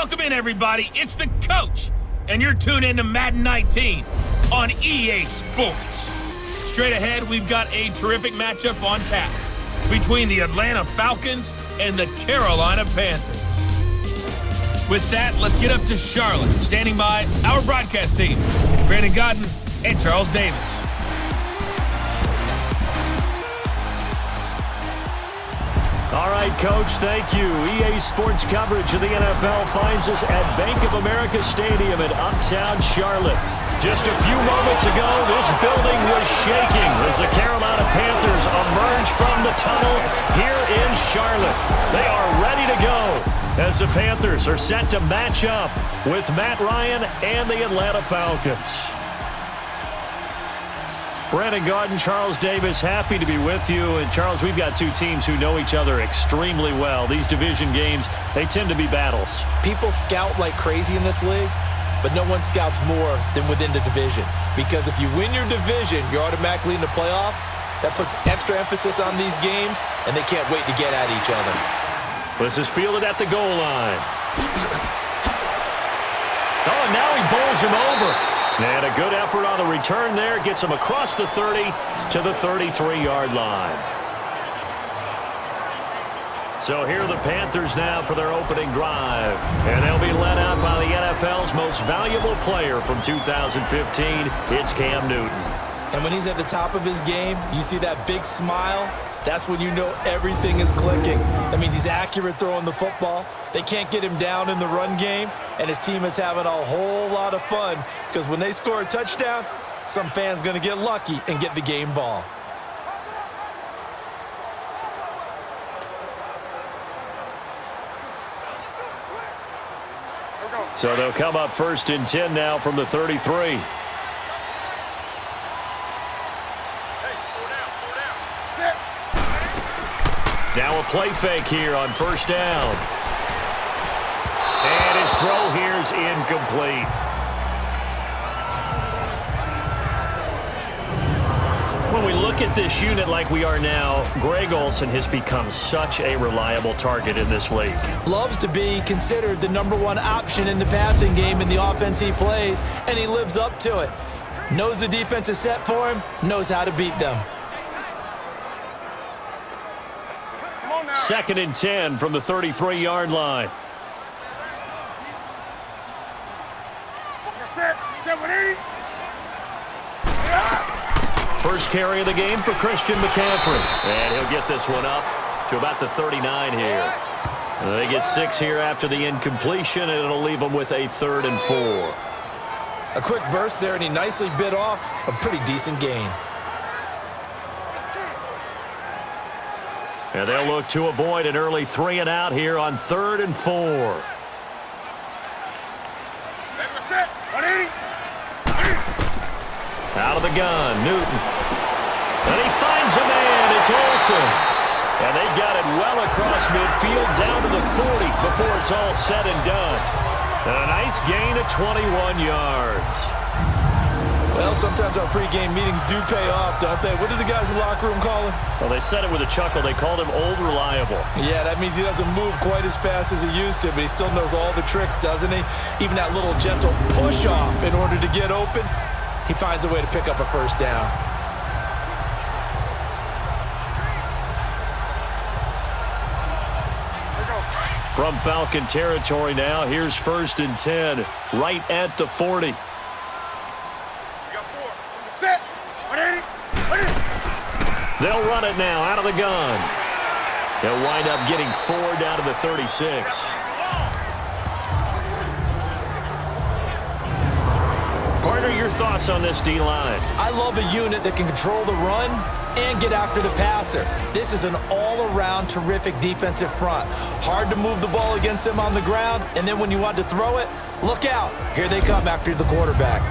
Welcome in, everybody. It's the coach, and you're tuned in to Madden 19 on EA Sports. Straight ahead, we've got a terrific matchup on tap between the Atlanta Falcons and the Carolina Panthers. With that, let's get up to Charlotte. Standing by, our broadcast team, Brandon Godden and Charles Davis. All right, Coach, thank you. EA Sports coverage of the NFL finds us at Bank of America Stadium in uptown Charlotte. Just a few moments ago, this building was shaking as the Carolina Panthers emerged from the tunnel here in Charlotte. They are ready to go as the Panthers are set to match up with Matt Ryan and the Atlanta Falcons. Brandon Godden, Charles Davis, happy to be with you. And, Charles, we've got two teams who know each other extremely well. These division games, they tend to be battles. People scout like crazy in this league, but no one scouts more than within the division. Because if you win your division, you're automatically in the playoffs. That puts extra emphasis on these games, and they can't wait to get at each other. This is fielded at the goal line. Oh, and now he bowls him over. And a good effort on the return there. Gets him across the 30 to the 33-yard line. So here are the Panthers now for their opening drive. And they'll be led out by the NFL's most valuable player from 2015. It's Cam Newton. And when he's at the top of his game, you see that big smile. That's when you know everything is clicking. That means he's accurate throwing the football. They can't get him down in the run game, and his team is having a whole lot of fun because when they score a touchdown, some fan's going to get lucky and get the game ball. So they'll come up first and 10 now from the 33. Now a play fake here on first down. And his throw here is incomplete. When we look at this unit like we are now, Greg Olsen has become such a reliable target in this league. Loves to be considered the #1 option in the passing game in the offense he plays, and he lives up to it. Knows the defense is set for him, knows how to beat them. Second and 10 from the 33-yard line. First carry of the game for Christian McCaffrey. And he'll get this one up to about the 39 here. They get 6 here after the incompletion, and it'll leave them with a 3rd and 4. A quick burst there, and he nicely bit off a pretty decent gain. And they'll look to avoid an early 3 and out here on 3rd and 4. Out of the gun, Newton. And he finds a man. It's Olsen. And they got it well across midfield down to the 40 before it's all said and done. And a nice gain of 21 yards. Well, sometimes our pregame meetings do pay off, don't they? What do the guys in the locker room call him? Well, they said it with a chuckle. They called him Old Reliable. Yeah, that means he doesn't move quite as fast as he used to, but he still knows all the tricks, doesn't he? Even that little gentle push-off in order to get open, he finds a way to pick up a first down. From Falcon territory now, here's 1st and 10, right at the 40. They'll run it now out of the gun. They'll wind up getting 4 down to the 36. Partner, your thoughts on this D-line? I love a unit that can control the run and get after the passer. This is an all-around terrific defensive front. Hard to move the ball against them on the ground, and then when you want to throw it, look out. Here they come after the quarterback.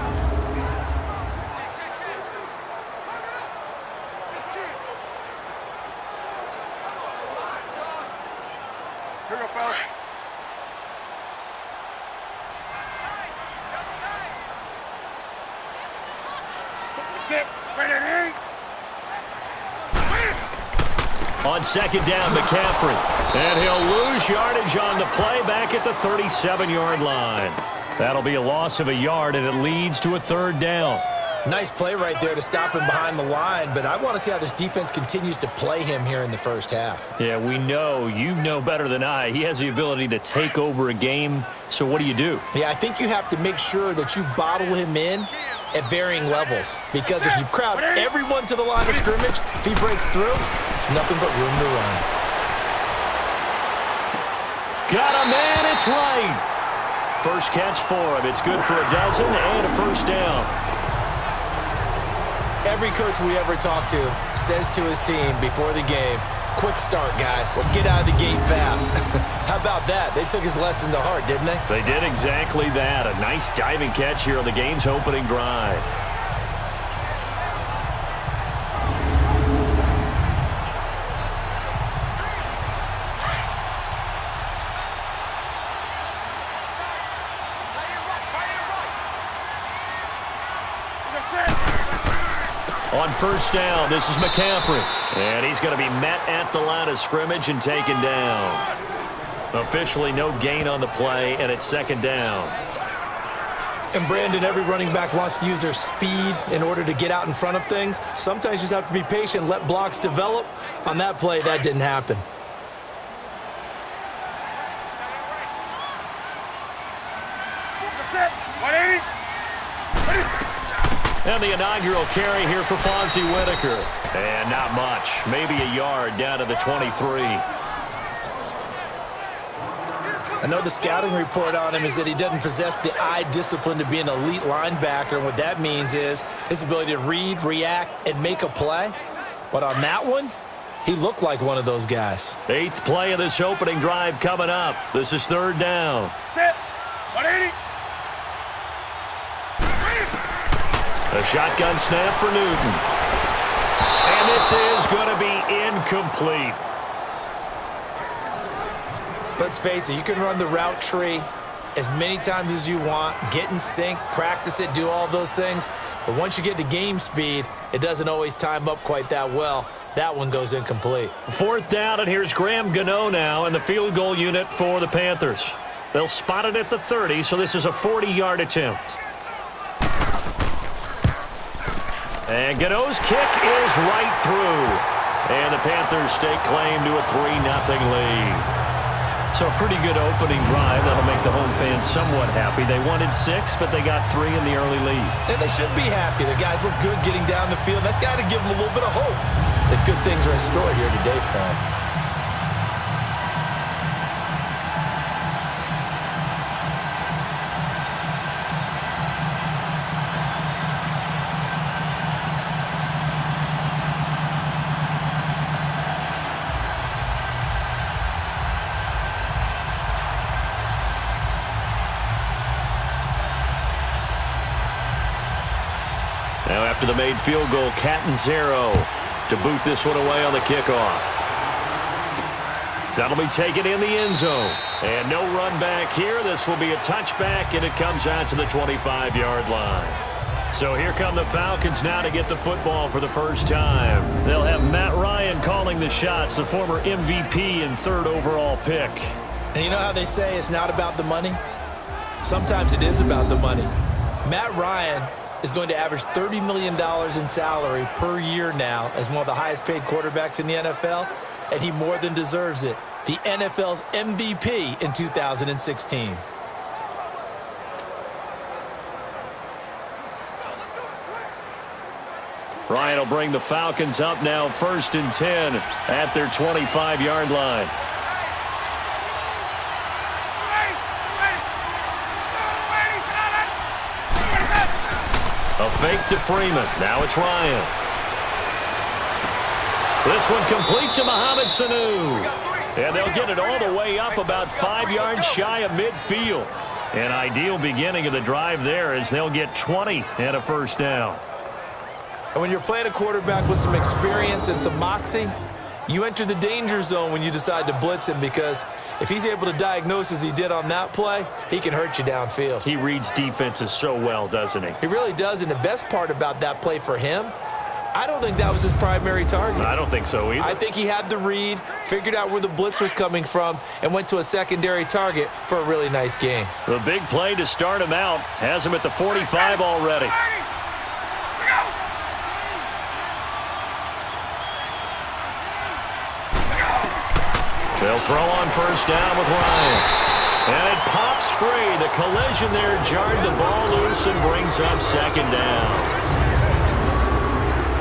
On second down, McCaffrey. And he'll lose yardage on the play back at the 37-yard line. That'll be a loss of a yard, and it leads to a third down. Nice play right there to stop him behind the line, but I want to see how this defense continues to play him here in the first half. Yeah, we know. You know better than I. He has the ability to take over a game, so what do you do? Yeah, I think you have to make sure that you bottle him in at varying levels, because if you crowd everyone to the line of scrimmage, if he breaks through, there's nothing but room to run. Got him, and it's right. First catch for him. It's good for a dozen and a first down. Every coach we ever talk to says to his team before the game, quick start, guys. Let's get out of the gate fast. How about that? They took his lesson to heart, didn't they? They did exactly that. A nice diving catch here on the game's opening drive. On first down, this is McCaffrey. And he's going to be met at the line of scrimmage and taken down. Officially no gain on the play, and it's second down. And Brandon, every running back wants to use their speed in order to get out in front of things. Sometimes you just have to be patient, let blocks develop. On that play, that didn't happen. And the inaugural carry here for Fonzie Whitaker. And not much. Maybe a yard down to the 23. I know the scouting report on him is that he doesn't possess the eye discipline to be an elite linebacker. And what that means is his ability to read, react, and make a play. But on that one, he looked like one of those guys. 8th play of this opening drive coming up. This is third down. Set. 180. A shotgun snap for Newton. And this is going to be incomplete. Let's face it, you can run the route tree as many times as you want, get in sync, practice it, do all those things. But once you get to game speed, it doesn't always time up quite that well. That one goes incomplete. Fourth down, and here's Graham Gano now in the field goal unit for the Panthers. They'll spot it at the 30, so this is a 40-yard attempt. And Gano's kick is right through. And the Panthers stake claim to a 3-0 lead. So a pretty good opening drive. That'll make the home fans somewhat happy. They wanted 6, but they got 3 in the early lead. And they should be happy. The guys look good getting down the field. That's got to give them a little bit of hope that good things are in store here today for them. Now after the made field goal, Catanzaro to boot this one away on the kickoff. That'll be taken in the end zone. And no run back here. This will be a touchback, and it comes out to the 25-yard line. So here come the Falcons now to get the football for the first time. They'll have Matt Ryan calling the shots, the former MVP and 3rd overall pick. And you know how they say it's not about the money? Sometimes it is about the money. Matt Ryan is going to average $30 million in salary per year now as one of the highest paid quarterbacks in the NFL, and he more than deserves it. The NFL's MVP in 2016. Ryan will bring the Falcons up now 1st and 10 at their 25-yard line. A fake to Freeman. Now it's Ryan. This one complete to Mohamed Sanu. And they'll get it all the way up about 5 yards shy of midfield. An ideal beginning of the drive there as they'll get 20 and a first down. And when you're playing a quarterback with some experience and some moxie, you enter the danger zone when you decide to blitz him, because if he's able to diagnose as he did on that play, he can hurt you downfield. He reads defenses so well, doesn't he? He really does, and the best part about that play for him I don't think that was his primary target. I don't think so either. I think he had the read, figured out where the blitz was coming from, and went to a secondary target for a really nice game. The big play to start him out has him at the 45 already. They'll throw on first down with Ryan. And it pops free. The collision there jarred the ball loose and brings up second down.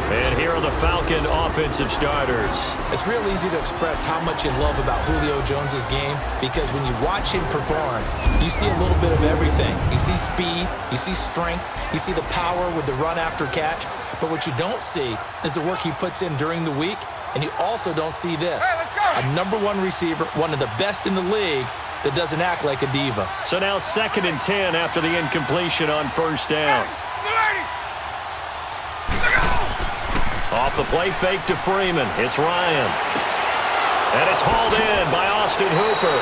And here are the Falcon offensive starters. It's real easy to express how much you love about Julio Jones' game because when you watch him perform, you see a little bit of everything. You see speed, you see strength, you see the power with the run after catch. But what you don't see is the work he puts in during the week, and you also don't see this. A #1 receiver, one of the best in the league, that doesn't act like a diva. So now 2nd and 10 after the incompletion on first down. Off the play fake to Freeman. It's Ryan. And it's hauled in by Austin Hooper.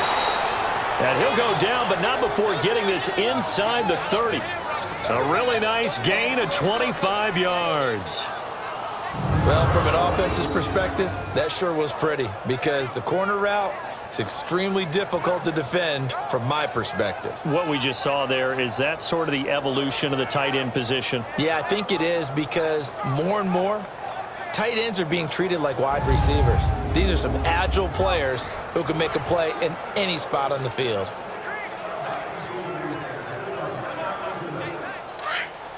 And he'll go down, but not before getting this inside the 30. A really nice gain of 25 yards. Well, from an offense's perspective, that sure was pretty because the corner route, it's extremely difficult to defend from my perspective. What we just saw there, is that sort of the evolution of the tight end position? Yeah, I think it is because more and more, tight ends are being treated like wide receivers. These are some agile players who can make a play in any spot on the field.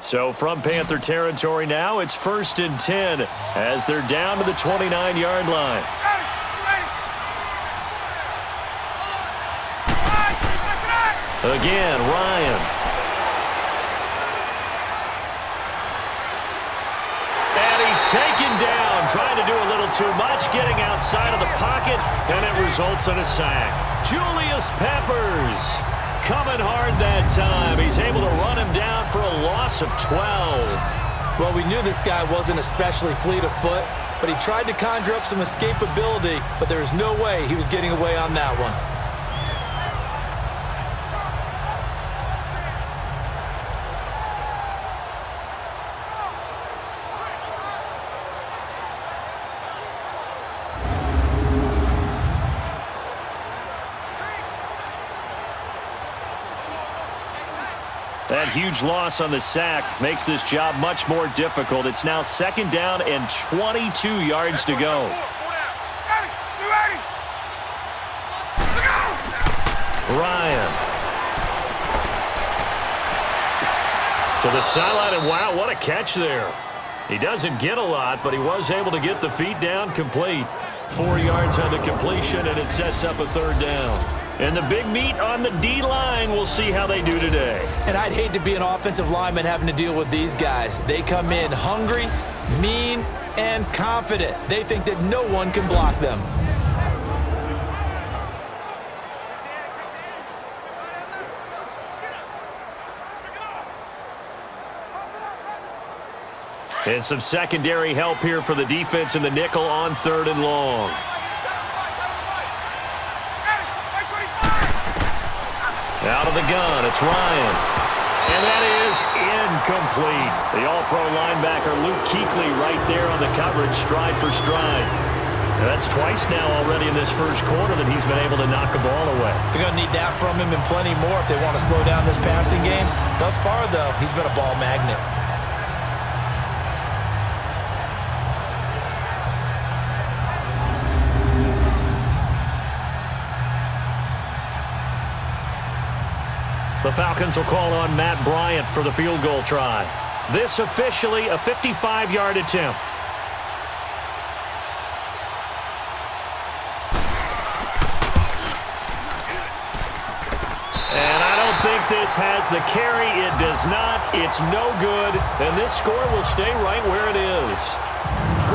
So from Panther territory now, it's 1st and 10 as they're down to the 29-yard line. Again, Ryan. And he's taken down, trying to do a little too much, getting outside of the pocket, and it results in a sack. Julius Peppers coming hard that time. He's able to run him down for a loss of 12. Well, we knew this guy wasn't especially fleet of foot, but he tried to conjure up some escapability, but there was no way he was getting away on that one. That huge loss on the sack makes this job much more difficult. It's now 2nd down and 22 yards to go. Ryan. To the sideline, and wow, what a catch there. He doesn't get a lot, but he was able to get the feet down complete. 4 yards on the completion, and it sets up a 3rd down. And the big meat on the D-line, we'll see how they do today. And I'd hate to be an offensive lineman having to deal with these guys. They come in hungry, mean, and confident. They think that no one can block them. And some secondary help here for the defense in the nickel on 3rd and long. Out of the gun, it's Ryan. And that is incomplete. The all-pro linebacker Luke Kuechly right there on the coverage, stride for stride. And that's twice now already in this first quarter that he's been able to knock a ball away. They're going to need that from him and plenty more if they want to slow down this passing game. Thus far, though, he's been a ball magnet. The Falcons will call on Matt Bryant for the field goal try. This officially a 55-yard attempt. And I don't think this has the carry. It does not. It's no good. And this score will stay right where it is.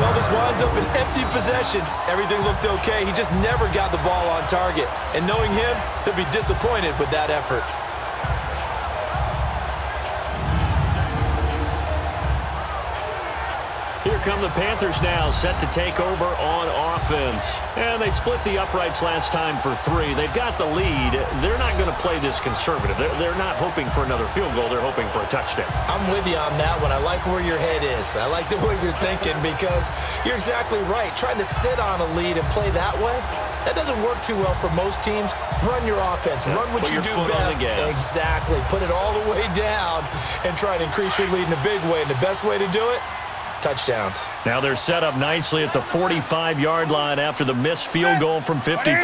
Well, this winds up an empty possession. Everything looked okay. He just never got the ball on target. And knowing him, he'll be disappointed with that effort. Here come the Panthers now, set to take over on offense. And they split the uprights last time for 3. They've got the lead. They're not going to play this conservative. They're not hoping for another field goal. They're hoping for a touchdown. I'm with you on that one. I like where your head is. I like the way you're thinking because you're exactly right. Trying to sit on a lead and play that way, that doesn't work too well for most teams. Run your offense. Run what you do best. Exactly. Put it all the way down and try to increase your lead in a big way. And the best way to do it, touchdowns. Now they're set up nicely at the 45-yard line after the missed field goal from 55.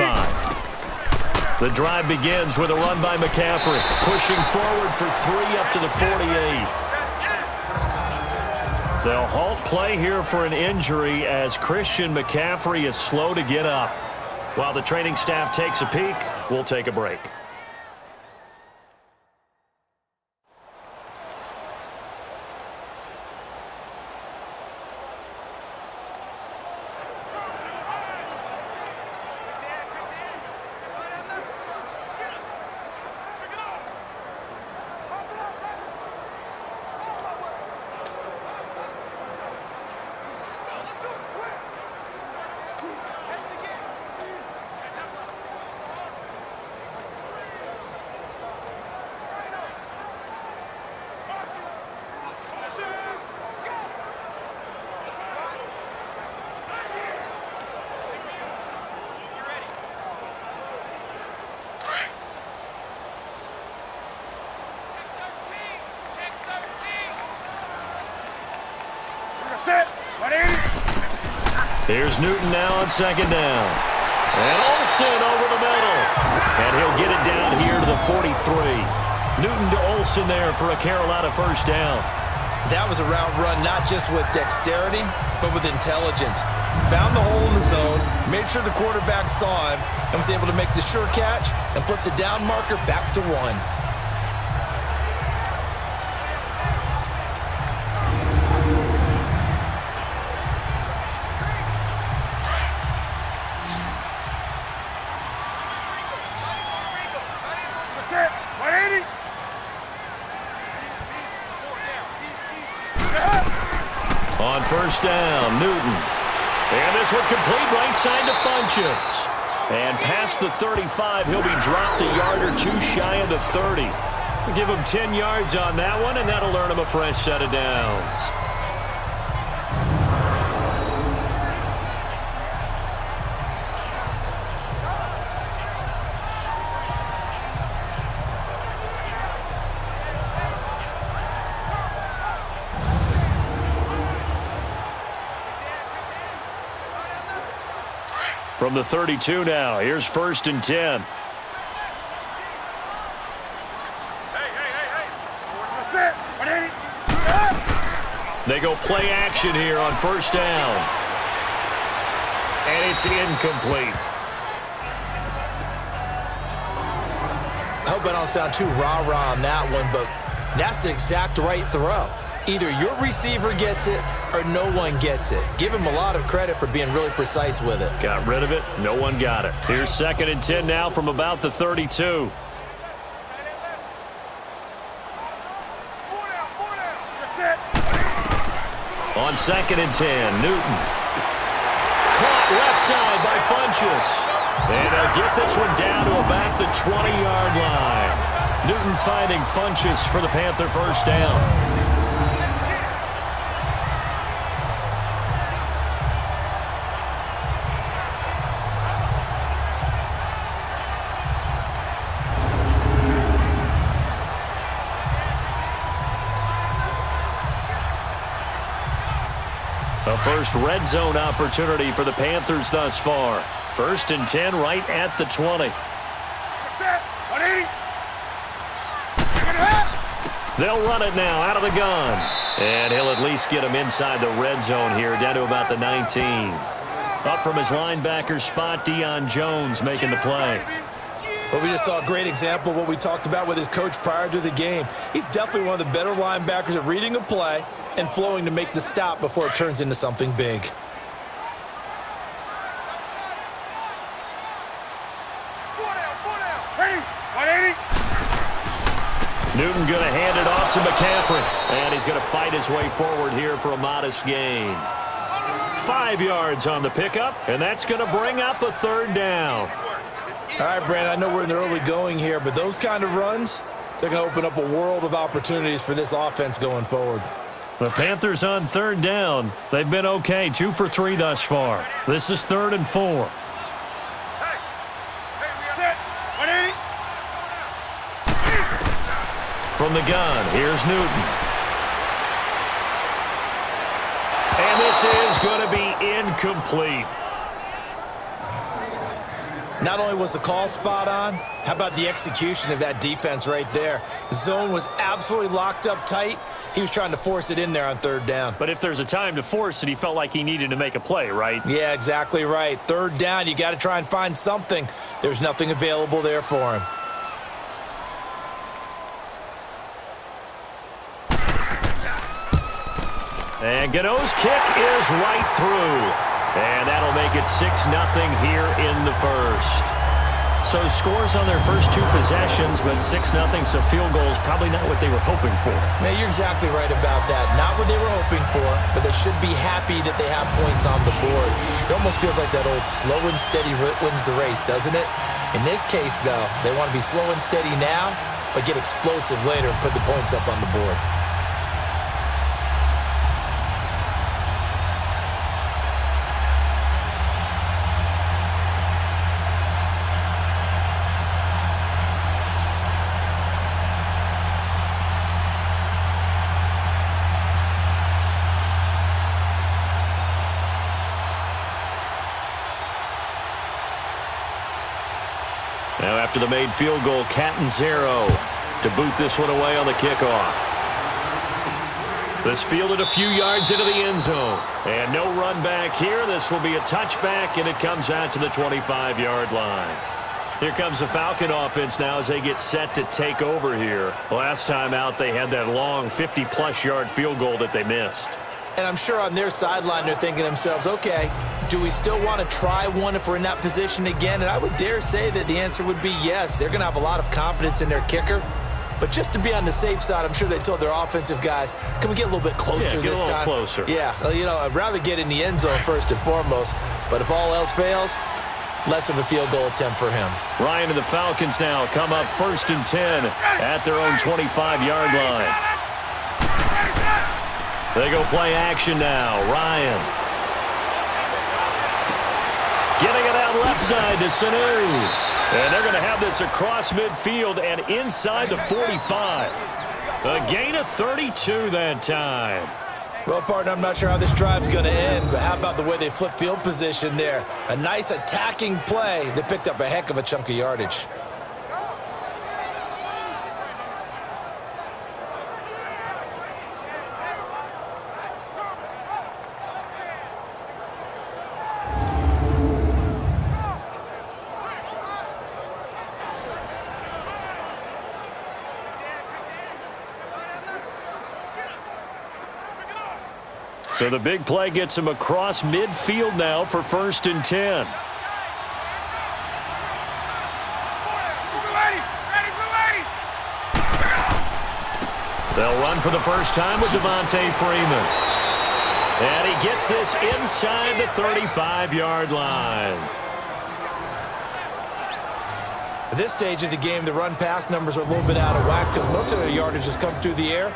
The drive begins with a run by McCaffrey, pushing forward for 3 up to the 48. They'll halt play here for an injury as Christian McCaffrey is slow to get up. While the training staff takes a peek, we'll take a break. Here's Newton now on second down. And Olsen over the middle. And he'll get it down here to the 43. Newton to Olsen there for a Carolina first down. That was a route run not just with dexterity, but with intelligence. Found the hole in the zone, made sure the quarterback saw him, and was able to make the sure catch and flip the down marker back to 1. On first down, Newton. And this one complete right side to Funchess. And past the 35, he'll be dropped a yard or 2 shy of the 30. We'll give him 10 yards on that one, and that'll earn him a fresh set of downs. From the 32 now, here's 1st and 10. They go play action here on first down. And it's incomplete. I hope I don't sound too rah-rah on that one, but that's the exact right throw. Either your receiver gets it or no one gets it. Give him a lot of credit for being really precise with it. Got rid of it. No one got it. Here's 2nd and 10 now from about the 32. On 2nd and 10, Newton. Caught left side by Funchess. And they'll get this one down to about the 20-yard line. Newton finding Funchess for the Panther first down. A first red zone opportunity for the Panthers thus far. 1st and 10 right at the 20. They'll run it now out of the gun. And he'll at least get him inside the red zone here, down to about the 19. Up from his linebacker spot, Deion Jones making the play. Well, we just saw a great example of what we talked about with his coach prior to the game. He's definitely one of the better linebackers at reading a play and flowing to make the stop before it turns into something big. Newton going to hand it off to McCaffrey. And he's going to fight his way forward here for a modest gain. 5 yards on the pickup, and that's going to bring up a third down. All right, Brandon, I know we're in the early going here, but those kind of runs, they're going to open up a world of opportunities for this offense going forward. The Panthers on third down. They've been okay, 2 for 3 thus far. This is 3rd and 4. From the gun, here's Newton. And this is going to be incomplete. Not only was the call spot on, how about the execution of that defense right there? The zone was absolutely locked up tight. He was trying to force it in there on 3rd down. But if there's a time to force it, he felt like he needed to make a play, right? Yeah, exactly right. 3rd down, you got to try and find something. There's nothing available there for him. And Gano's kick is right through. And that'll make it 6-0 here in the first. So scores on their first 2 possessions, but 6-0, so field goal is probably not what they were hoping for. Man, you're exactly right about that. Not what they were hoping for, but they should be happy that they have points on the board. It almost feels like that old slow and steady wins the race, doesn't it? In this case, though, they want to be slow and steady now, but get explosive later and put the points up on the board. Now after the made field goal, Catanzaro to boot this one away on the kickoff. This fielded a few yards into the end zone. And no run back here. This will be a touchback, and it comes out to the 25-yard line. Here comes the Falcon offense now as they get set to take over here. Last time out, they had that long 50-plus yard field goal that they missed. And I'm sure on their sideline they're thinking to themselves, okay, do we still want to try one if we're in that position again? And I would dare say that the answer would be yes. They're going to have a lot of confidence in their kicker. But just to be on the safe side, I'm sure they told their offensive guys, can we get a little bit closer this time? Yeah, get a little closer. Yeah, you know, I'd rather get in the end zone first and foremost. But if all else fails, less of a field goal attempt for him. Ryan and the Falcons now come up 1st and 10 at their own 25-yard line. They go play action now. Ryan. Getting it out left side to Sanu. And they're going to have this across midfield and inside the 45. A gain of 32 that time. Well, partner, I'm not sure how this drive's going to end, but how about the way they flip field position there? A nice attacking play that picked up a heck of a chunk of yardage. So the big play gets him across midfield now for 1st and 10. They'll run for the first time with Devontae Freeman. And he gets this inside the 35-yard line. At this stage of the game, the run-pass numbers are a little bit out of whack because most of their yardage has come through the air.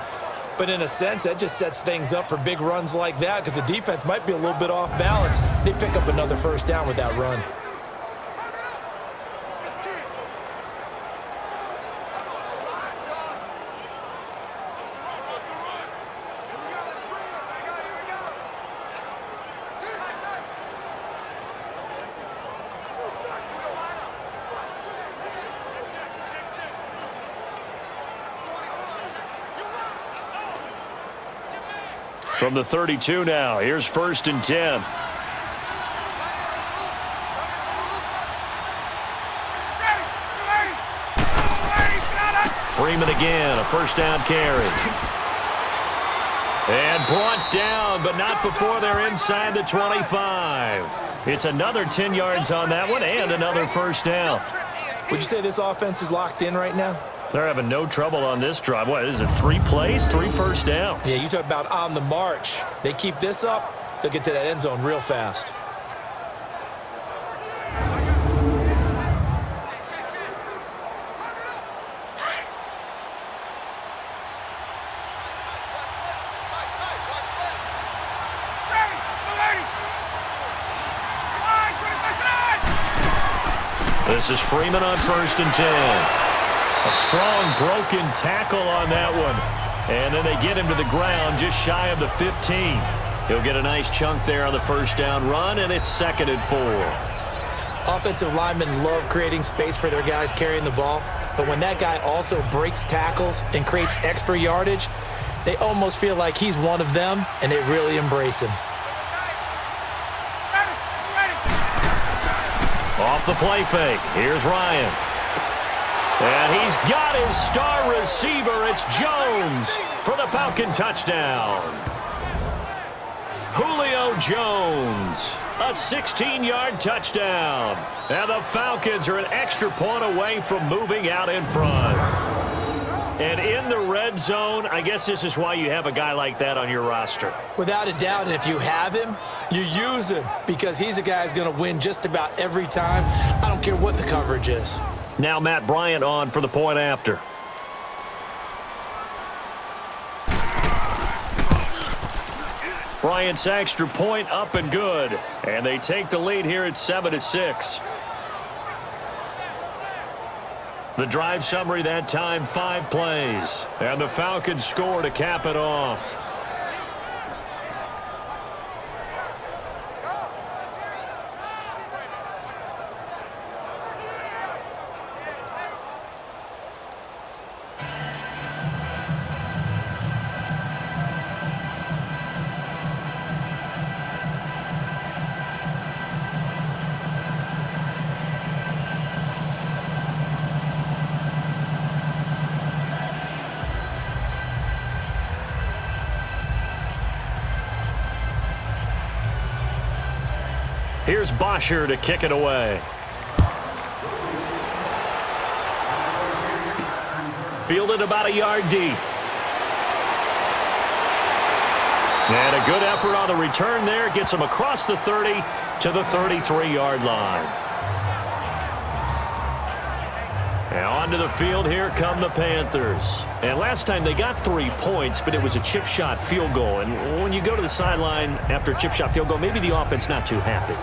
But in a sense, that just sets things up for big runs like that because the defense might be a little bit off balance. They pick up another first down with that run. From the 32 now, here's 1st and 10. Freeman again, a first down carry. And brought down, but not before they're inside the 25. It's another 10 yards on that one and another first down. Would you say this offense is locked in right now? They're having no trouble on this drive. What is it, 3 plays, 3 first downs? Yeah, you talk about on the march. They keep this up, they'll get to that end zone real fast. This is Freeman on 1st and 10. A strong broken tackle on that one. And then they get him to the ground just shy of the 15. He'll get a nice chunk there on the first down run, and it's 2nd and 4. Offensive linemen love creating space for their guys carrying the ball. But when that guy also breaks tackles and creates extra yardage, they almost feel like he's one of them, and they really embrace him. Off the play fake. Here's Ryan. And he's got his star receiver. It's Jones for the Falcon touchdown. Julio Jones, a 16-yard touchdown. And the Falcons are an extra point away from moving out in front. And in the red zone, I guess this is why you have a guy like that on your roster. Without a doubt, and if you have him, you use him because he's a guy who's going to win just about every time. I don't care what the coverage is. Now Matt Bryant on for the point after. Bryant's extra point up and good. And they take the lead here at 7-6. The drive summary that time, 5 plays. And the Falcons score to cap it off. Here's Bosher to kick it away. Fielded about a yard deep. And a good effort on the return there. Gets him across the 30 to the 33-yard line. Now onto the field, here come the Panthers. And last time they got 3 points, but it was a chip shot field goal. And when you go to the sideline after a chip shot field goal, maybe the offense not too happy.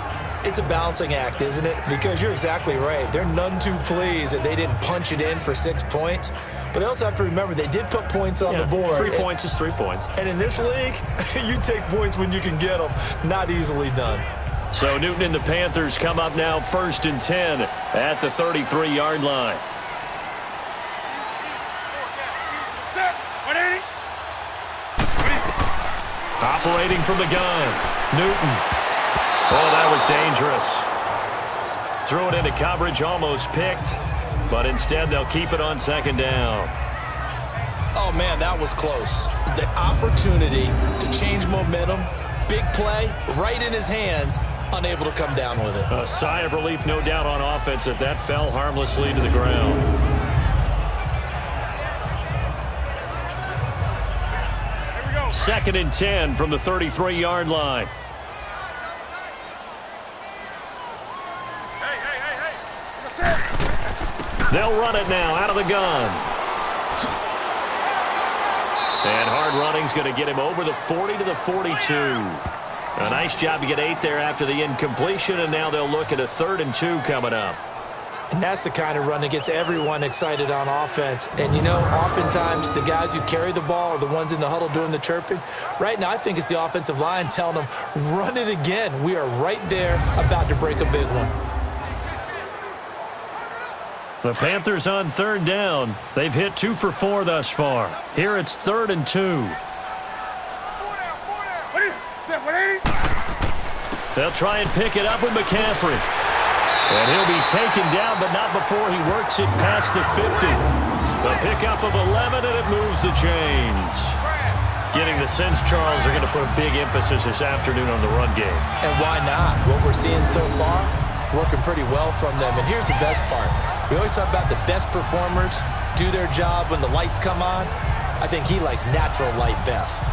It's a balancing act, isn't it? Because you're exactly right. They're none too pleased that they didn't punch it in for 6 points. But they also have to remember they did put points on the board. 3 points is 3 points. And in this league, you take points when you can get them. Not easily done. So Newton and the Panthers come up now 1st and 10 at the 33-yard line. Operating from the gun, Newton. Oh, that was dangerous. Threw it into coverage, almost picked, but instead they'll keep it on 2nd down. Oh, man, that was close. The opportunity to change momentum, big play, right in his hands, unable to come down with it. A sigh of relief, no doubt, on offense if that fell harmlessly to the ground. Second and 10 from the 33-yard line. They'll run it now out of the gun. And hard running's going to get him over the 40 to the 42. A nice job to get 8 there after the incompletion, and now they'll look at a 3rd and 2 coming up. And that's the kind of run that gets everyone excited on offense. And, you know, oftentimes the guys who carry the ball are the ones in the huddle doing the chirping. Right now, I think it's the offensive line telling them, run it again. We are right there about to break a big one. The Panthers on 3rd down. They've hit 2 for 4 thus far. Here it's 3rd and 2. They'll try and pick it up with McCaffrey. And he'll be taken down, but not before he works it past the 50. The pickup of 11, and it moves the chains. Getting the sense Charles are going to put a big emphasis this afternoon on the run game. And why not? What we're seeing so far, working pretty well from them. And here's the best part. We always talk about the best performers do their job when the lights come on. I think he likes natural light best.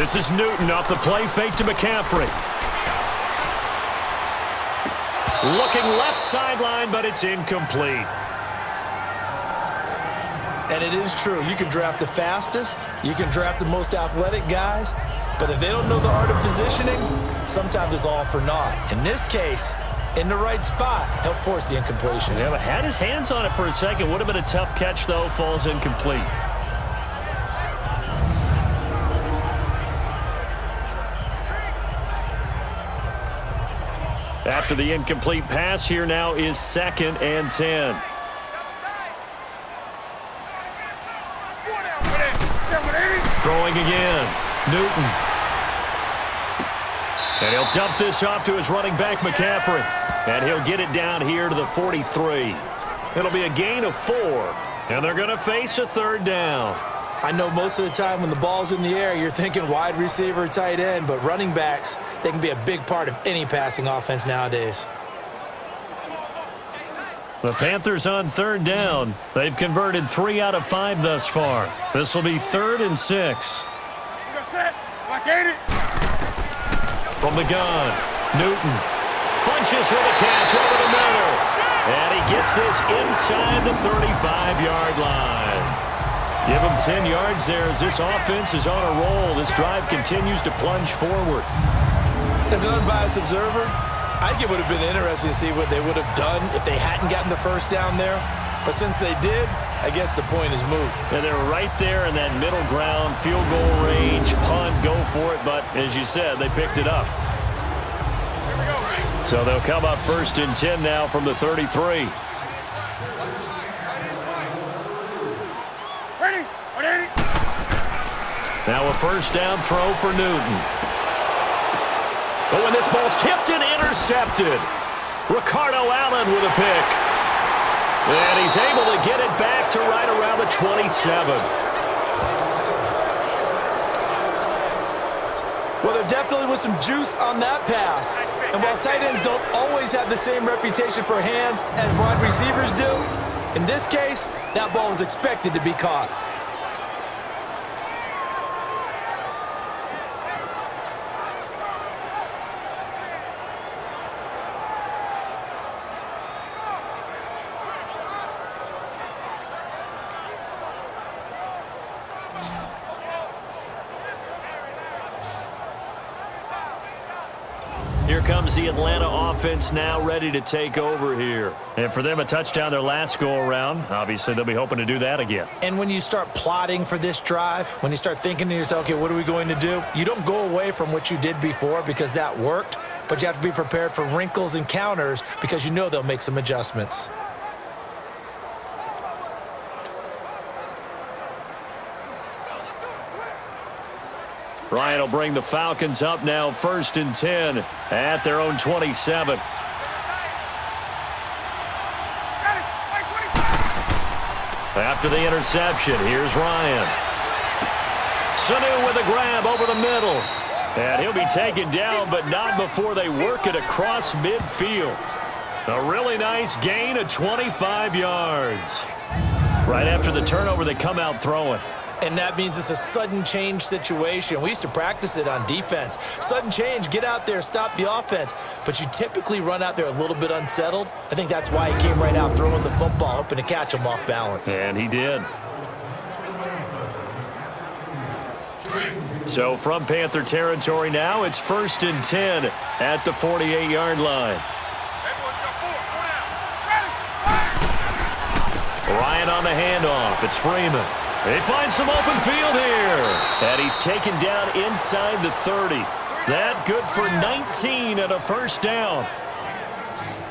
This is Newton off the play fake to McCaffrey. Looking left sideline, but it's incomplete. And it is true. You can draft the fastest. You can draft the most athletic guys. But if they don't know the art of positioning, sometimes it's all for naught. In this case, in the right spot, helped force the incompletion. Yeah, but had his hands on it for a second. Would have been a tough catch, though. Falls incomplete. After the incomplete pass, here now is 2nd and 10. Throwing again. Newton. And he'll dump this off to his running back, McCaffrey. And he'll get it down here to the 43. It'll be a gain of 4. And they're going to face a 3rd down. I know most of the time when the ball's in the air, you're thinking wide receiver, tight end, but running backs, they can be a big part of any passing offense nowadays. The Panthers on 3rd down. They've converted 3 out of 5 thus far. This will be 3rd and 6. From the gun, Newton punches with a catch over the middle. And he gets this inside the 35-yard line. Give him 10 yards there as this offense is on a roll. This drive continues to plunge forward. As an unbiased observer, I think it would have been interesting to see what they would have done if they hadn't gotten the first down there. But since they did, I guess the point is moot. And they're right there in that middle ground, field goal range, punt, go for it. But as you said, they picked it up. So they'll come up 1st and 10 now from the 33. Now a 1st down throw for Newton. Oh, and this ball's tipped and intercepted. Ricardo Allen with a pick. And he's able to get it back to right around the 27. Well, there definitely was some juice on that pass. And while tight ends don't always have the same reputation for hands as wide receivers do, in this case, that ball was expected to be caught. Here comes the Atlanta offense now ready to take over here. And for them, a touchdown their last go-around. Obviously, they'll be hoping to do that again. And when you start plotting for this drive, when you start thinking to yourself, okay, what are we going to do? You don't go away from what you did before because that worked, but you have to be prepared for wrinkles and counters because you know they'll make some adjustments. Ryan will bring the Falcons up now 1st and 10 at their own 27. After the interception, here's Ryan. Sanu with a grab over the middle. And he'll be taken down, but not before they work it across midfield. A really nice gain of 25 yards. Right after the turnover, they come out throwing. And that means it's a sudden change situation. We used to practice it on defense. Sudden change, get out there, stop the offense. But you typically run out there a little bit unsettled. I think that's why he came right out throwing the football, hoping to catch him off balance. And he did. So from Panther territory now, it's 1st and 10 at the 48-yard line. Ryan on the handoff. It's Freeman. He finds some open field here. And he's taken down inside the 30. That good for 19 and a 1st down.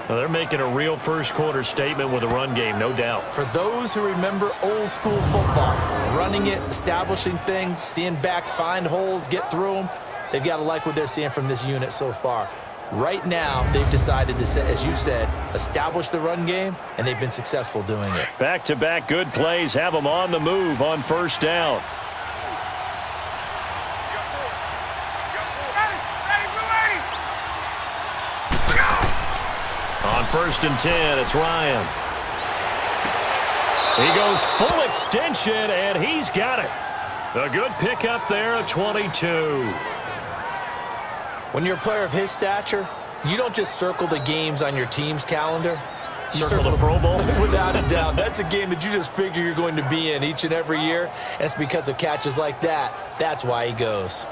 Well, they're making a real first-quarter statement with a run game, no doubt. For those who remember old-school football, running it, establishing things, seeing backs find holes, get through them, they've got to like what they're seeing from this unit so far. Right now, they've decided to, as you said, establish the run game, and they've been successful doing it. Back-to-back good plays have them on the move on 1st down. On 1st and 10, it's Ryan. He goes full extension, and he's got it. A good pickup there, a 22. When you're a player of his stature, you don't just circle the games on your team's calendar. You circle the Pro Bowl? Without a doubt. That's a game that you just figure you're going to be in each and every year, and it's because of catches like that. That's why he goes.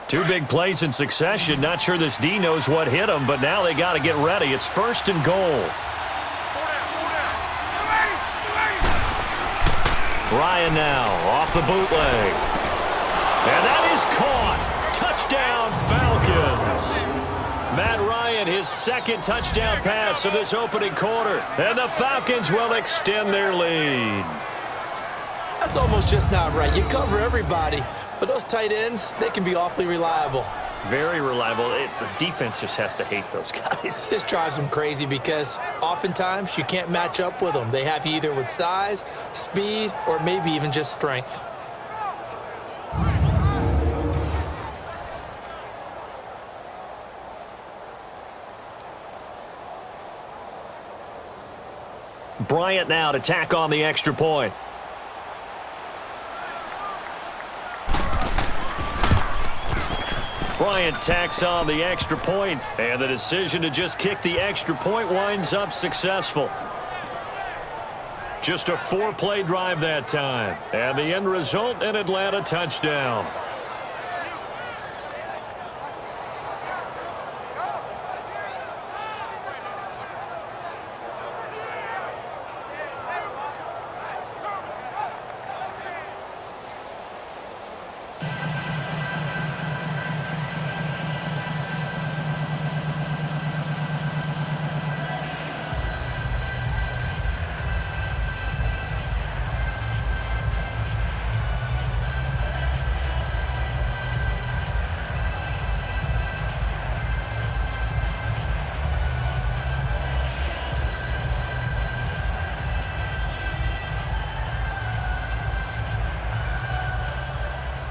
Two big plays in succession. Not sure this D knows what hit him, but now they got to get ready. It's 1st and goal. Ryan now off the bootleg. And that is caught. Touchdown, Falcons. Matt Ryan, his 2nd touchdown pass of this opening quarter. And the Falcons will extend their lead. That's almost just not right. You cover everybody, but those tight ends, they can be awfully reliable. Very reliable. The defense just has to hate those guys. Just drives them crazy because oftentimes you can't match up with them. They have you either with size, speed, or maybe even just strength. Bryant now to tack on the extra point. Bryant tacks on the extra point, and the decision to just kick the extra point winds up successful. Just a 4-play drive that time, and the end result, an Atlanta touchdown.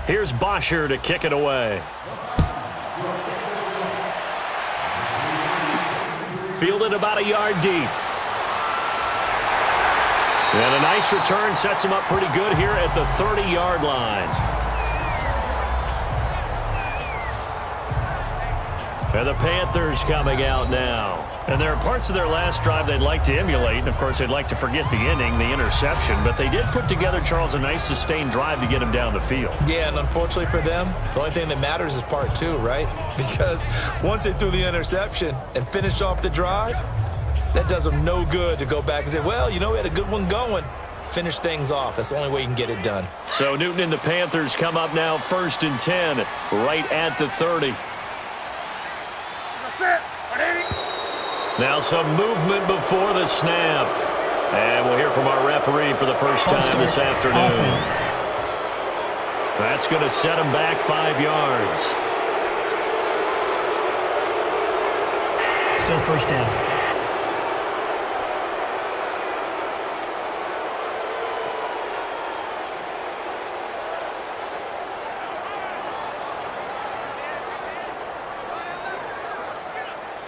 Here's Bosher to kick it away. Fielded about a yard deep. And a nice return sets him up pretty good here at the 30-yard line. And the Panthers coming out now. And there are parts of their last drive they'd like to emulate. And, of course, they'd like to forget the inning, the interception. But they did put together, Charles, a nice sustained drive to get him down the field. Yeah, and unfortunately for them, the only thing that matters is part 2, right? Because once they threw the interception and finished off the drive, that does them no good to go back and say, well, you know, we had a good one going. Finish things off. That's the only way you can get it done. So Newton and the Panthers come up now 1st and 10, right at the 30. Now some movement before the snap. And we'll hear from our referee for the first time this afternoon. Offense. That's going to set him back 5 yards. Still 1st down.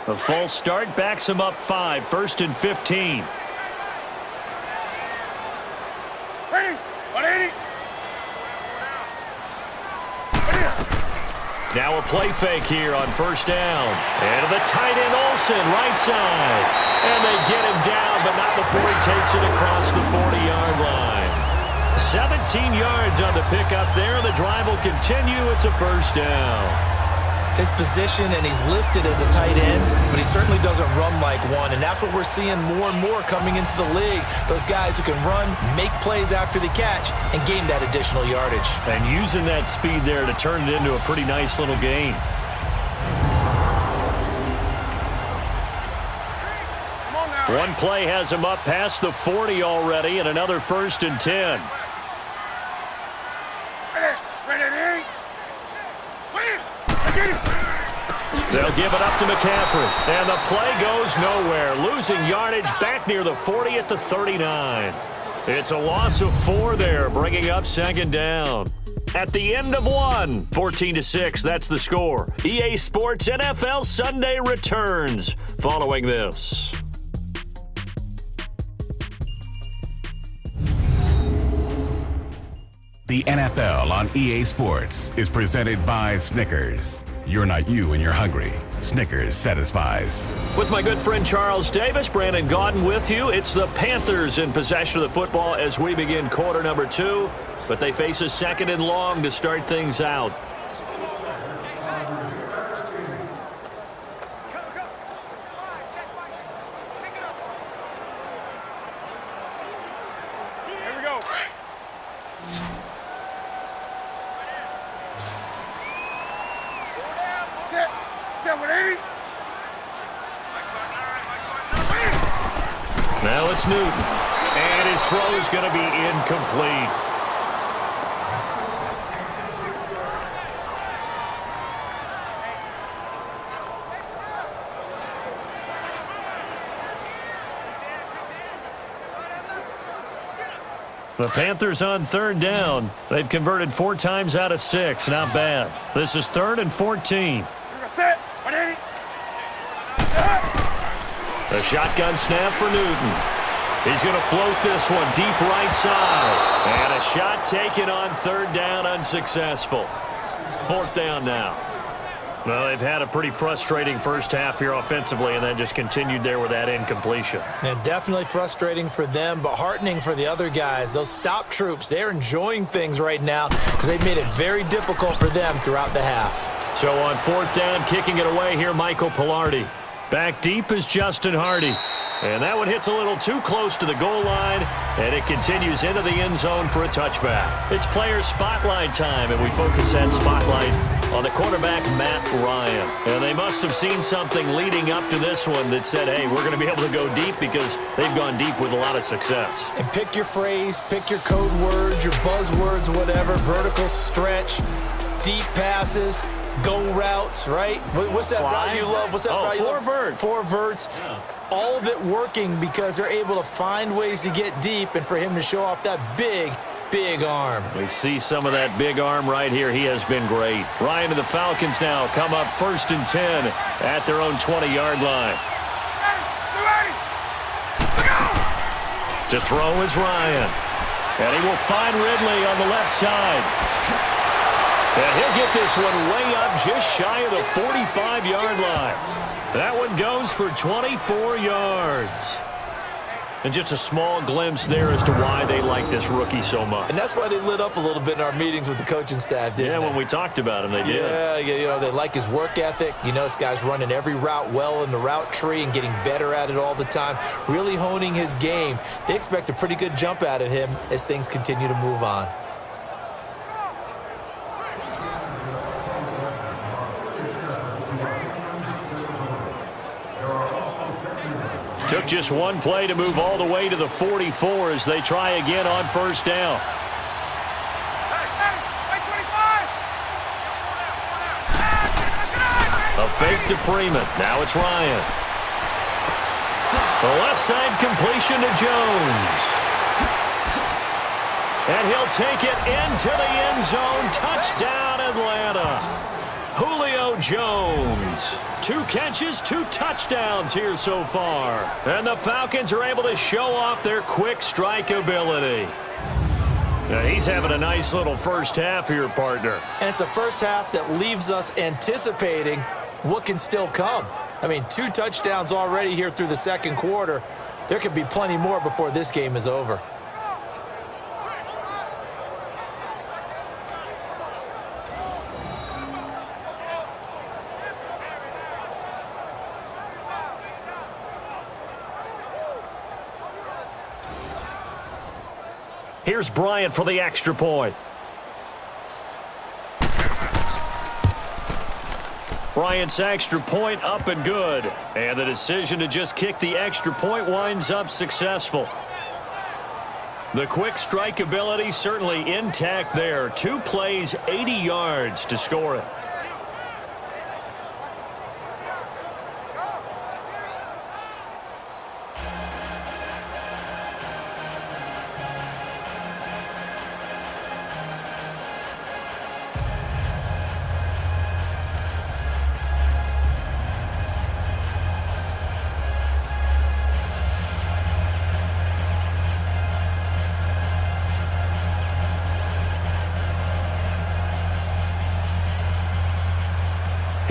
A false start backs him up 5, 1st and 15. Now a play fake here on 1st down. And the tight end Olsen, right side. And they get him down, but not before he takes it across the 40-yard line. 17 yards on the pickup there. The drive will continue. It's a 1st down. His position, and he's listed as a tight end, but he certainly doesn't run like one, and that's what we're seeing more and more coming into the league. Those guys who can run, make plays after the catch, and gain that additional yardage. And using that speed there to turn it into a pretty nice little gain. One play has him up past the 40 already, and another 1st and 10. They'll give it up to McCaffrey. And the play goes nowhere. Losing yardage back near the 40 at the 39. It's a loss of 4 there, bringing up 2nd down. at the end of one. 14-6, that's the score. EA Sports NFL Sunday returns following this. The NFL on EA Sports is presented by Snickers. You're not you when you're hungry. Snickers satisfies. With my good friend Charles Davis, Brandon Gaudin with you. It's the Panthers in possession of the football as we begin quarter number 2, but they face a second and long to start things out. Now it's Newton, and his throw is going to be incomplete. The Panthers on third down. They've converted 4 times out of 6. Not bad. This is 3rd and 14. The shotgun snap for Newton. He's going to float this one deep right side. And a shot taken on third down, unsuccessful. 4th down now. Well, they've had a pretty frustrating first half here offensively, and then just continued there with that incompletion. And definitely frustrating for them, but heartening for the other guys. Those stop troops, they're enjoying things right now because they've made it very difficult for them throughout the half. So on 4th down, kicking it away here, Michael Pilardi. Back deep is Justin Hardy. And that one hits a little too close to the goal line, and it continues into the end zone for a touchback. It's player spotlight time, and we focus that spotlight on the quarterback, Matt Ryan. And they must have seen something leading up to this one that said, hey, we're going to be able to go deep because they've gone deep with a lot of success. And pick your phrase, pick your code words, your buzzwords, whatever, vertical stretch, deep passes, go routes, right? What's that route you love? What's that route you love? 4 verts. 4 verts. Yeah. All of it working because they're able to find ways to get deep and for him to show off that big arm. We see some of that big arm right here. He has been great. Ryan and the Falcons now come up 1st and 10 at their own 20-yard line. To throw is Ryan. And he will find Ridley on the left side. And he'll get this one way up just shy of the 45-yard line. That one goes for 24 yards. And just a small glimpse there as to why they like this rookie so much. And that's why they lit up a little bit in our meetings with the coaching staff, didn't they? Yeah, when we talked about him, they did. Yeah, you know, they like his work ethic. You know, this guy's running every route well in the route tree and getting better at it all the time, really honing his game. They expect a pretty good jump out of him as things continue to move on. Took just one play to move all the way to the 44 as they try again on 1st down. A fake to Freeman. Now it's Ryan. The left side completion to Jones. And he'll take it into the end zone. Touchdown, Atlanta. Julio Jones. 2 catches, 2 touchdowns here so far. And the Falcons are able to show off their quick strike ability. Now he's having a nice little first half here, partner. And it's a first half that leaves us anticipating what can still come. I mean, 2 touchdowns already here through the second quarter. There could be plenty more before this game is over. Here's Bryant for the extra point. Bryant's extra point up and good. And the decision to just kick the extra point winds up successful. The quick strike ability certainly intact there. 2 plays, 80 yards to score it.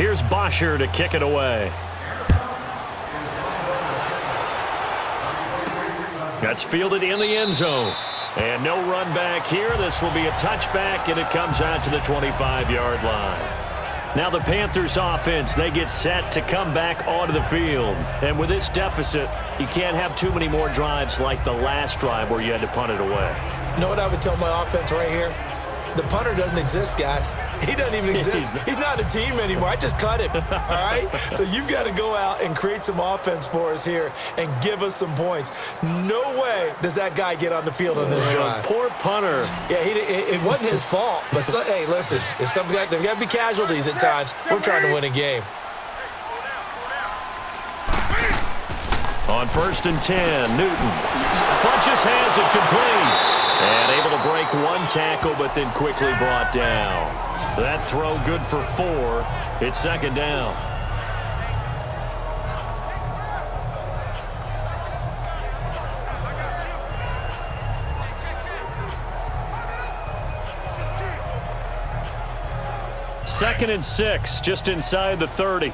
Here's Bosher to kick it away. That's fielded in the end zone. And no run back here. This will be a touchback, and it comes out to the 25-yard line. Now the Panthers offense, they get set to come back onto the field. And with this deficit, you can't have too many more drives like the last drive where you had to punt it away. You know what I would tell my offense right here? The punter doesn't exist, guys. He doesn't even exist. He's not a team anymore. I just cut him, all right? So you've got to go out and create some offense for us here and give us some points. No way does that guy get on the field on this drive. Poor punter. Yeah, it wasn't his fault. But, hey, listen, there's got to be casualties at times. We're trying to win a game. On 1st and 10, Newton Funches has it complete. And able to break one tackle, but then quickly brought down. That throw good for 4. It's second down. Second and 6, just inside the 30.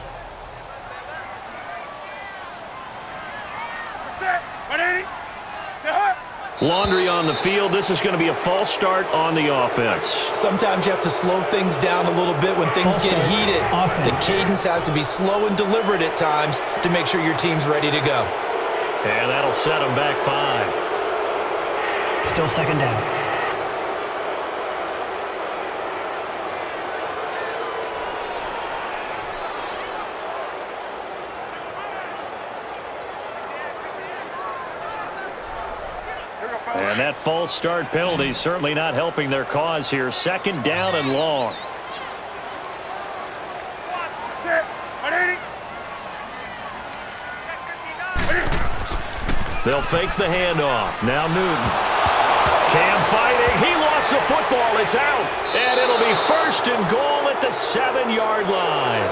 Laundry on the field. This is going to be a false start on the offense. Sometimes you have to slow things down a little bit when things get heated. The cadence has to be slow and deliberate at times to make sure your team's ready to go. And that'll set them back 5. Still second down. And that false start penalty certainly not helping their cause here. Second down and long. They'll fake the handoff. Now Newton. Cam fighting. He lost the football. It's out. And it'll be 1st and goal at the 7-yard line.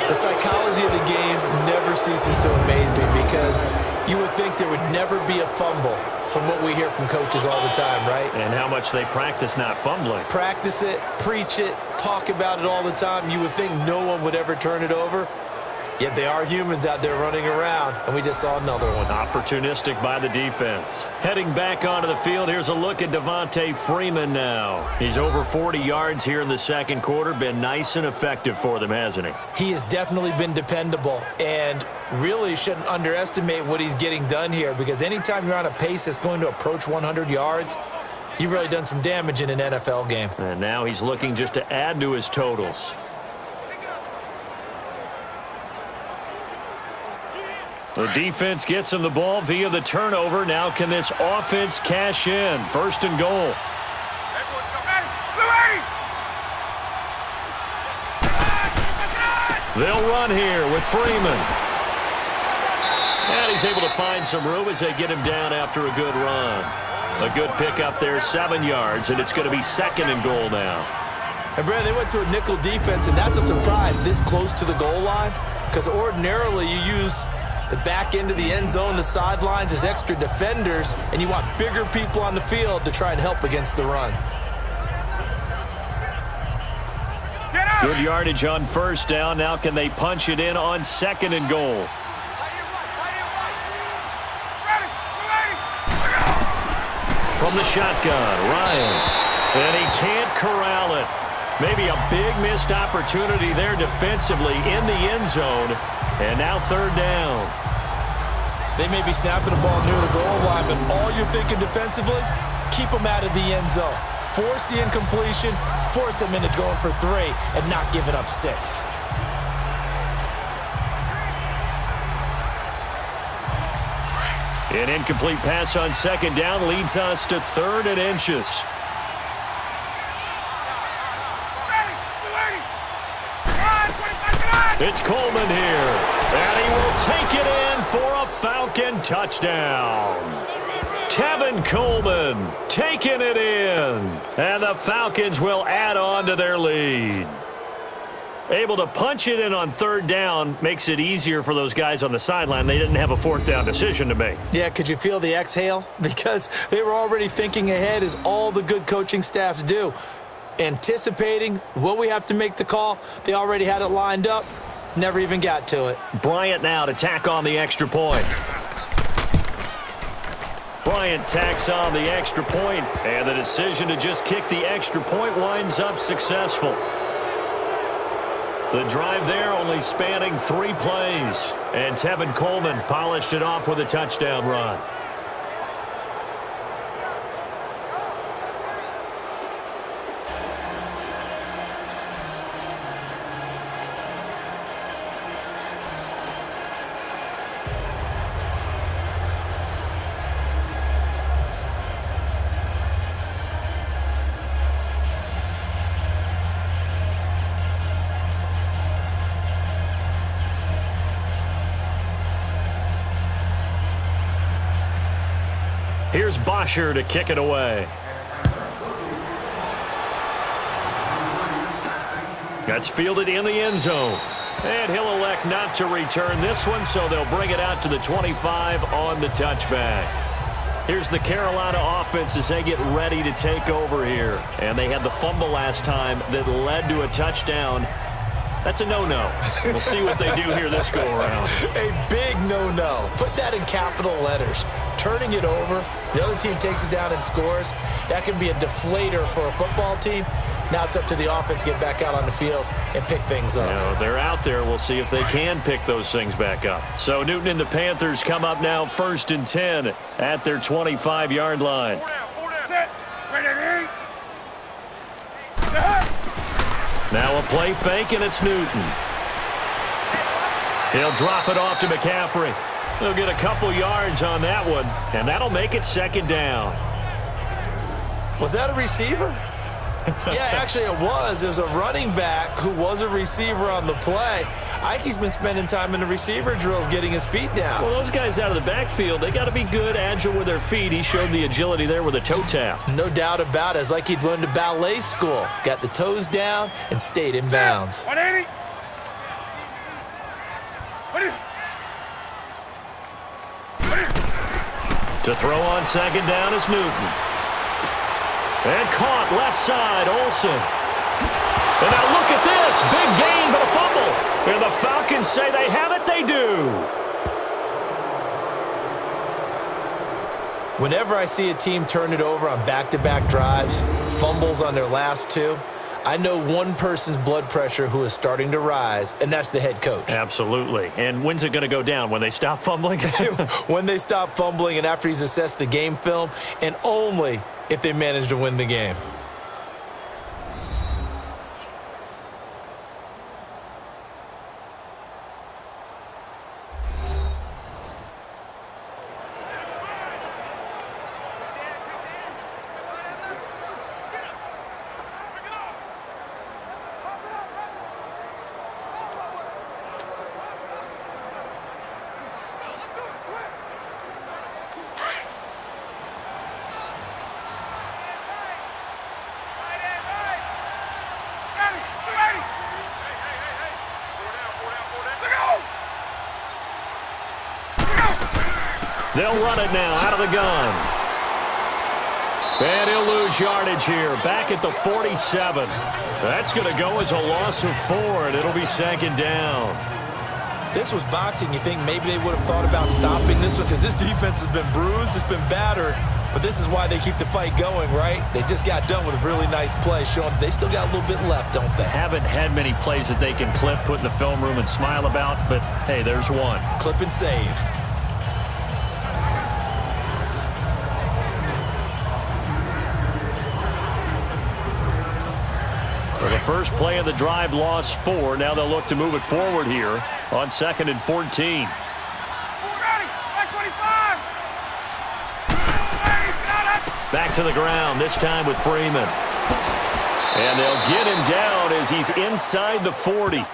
The psychology of the game never ceases to amaze me because you would think there would never be a fumble from what we hear from coaches all the time, right? And how much they practice not fumbling. Practice it, preach it, talk about it all the time. You would think no one would ever turn it over. Yet they are humans out there running around, and we just saw another one. Opportunistic by the defense. Heading back onto the field, here's a look at Devontae Freeman now. He's over 40 yards here in the second quarter. Been nice and effective for them, hasn't he? He has definitely been dependable, and really shouldn't underestimate what he's getting done here because anytime you're on a pace that's going to approach 100 yards, you've really done some damage in an NFL game. And now he's looking just to add to his totals. The defense gets him the ball via the turnover. Now can this offense cash in? 1st and goal. They'll run here with Freeman. And he's able to find some room as they get him down after a good run. A good pickup there, 7 yards, and it's going to be 2nd and goal now. And, Brad, they went to a nickel defense, and that's a surprise this close to the goal line because ordinarily you use the back end of the end zone, the sidelines as extra defenders, and you want bigger people on the field to try and help against the run. Good yardage on 1st down. Now can they punch it in on 2nd and goal? From the shotgun, Ryan. And he can't corral it. Maybe a big missed opportunity there defensively in the end zone. And now 3rd down. They may be snapping the ball near the goal line, but all you're thinking defensively, keep them out of the end zone. Force the incompletion, force them into going for 3, and not giving up 6. An incomplete pass on 2nd down leads us to 3rd and inches. It's Coleman here, and he will take it in for a Falcon touchdown. Tevin Coleman taking it in, and the Falcons will add on to their lead. Able to punch it in on 3rd down makes it easier for those guys on the sideline. They didn't have a 4th down decision to make. Yeah, could you feel the exhale? Because they were already thinking ahead as all the good coaching staffs do. anticipating, will we have to make the call? They already had it lined up, never even got to it. Bryant now to tack on the extra point. Bryant tacks on the extra point, and the decision to just kick the extra point winds up successful. The drive there only spanning 3 plays, and Tevin Coleman polished it off with a touchdown run. Here's Bosher to kick it away. That's fielded in the end zone. And he'll elect not to return this one, so they'll bring it out to the 25 on the touchback. Here's the Carolina offense as they get ready to take over here. And they had the fumble last time that led to a touchdown. That's a no-no. We'll see what they do here this go-around. A big no-no. Put that in capital letters. Turning it over, the other team takes it down and scores. That can be a deflator for a football team. Now it's up to the offense to get back out on the field and pick things up. They're out there. We'll see if they can pick those things back up. So Newton and the Panthers come up now 1st and 10 at their 25-yard line. Now a play fake, and it's Newton. He'll drop it off to McCaffrey. He'll get a couple yards on that one, and that'll make it 2nd down. Was that a receiver? Yeah, actually it was. It was a running back who was a receiver on the play. Ike's been spending time in the receiver drills getting his feet down. Well, those guys out of the backfield, they got to be good, agile with their feet. He showed the agility there with a toe tap. No doubt about it. It's like he'd run to ballet school. Got the toes down and stayed in bounds. 180. To throw on 2nd down is Newton. And caught left side, Olsen. And now look at this. Big gain, but a fumble. And the Falcons say they have it. They do. Whenever I see a team turn it over on back-to-back drives, fumbles on their last 2, I know one person's blood pressure who is starting to rise, and that's the head coach. Absolutely. And when's it going to go down? When they stop fumbling? When they stop fumbling and after he's assessed the game film, and only if they manage to win the game. They'll run it now out of the gun. And he'll lose yardage here. Back at the 47. That's going to go as a loss of 4, and it'll be 2nd down. This was boxing. You think maybe they would have thought about stopping this one because this defense has been bruised, it's been battered. But this is why they keep the fight going, right? They just got done with a really nice play, showing they still got a little bit left, don't they? Haven't had many plays that they can clip, put in the film room, and smile about, but hey, there's one. Clip and save. For the first play of the drive, lost 4. Now they'll look to move it forward here on 2nd and 14. Back to the ground, this time with Freeman. And they'll get him down as he's inside the 40.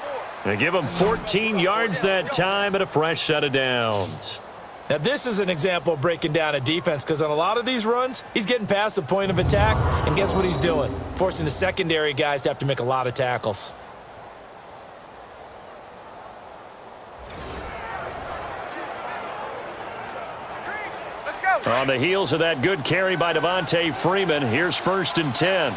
They give him 14 yards that time and a fresh set of downs. Now, this is an example of breaking down a defense because on a lot of these runs, he's getting past the point of attack, and guess what he's doing? Forcing the secondary guys to have to make a lot of tackles. On the heels of that good carry by Devontae Freeman, here's 1st and 10.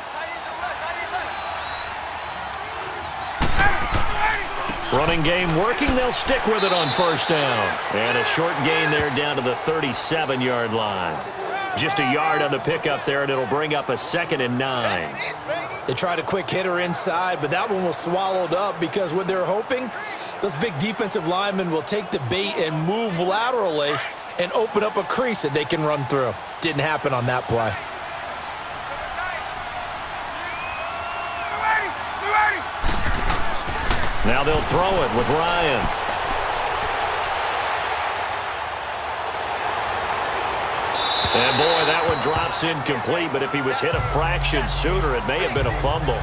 Running game working. They'll stick with it on first down. And a short gain there down to the 37-yard line. Just a yard on the pickup there, and it'll bring up a 2nd and 9. They tried a quick hitter inside, but that one was swallowed up because what they're hoping, those big defensive linemen will take the bait and move laterally and open up a crease that they can run through. Didn't happen on that play. Now they'll throw it with Ryan. And boy, that one drops incomplete, but if he was hit a fraction sooner, it may have been a fumble.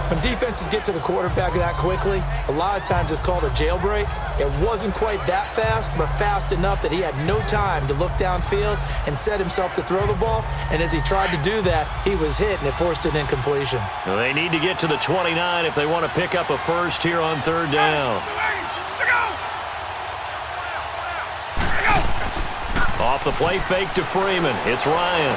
When defenses get to the quarterback that quickly, a lot of times it's called a jailbreak. It wasn't quite that fast, but fast enough that he had no time to look downfield and set himself to throw the ball. And as he tried to do that, he was hit, and it forced an incompletion. Well, they need to get to the 29 if they want to pick up a first here on 3rd down. Off the play fake to Freeman. It's Ryan.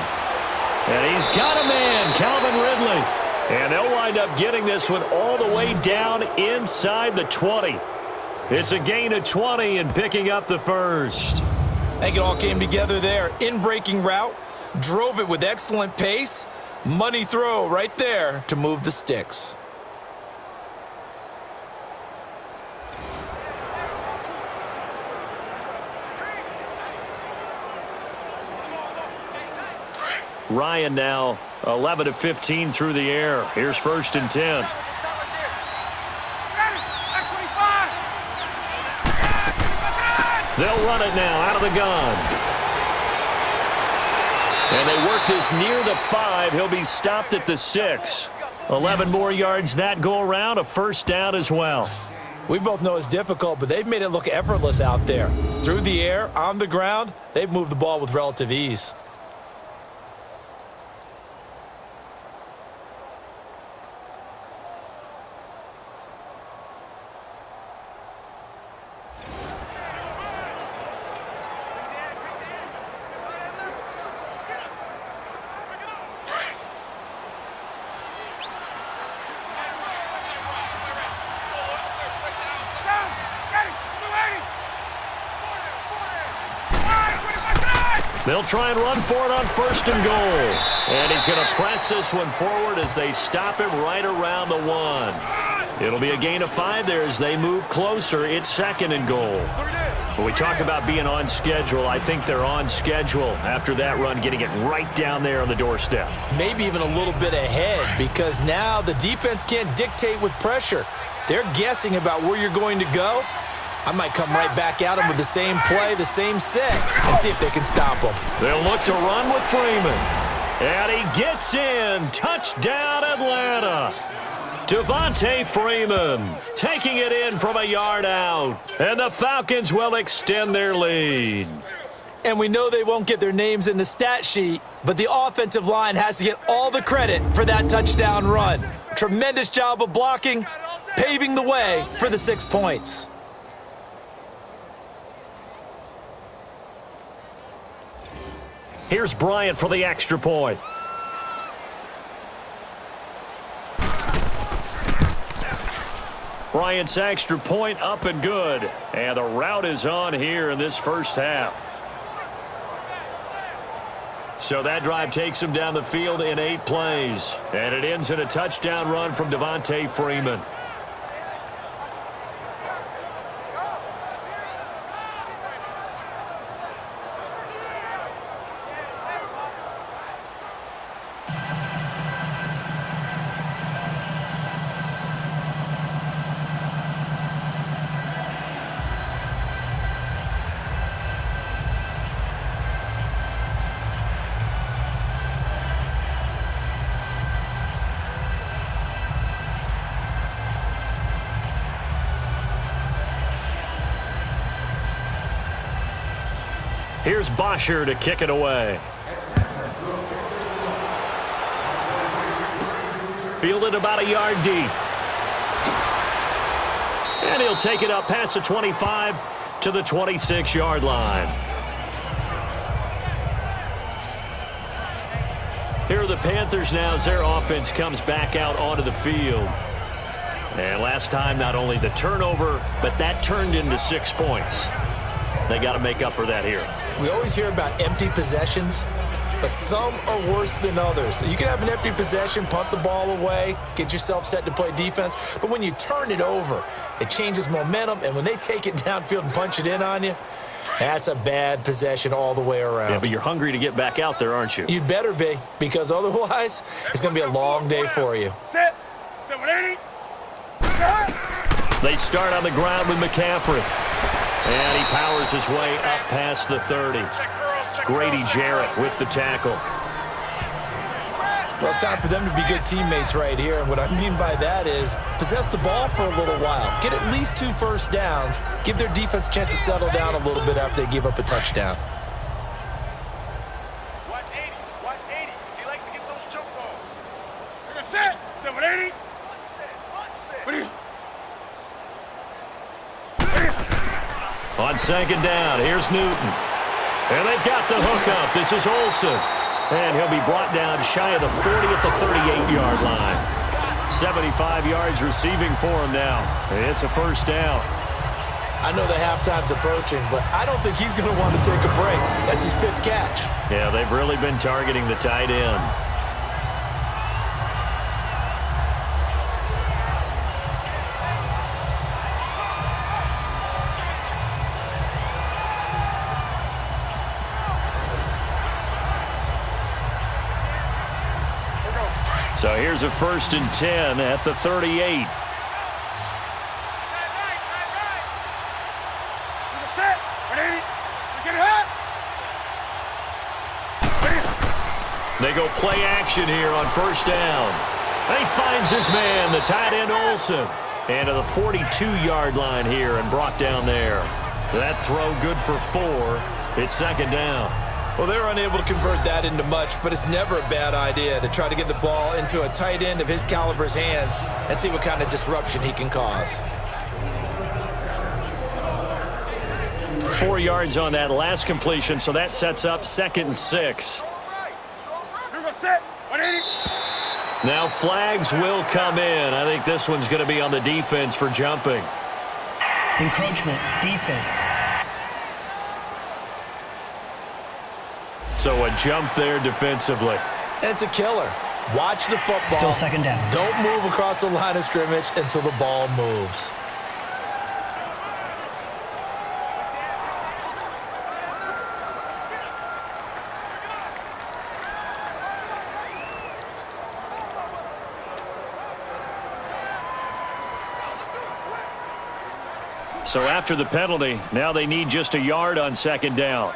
And he's got a man, Calvin Ridley. And they'll wind up getting this one all the way down inside the 20. It's a gain of 20 and picking up the first. I think it all came together there. In-breaking route, drove it with excellent pace. Money throw right there to move the sticks. Ryan now 11 of 15 through the air. Here's 1st and 10. They'll run it now out of the gun. And they work this near the 5. He'll be stopped at the 6. 11 more yards that go around. A first down as well. We both know it's difficult, but they've made it look effortless out there. Through the air, on the ground, they've moved the ball with relative ease. They'll try and run for it on 1st and goal. And he's going to press this one forward as they stop him right around the 1. It'll be a gain of 5 there as they move closer. It's 2nd and goal. When we talk about being on schedule, I think they're on schedule after that run, getting it right down there on the doorstep. Maybe even a little bit ahead because now the defense can't dictate with pressure. They're guessing about where you're going to go. I might come right back at them with the same play, the same set, and see if they can stop them. They'll look to run with Freeman. And he gets in. Touchdown, Atlanta. Devontae Freeman taking it in from a yard out. And the Falcons will extend their lead. And we know they won't get their names in the stat sheet, but the offensive line has to get all the credit for that touchdown run. Tremendous job of blocking, paving the way for the 6 points. Here's Bryant for the extra point. Bryant's extra point up and good. And the route is on here in this first half. So that drive takes him down the field in 8 plays. And it ends in a touchdown run from Devontae Freeman. Here's Bosher to kick it away. Fielded about a yard deep. And he'll take it up past the 25 to the 26-yard line. Here are the Panthers now as their offense comes back out onto the field. And last time, not only the turnover, but that turned into 6 points. They got to make up for that here. We always hear about empty possessions, but some are worse than others. You can have an empty possession, punt the ball away, get yourself set to play defense, but when you turn it over, it changes momentum, and when they take it downfield and punch it in on you, that's a bad possession all the way around. Yeah, but you're hungry to get back out there, aren't you? You'd better be, because otherwise, it's going to be a long day for you. Set 180. They start on the ground with McCaffrey. And he powers his way up past the 30. Grady Jarrett with the tackle. Well, it's time for them to be good teammates right here. And what I mean by that is possess the ball for a little while. Get at least 2 first downs. Give their defense a chance to settle down a little bit after they give up a touchdown. Watch 80. Watch 80. He likes to get those jump balls. They're set 180. What are you? On second down, here's Newton. And they've got the hookup. This is Olsen. And he'll be brought down shy of the 40 at the 38-yard line. 75 yards receiving for him now. It's a first down. I know the halftime's approaching, but I don't think he's going to want to take a break. That's his 5th catch. Yeah, they've really been targeting the tight end. So here's a 1st and 10 at the 38. They go play action here on 1st down. And he finds his man, the tight end Olsen. And to the 42-yard line here and brought down there. That throw good for 4. It's 2nd down. Well, they were unable to convert that into much, but it's never a bad idea to try to get the ball into a tight end of his caliber's hands and see what kind of disruption he can cause. 4 yards on that last completion, so that sets up 2nd and 6. Now flags will come in. I think this one's going to be on the defense for jumping. Encroachment, defense. So a jump there defensively. And it's a killer. Watch the football. Still 2nd down. Don't move across the line of scrimmage until the ball moves. So after the penalty, now they need just a yard on 2nd down.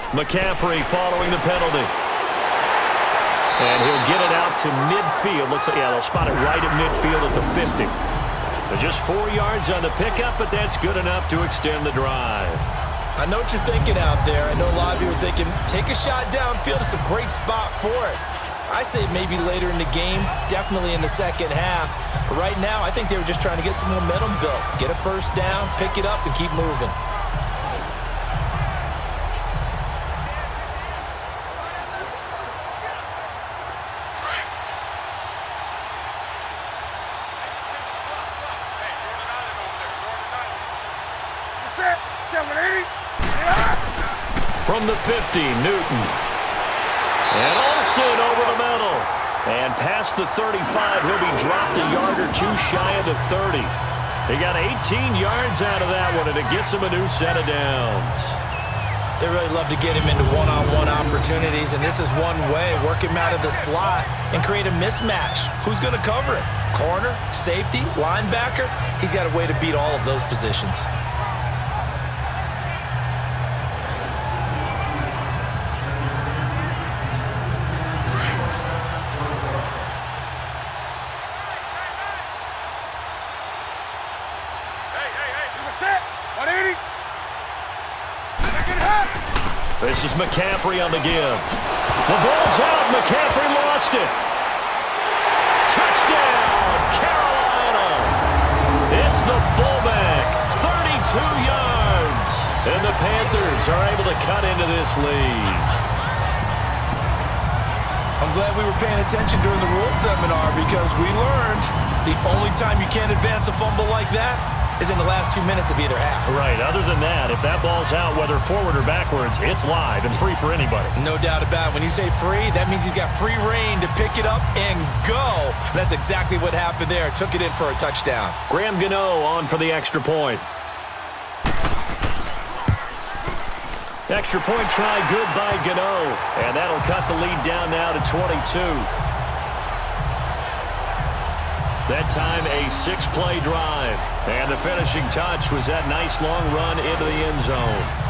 McCaffrey following the penalty. And he'll get it out to midfield. Looks like, yeah, they'll spot it right at midfield at the 50. But just 4 yards on the pickup, but that's good enough to extend the drive. I know what you're thinking out there. I know a lot of you are thinking, take a shot downfield. It's a great spot for it. I'd say maybe later in the game, definitely in the 2nd half. But right now, I think they were just trying to get some momentum built. Get a first down, pick it up, and keep moving. From the 50, Newton. And Olsen over the middle. And past the 35, he'll be dropped a yard or 2 shy of the 30. He got 18 yards out of that one, and it gets him a new set of downs. They really love to get him into one-on-one opportunities, and this is one way. Work him out of the slot and create a mismatch. Who's going to cover it? Corner, safety, linebacker? He's got a way to beat all of those positions. This is McCaffrey on the give. The ball's out. McCaffrey lost it. Touchdown, Carolina. It's the fullback. 32 yards. And the Panthers are able to cut into this lead. I'm glad we were paying attention during the rule seminar because we learned the only time you can't advance a fumble like that is in the last 2 minutes of either half. Right. Other than that, if that ball's out, whether forward or backwards, it's live and free for anybody. No doubt about it. When you say free, that means he's got free reign to pick it up and go. That's exactly what happened there. Took it in for a touchdown. Graham Gano on for the extra point. Extra point try, good by Gano. And that'll cut the lead down now to 22. That time a 6-play drive. And the finishing touch was that nice long run into the end zone.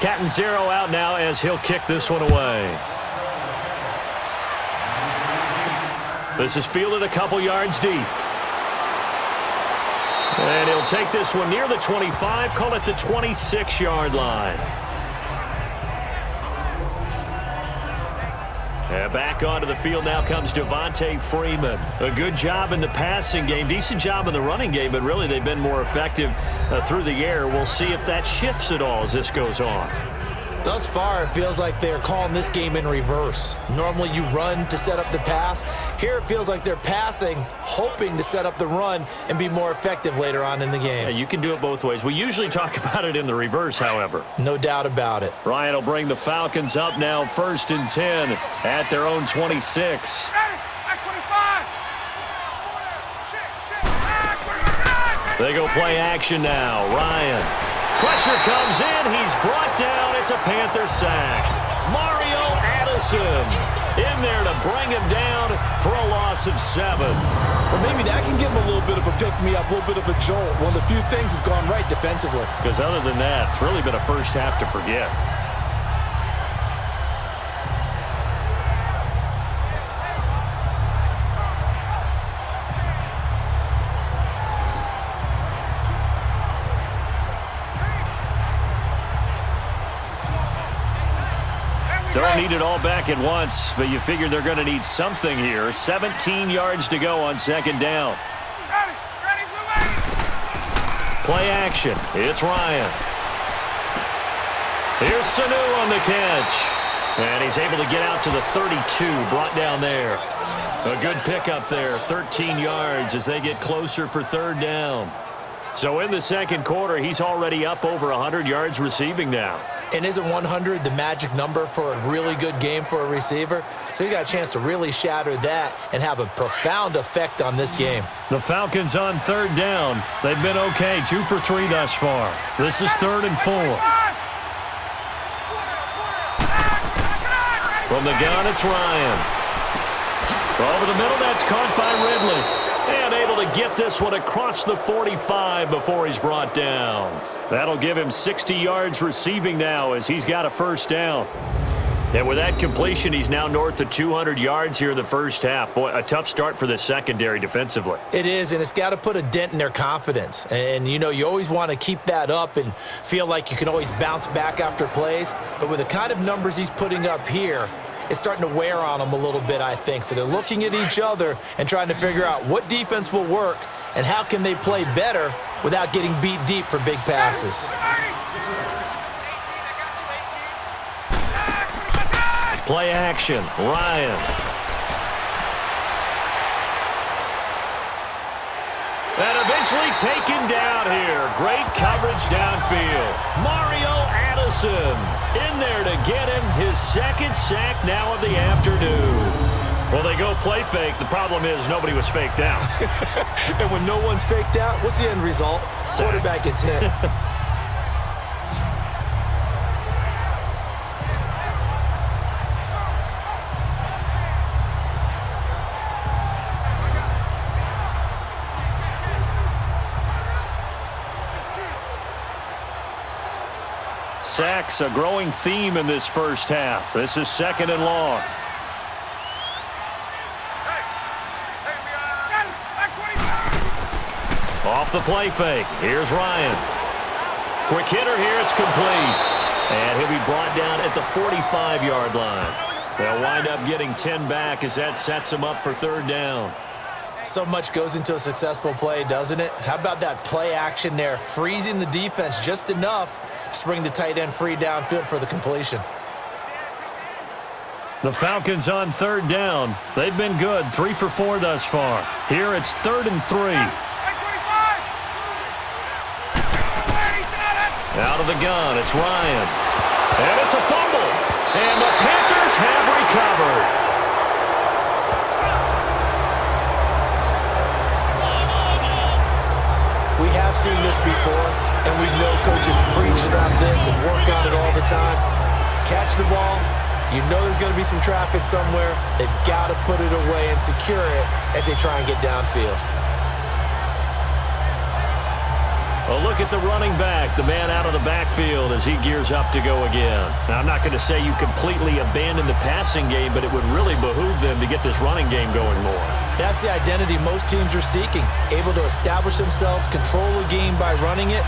Cat and zero out now as he'll kick this one away. This is fielded a couple yards deep. And he'll take this one near the 25, call it the 26-yard line. And back onto the field now comes Devontae Freeman. A good job in the passing game, decent job in the running game, but really they've been more effective through the air. We'll see if that shifts at all as this goes on. Thus far, it feels like they're calling this game in reverse. Normally you run to set up the pass. Here it feels like they're passing, hoping to set up the run and be more effective later on in the game. Yeah, you can do it both ways. We usually talk about it in the reverse, however. No doubt about it. Ryan will bring the Falcons up now 1st and 10 at their own 26. They go play action now. Ryan. Pressure comes in. He's brought down. It's a Panther sack. Mario Addison in there to bring him down for a loss of 7. Well, maybe that can give him a little bit of a pick-me-up, a little bit of a jolt. One of the few things has gone right defensively. Because other than that, it's really been a first half to forget. Don't need it all back at once, but you figure they're going to need something here. 17 yards to go on 2nd down. Play action. It's Ryan. Here's Sanu on the catch. And he's able to get out to the 32, brought down there. A good pickup there, 13 yards as they get closer for 3rd down. So in the 2nd quarter, he's already up over 100 yards receiving now. And isn't 100 the magic number for a really good game for a receiver? So he got a chance to really shatter that and have a profound effect on this game. The Falcons on 3rd down. They've been okay, 2 for 3 thus far. This is 3rd and 4. From the gun, it's Ryan. Over the middle, that's caught by Ridley. And able to get this one across the 45 before he's brought down. That'll give him 60 yards receiving now as he's got a 1st down. And with that completion, he's now north of 200 yards here in the 1st half. Boy, a tough start for the secondary defensively. It is, and it's got to put a dent in their confidence. And, you know, you always want to keep that up and feel like you can always bounce back after plays. But with the kind of numbers he's putting up here, it's starting to wear on them a little bit, I think. So they're looking at each other and trying to figure out what defense will work and how can they play better without getting beat deep for big passes. Play action. Ryan. And eventually taken down here. Great coverage downfield. Mario Addison in there to get him his 2nd sack now of the afternoon. Well, they go play fake. The problem is nobody was faked out. And when no one's faked out, what's the end result? Sack. Quarterback gets hit. Sacks, a growing theme in this 1st half. This is 2nd and long. the play fake. Here's Ryan. Quick hitter here. It's complete. And he'll be brought down at the 45-yard line. They'll wind up getting 10 back as that sets them up for third down. So much goes into a successful play, doesn't it? How about that play action there, freezing the defense just enough to bring the tight end free downfield for the completion. The Falcons on third down. They've been good, 3 for 4 thus far. Here it's 3rd and 3. Out of the gun, it's Ryan. And it's a fumble. And the Panthers have recovered. We have seen this before, and we know coaches preach about this and work on it all the time. Catch the ball. You know there's going to be some traffic somewhere. They've got to put it away and secure it as they try and get downfield. A look at the running back, the man out of the backfield as he gears up to go again. Now, I'm not going to say you completely abandon the passing game, but it would really behoove them to get this running game going more. That's the identity most teams are seeking. Able to establish themselves, control a game by running it,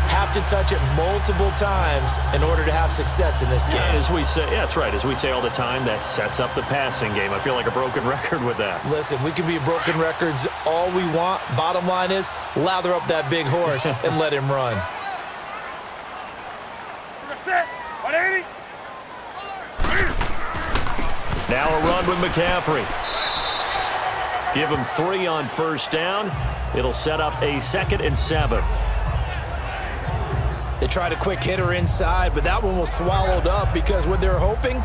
have to touch it multiple times in order to have success in this game. Yeah, as we say, yeah, that's right. As we say all the time, that sets up the passing game. I feel like a broken record with that. Listen, we can be broken records all we want. Bottom line is, lather up that big horse and let him run. Now a run with McCaffrey. Give him 3 on first down. It'll set up a 2nd and 7. They tried a quick hitter inside, but that one was swallowed up because what they're hoping,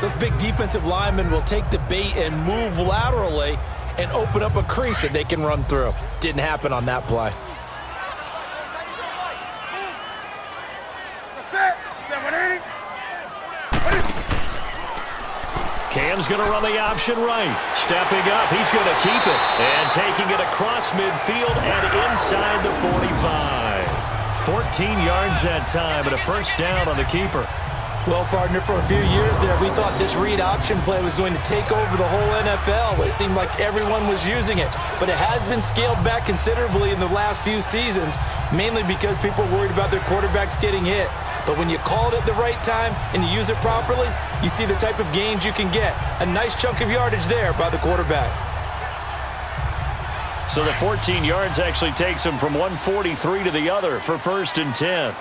those big defensive linemen will take the bait and move laterally and open up a crease that they can run through. Didn't happen on that play. Cam's going to run the option right. Stepping up, he's going to keep it. And taking it across midfield and inside the 45. 14 yards that time and a first down on the keeper. Well, partner, for a few years there, we thought this read option play was going to take over the whole NFL. It seemed like everyone was using it. But it has been scaled back considerably in the last few seasons, mainly because people are worried about their quarterbacks getting hit. But when you call it at the right time and you use it properly, you see the type of gains you can get. A nice chunk of yardage there by the quarterback. So the 14 yards actually takes him from 143 to the other for 1st and 10.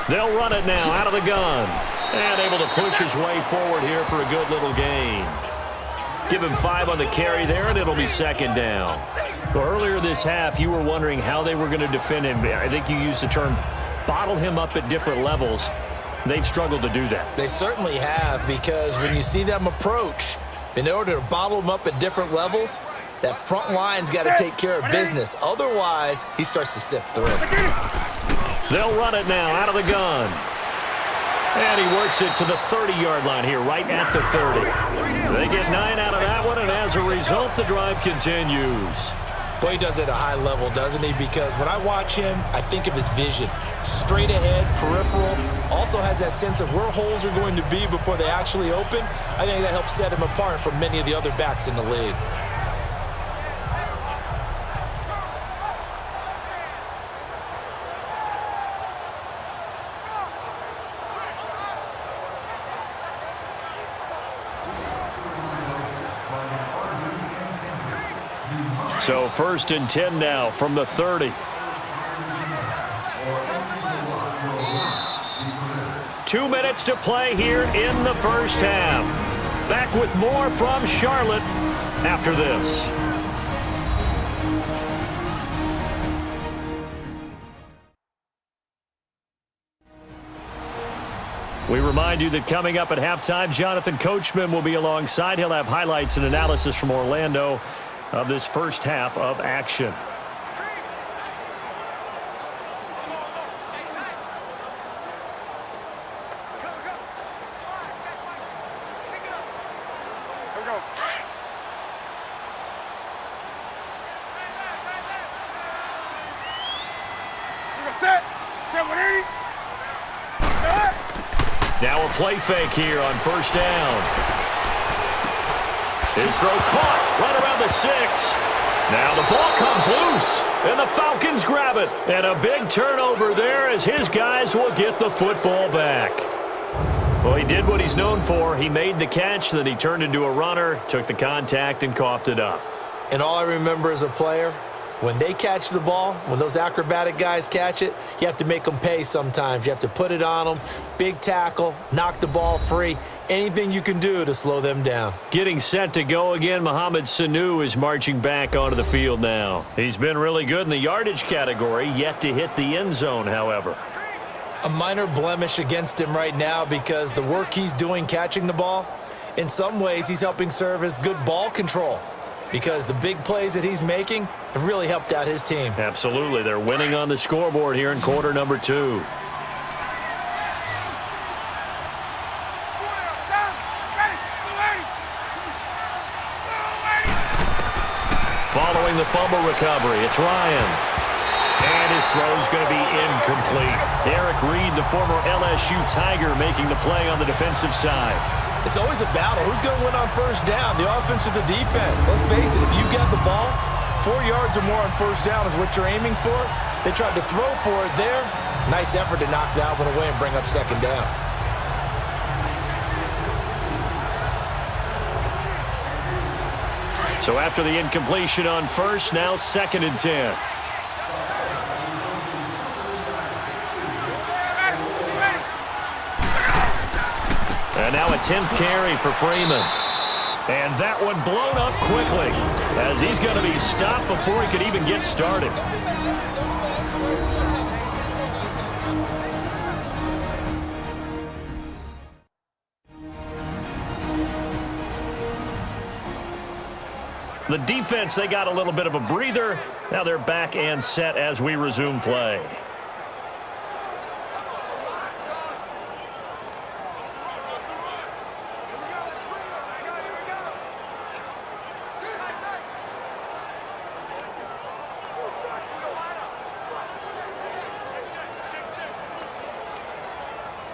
They'll run it now out of the gun. And able to push his way forward here for a good little gain. Give him 5 on the carry there, and it'll be 2nd down. Well, earlier this half, you were wondering how they were going to defend him. I think you used the term bottle him up at different levels. They've struggled to do that. They certainly have, because when you see them approach, in order to bottle them up at different levels, that front line's got to take care of business. Otherwise, he starts to sift through. They'll run it now out of the gun. And he works it to the 30-yard line here, right at the 30. They get 9 out of that one, and as a result, the drive continues. Boy, he does it at a high level, doesn't he? Because when I watch him, I think of his vision. Straight ahead, peripheral, also has that sense of where holes are going to be before they actually open. I think that helps set him apart from many of the other backs in the league. So 1st and 10 now from the 30. 2 minutes to play here in the first half. Back with more from Charlotte after this. We remind you that coming up at halftime, Jonathan Coachman will be alongside. He'll have highlights and analysis from Orlando of this first half of action. Now a play fake here on first down. His throw caught right around the 6. Now the ball comes loose, and the Falcons grab it. And a big turnover there as his guys will get the football back. Well, he did what he's known for. He made the catch, then he turned into a runner, took the contact, and coughed it up. And all I remember as a player, when they catch the ball, when those acrobatic guys catch it, you have to make them pay sometimes. You have to put it on them, big tackle, knock the ball free, anything you can do to slow them down. Getting set to go again, Mohamed Sanu is marching back onto the field now. He's been really good in the yardage category, yet to hit the end zone, however. A minor blemish against him right now because the work he's doing catching the ball, in some ways he's helping serve as good ball control because the big plays that he's making have really helped out his team. Absolutely. They're winning on the scoreboard here in quarter number 2. Following the fumble recovery, it's Ryan. And his throw's going to be incomplete. Eric Reed, the former LSU Tiger, making the play on the defensive side. It's always a battle. Who's going to win on first down, the offense or the defense? Let's face it, if you got the ball, 4 yards or more on first down is what you're aiming for. They tried to throw for it there. Nice effort to knock that one away and bring up second down. So after the incompletion on first, now 2nd and 10. And now a 10th carry for Freeman. And that one blown up quickly as he's going to be stopped before he could even get started. The defense, they got a little bit of a breather. Now they're back and set as we resume play.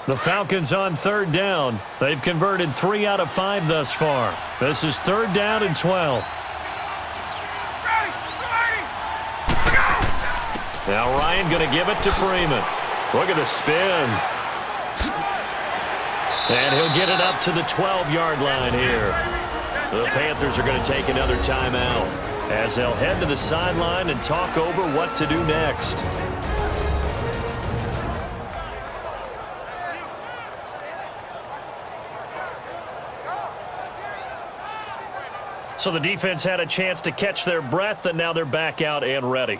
The Falcons on 3rd down. They've converted 3 out of 5 thus far. This is 3rd down and 12. Now Ryan going to give it to Freeman. Look at the spin. And he'll get it up to the 12-yard line here. The Panthers are going to take another timeout as they'll head to the sideline and talk over what to do next. So the defense had a chance to catch their breath, and now they're back out and ready.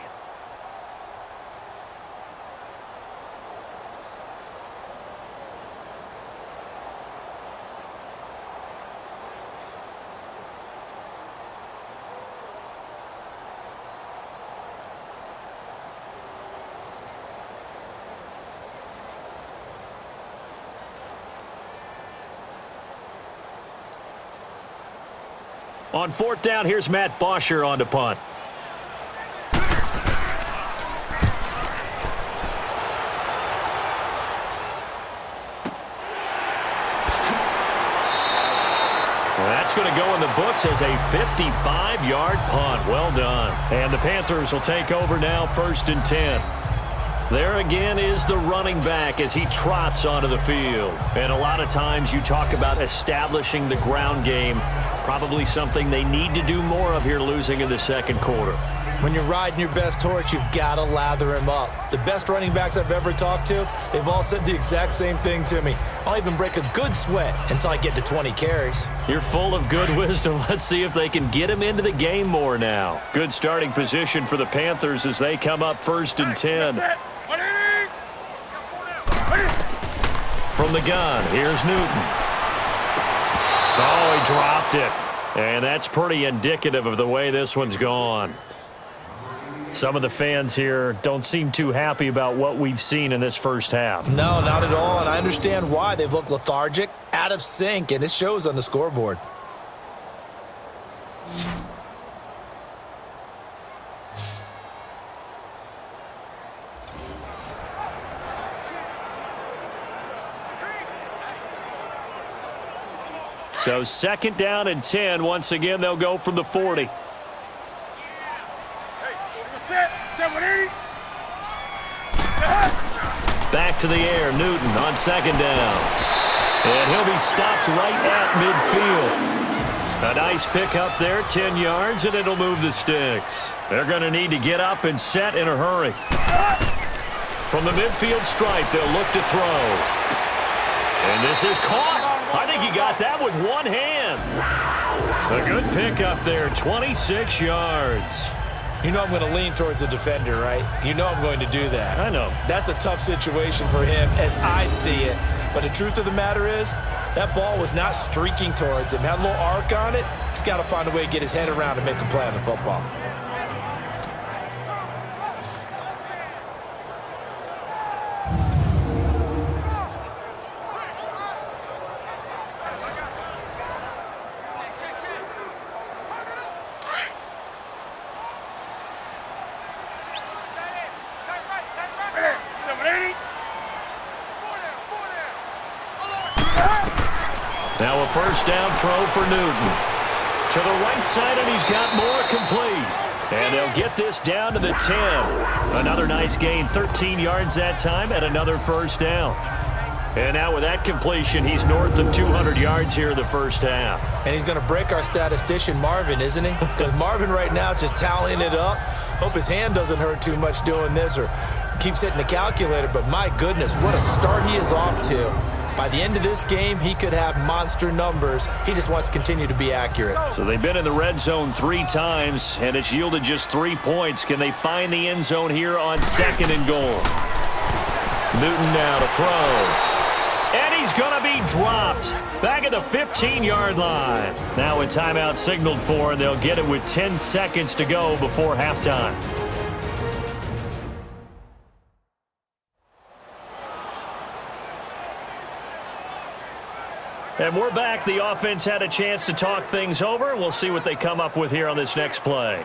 On 4th down, here's Matt Bosher on to punt. That's going to go in the books as a 55-yard punt. Well done. And the Panthers will take over now, 1st and 10. There again is the running back as he trots onto the field. And a lot of times you talk about establishing the ground game. Probably something they need to do more of here losing in the 2nd quarter. When you're riding your best horse, you've got to lather him up. The best running backs I've ever talked to, they've all said the exact same thing to me. I'll even break a good sweat until I get to 20 carries. You're full of good wisdom. Let's see if they can get him into the game more now. Good starting position for the Panthers as they come up 1st and 10. From the gun, here's Newton. Oh, he dropped it. And that's pretty indicative of the way this one's gone. Some of the fans here don't seem too happy about what we've seen in this first half. No, not at all, and I understand why. They've looked lethargic, out of sync, and it shows on the scoreboard. So 2nd down and 10. Once again, they'll go from the 40. Back to the air, Newton on 2nd down. And he'll be stopped right at midfield. A nice pickup there, 10 yards, and it'll move the sticks. They're going to need to get up and set in a hurry. From the midfield stripe, they'll look to throw. And this is caught. I think he got that with one hand. A good pickup there, 26 yards. You know I'm going to lean towards the defender, right? You know I'm going to do that. I know. That's a tough situation for him as I see it. But the truth of the matter is, that ball was not streaking towards him. Had a little arc on it. He's got to find a way to get his head around and make a play on the football. Now a first down throw for Newton. To the right side, and he's got more complete. And they'll get this down to the 10. Another nice gain, 13 yards that time, and another first down. And now with that completion, he's north of 200 yards here in the first half. And he's going to break our statistician, Marvin, isn't he? Because Marvin right now is just tallying it up. Hope his hand doesn't hurt too much doing this or keeps hitting the calculator. But my goodness, what a start he is off to. By the end of this game, he could have monster numbers. He just wants to continue to be accurate. So they've been in the red zone 3 times, and it's yielded just 3 points. Can they find the end zone here on 2nd and goal? Newton now to throw. And he's going to be dropped. Back at the 15-yard line. Now a timeout signaled for, and they'll get it with 10 seconds to go before halftime. And we're back. The offense had a chance to talk things over. We'll see what they come up with here on this next play.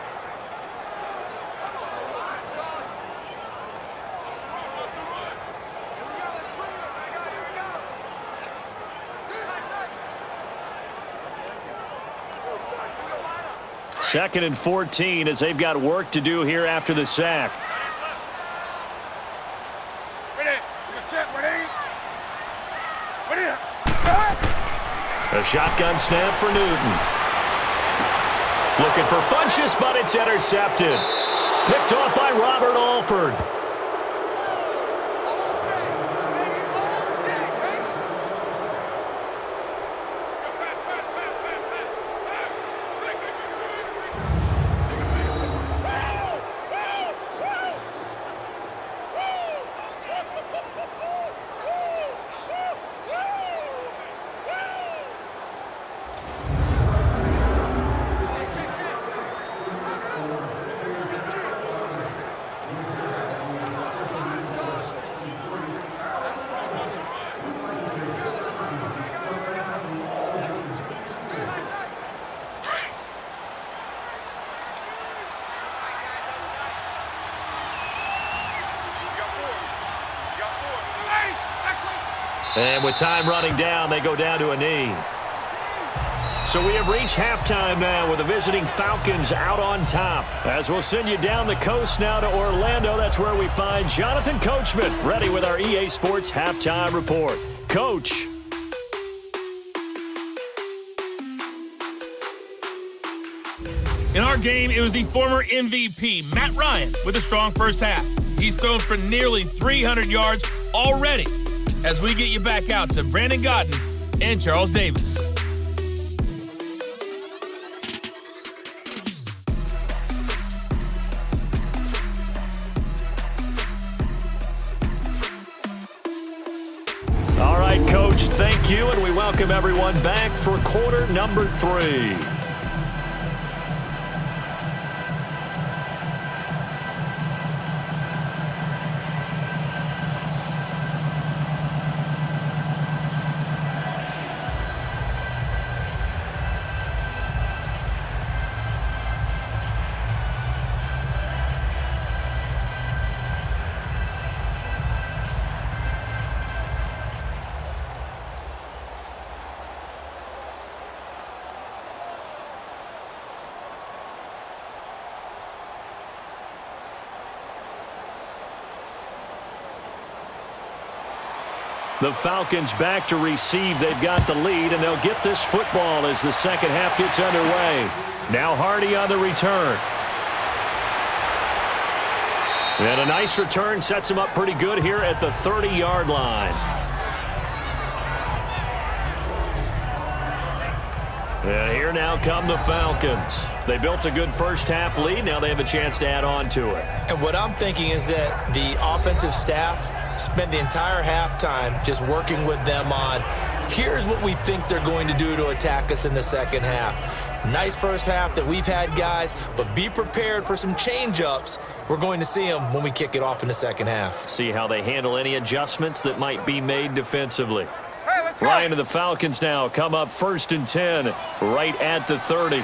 Second and 14 as they've got work to do here after the sack. A shotgun snap for Newton. Looking for Funchess, but it's intercepted. Picked off by Robert Alford. And with time running down, they go down to a knee. So we have reached halftime now with the visiting Falcons out on top. As we'll send you down the coast now to Orlando, that's where we find Jonathan Coachman ready with our EA Sports halftime report. Coach. In our game, it was the former MVP, Matt Ryan, with a strong first half. He's thrown for nearly 300 yards already. As we get you back out to Brandon Godden and Charles Davis. All right, Coach, thank you, and we welcome everyone back for quarter number 3. The Falcons back to receive. They've got the lead, and they'll get this football as the second half gets underway. Now Hardy on the return. And a nice return sets him up pretty good here at the 30-yard line. And here now come the Falcons. They built a good first-half lead. Now they have a chance to add on to it. And what I'm thinking is that the offensive staff spent the entire halftime just working with them on, here's what we think they're going to do to attack us in the second half. Nice first half that we've had, guys, but be prepared for some change-ups. We're going to see them when we kick it off in the second half. See how they handle any adjustments that might be made defensively. Ryan and the Falcons now come up 1st and 10 right at the 30.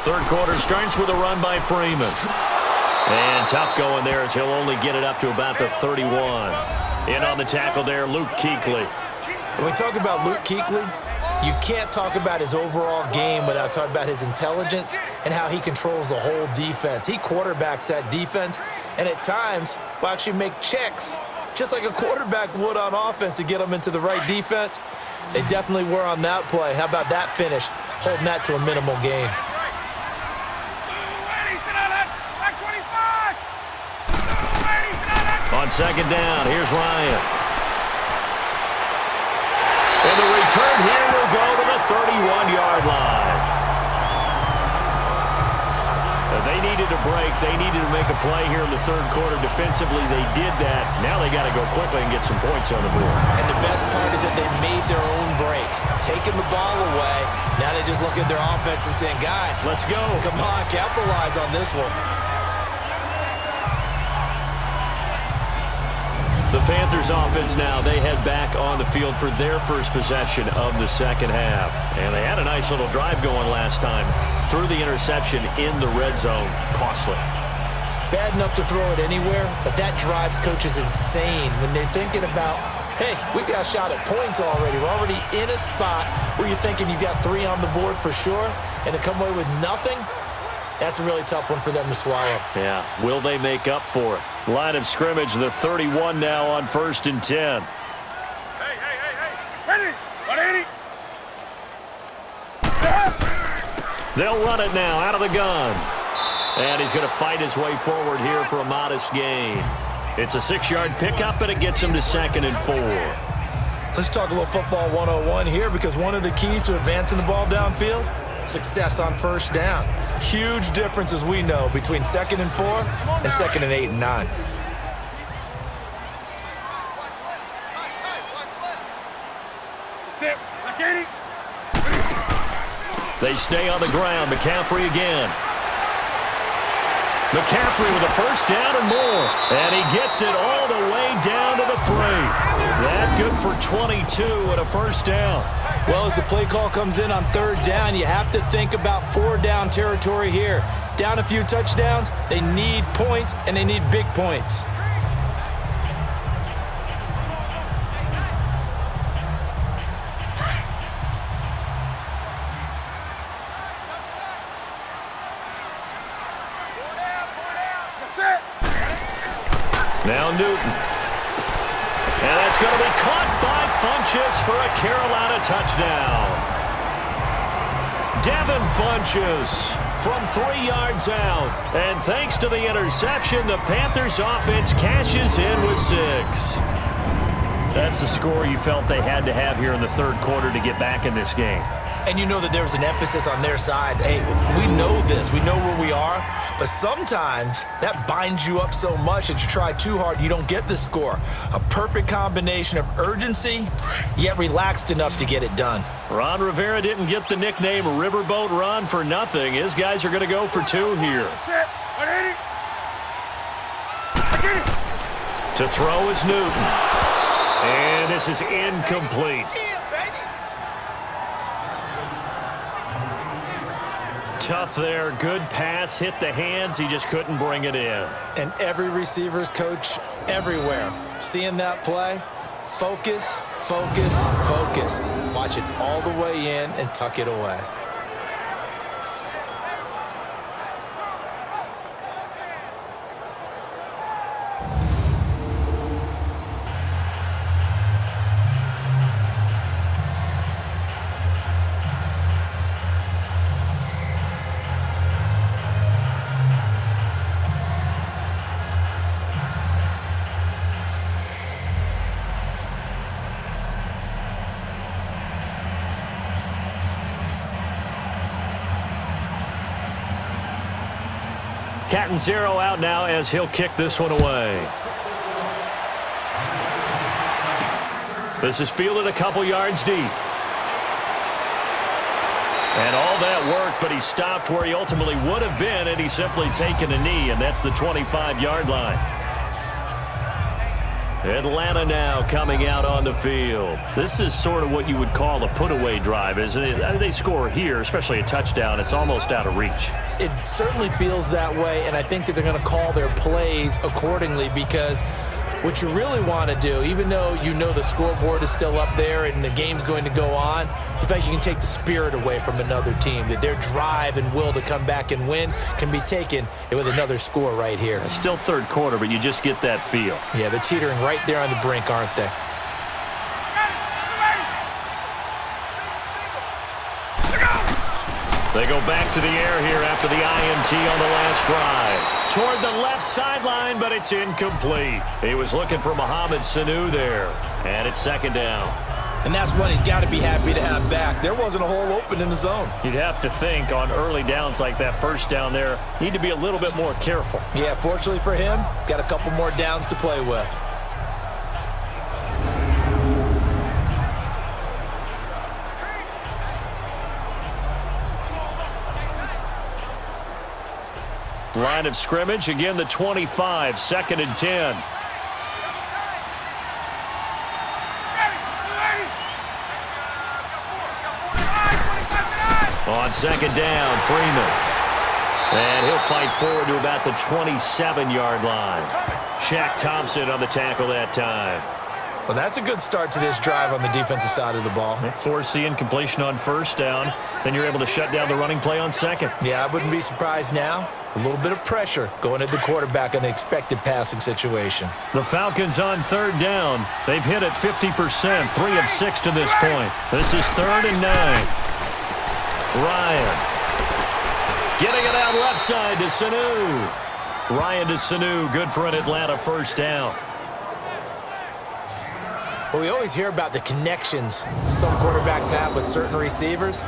Third quarter starts with a run by Freeman. And tough going there as he'll only get it up to about the 31. In on the tackle there, Luke Kuechly. When we talk about Luke Kuechly, you can't talk about his overall game without talking about his intelligence and how he controls the whole defense. He quarterbacks that defense, and at times will actually make checks, just like a quarterback would on offense to get them into the right defense. They definitely were on that play. How about that finish, holding that to a minimal gain. On second down, here's Ryan. And the return here will go to the 31-yard line. They needed a break. They needed to make a play here in the third quarter. Defensively, they did that. Now they got to go quickly and get some points on the board. And the best part is that they made their own break, taking the ball away. Now they just look at their offense and saying, guys, let's go. Come on, capitalize on this one. The Panthers offense now, they head back on the field for their first possession of the second half. And they had a nice little drive going last time. Threw the interception in the red zone. Costly. Bad enough to throw it anywhere, but that drives coaches insane when they're thinking about, hey, we got a shot at points already. We're already in a spot where you're thinking you got 3 on the board for sure, and to come away with nothing, that's a really tough one for them to swallow. Yeah, will they make up for it? Line of scrimmage, the 31 now on 1st and 10. Hey. Ready? 180. They'll run it now out of the gun. And he's going to fight his way forward here for a modest gain. It's a 6-yard pickup, and it gets him to 2nd and 4. Let's talk a little football 101 here, because one of the keys to advancing the ball downfield, success on first down. Huge difference, as we know, between 2nd and 4 and 2nd and 8 and 9. Sit. Like 80. They stay on the ground. McCaffrey again. McCaffrey with a first down and more. And he gets it all the way down to the 3. That good for 22 and a first down. Well, as the play call comes in on 3rd down, you have to think about 4-down territory here. Down a few touchdowns, they need points, and they need big points. Now Newton. And that's going to be caught by Funchess for a Carolina touchdown. Devin Funchess from 3 yards out. And thanks to the interception, the Panthers offense cashes in with 6. That's the score you felt they had to have here in the third quarter to get back in this game. And you know that there was an emphasis on their side. Hey, we know this. We know where we are. But sometimes that binds you up so much that you try too hard, you don't get the score. A perfect combination of urgency, yet relaxed enough to get it done. Ron Rivera didn't get the nickname Riverboat Ron for nothing. His guys are going to go for 2 here. Sit. 180. To throw is Newton. And this is incomplete. Tough there. Good pass. Hit the hands. He just couldn't bring it in. And every receiver's coach everywhere, seeing that play, focus, focus, focus. Watch it all the way in and tuck it away. Cat and zero out now as he'll kick this one away. This is fielded a couple yards deep. And all that work, but he stopped where he ultimately would have been had he simply taken a knee, and that's the 25-yard line. Atlanta now coming out on the field. This is sort of what you would call a put-away drive, isn't it? They score here, especially a touchdown. It's almost out of reach. It certainly feels that way, and I think that they're going to call their plays accordingly, because what you really want to do, even though you know the scoreboard is still up there and the game's going to go on, you think you can take the spirit away from another team, that their drive and will to come back and win can be taken with another score right here. It's still third quarter, but you just get that feel. Yeah, they're teetering right there on the brink, aren't they? They go back to the air here after the INT on the last drive. Toward the left sideline, but it's incomplete. He was looking for Mohamed Sanu there. And it's second down. And that's one he's got to be happy to have back. There wasn't a hole open in the zone. You'd have to think on early downs like that first down there, need to be a little bit more careful. Yeah, fortunately for him, got a couple more downs to play with. Line of scrimmage, again the 25, second and 10. On second down, Freeman. And he'll fight forward to about the 27-yard line. Shaq Thompson on the tackle that time. Well, that's a good start to this drive on the defensive side of the ball. Forcing incompletion on first down. Then you're able to shut down the running play on second. Yeah, I wouldn't be surprised now. A little bit of pressure going at the quarterback in an expected passing situation. The Falcons on third down. They've hit it 50%, 3 of 6 to this point. This is 3rd and 9. Ryan. Getting it out left side to Sanu. Ryan to Sanu, good for an Atlanta first down. Well, we always hear about the connections some quarterbacks have with certain receivers.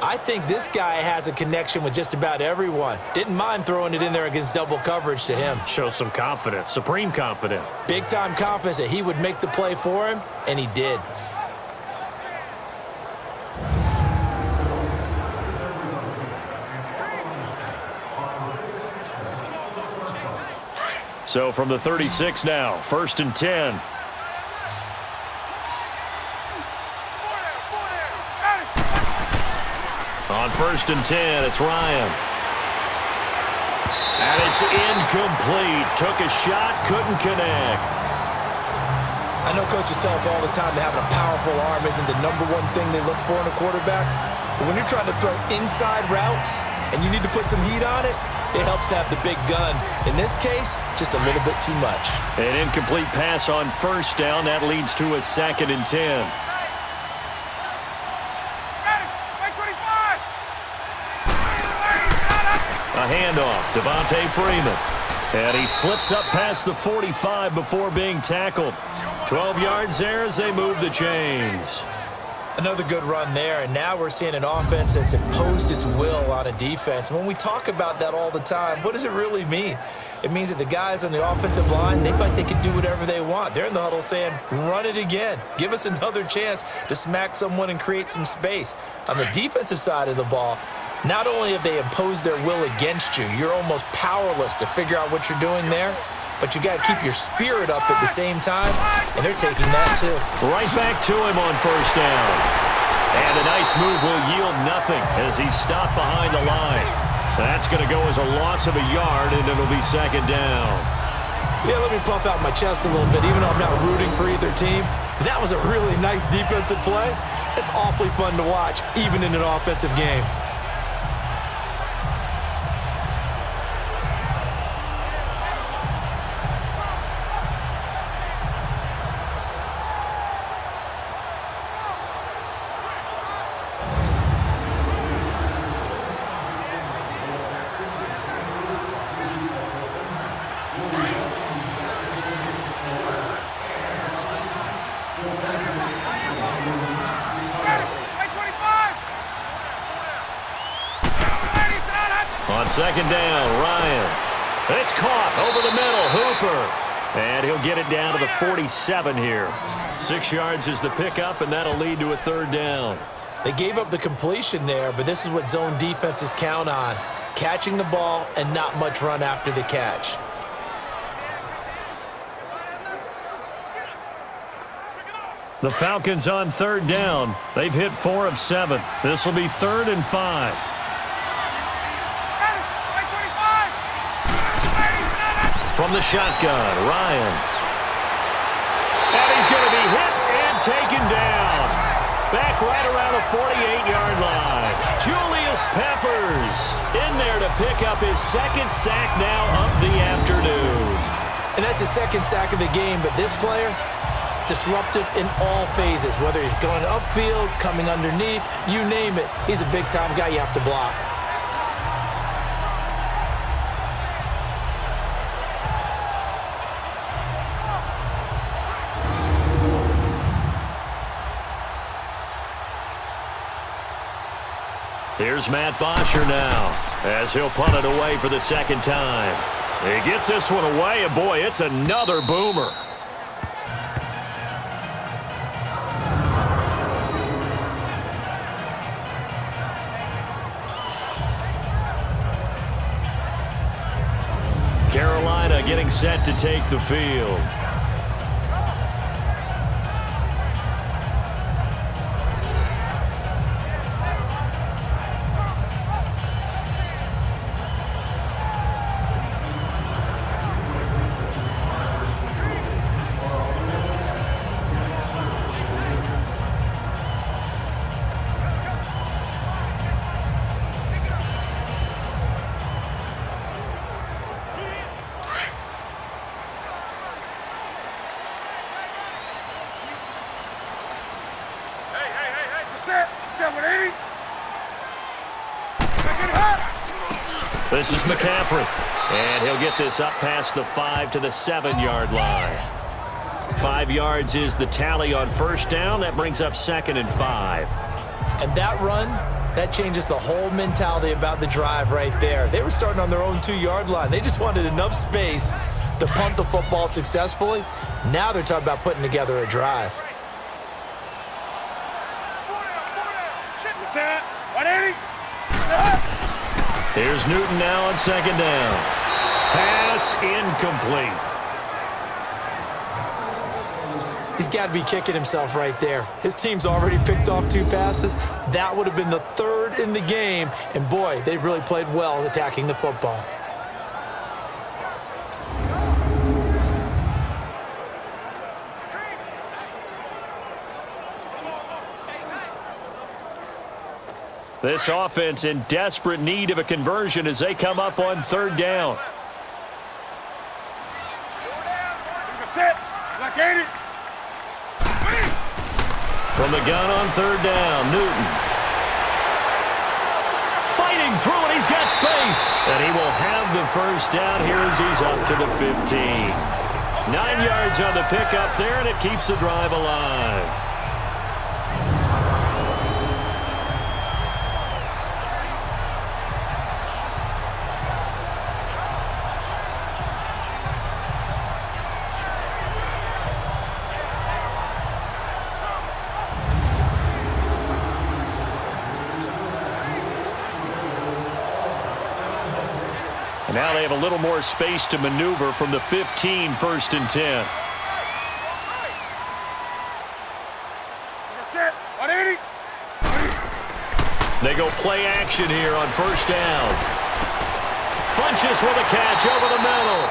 I think this guy has a connection with just about everyone. Didn't mind throwing it in there against double coverage to him. Shows some confidence, supreme confidence. Big-time confidence that he would make the play for him, and he did. So from the 36 now, 1st and 10. On 1st and 10, it's Ryan. And it's incomplete. Took a shot, couldn't connect. I know coaches tell us all the time that having a powerful arm isn't the #1 thing they look for in a quarterback. But when you're trying to throw inside routes and you need to put some heat on it, it helps to have the big gun. In this case, just a little bit too much. An incomplete pass on first down. That leads to a 2nd and 10. A handoff, Devontae Freeman. And he slips up past the 45 before being tackled. 12 yards there as they move the chains. Another good run there, and now we're seeing an offense that's imposed its will on a defense. When we talk about that all the time, what does it really mean? It means that the guys on the offensive line, they feel like they can do whatever they want. They're in the huddle saying, run it again. Give us another chance to smack someone and create some space. On the defensive side of the ball, not only have they imposed their will against you, you're almost powerless to figure out what you're doing there, but you got to keep your spirit up at the same time, and they're taking that too. Right back to him on first down. And a nice move will yield nothing as he's stopped behind the line. That's going to go as a loss of a yard, and it'll be 2nd down. Yeah, let me pump out my chest a little bit, even though I'm not rooting for either team. That was a really nice defensive play. It's awfully fun to watch, even in an offensive game. On second down, Ryan. It's caught over the middle. Hooper. And he'll get it down to the 47 here. 6 yards is the pickup, and that'll lead to a third down. They gave up the completion there, but this is what zone defenses count on. Catching the ball and not much run after the catch. The Falcons on third down. They've hit 4 of 7. This will be 3rd and 5. From the shotgun, Ryan. And he's going to be hit and taken down. Back right around the 48-yard line. Julius Peppers in there to pick up his 2nd sack now of the afternoon. And that's his 2nd sack of the game, but this player, disruptive in all phases, whether he's going upfield, coming underneath, you name it. He's a big-time guy you have to block. Here's Matt Bosher now as he'll punt it away for the 2nd time. He gets this one away, and boy, it's another boomer. Carolina getting set to take the field. This is McCaffrey, and he'll get this up past the 5 to the 7-yard line. 5 yards is the tally on first down. That brings up 2nd and 5. And that run, that changes the whole mentality about the drive right there. They were starting on their own 2-yard line. They just wanted enough space to punt the football successfully. Now they're talking about putting together a drive. Here's Newton now on 2nd down. Pass incomplete. He's got to be kicking himself right there. His team's already picked off 2 passes. That would have been the 3rd in the game. And boy, they've really played well attacking the football. This offense in desperate need of a conversion as they come up on 3rd down. From the gun on 3rd down, Newton. Fighting through it, he's got space. And he will have the first down here as he's up to the 15. 9 yards on the pickup there, and it keeps the drive alive. Now they have a little more space to maneuver from the 15, 1st and 10. They go play action here on 1st down. Funches with a catch over the middle.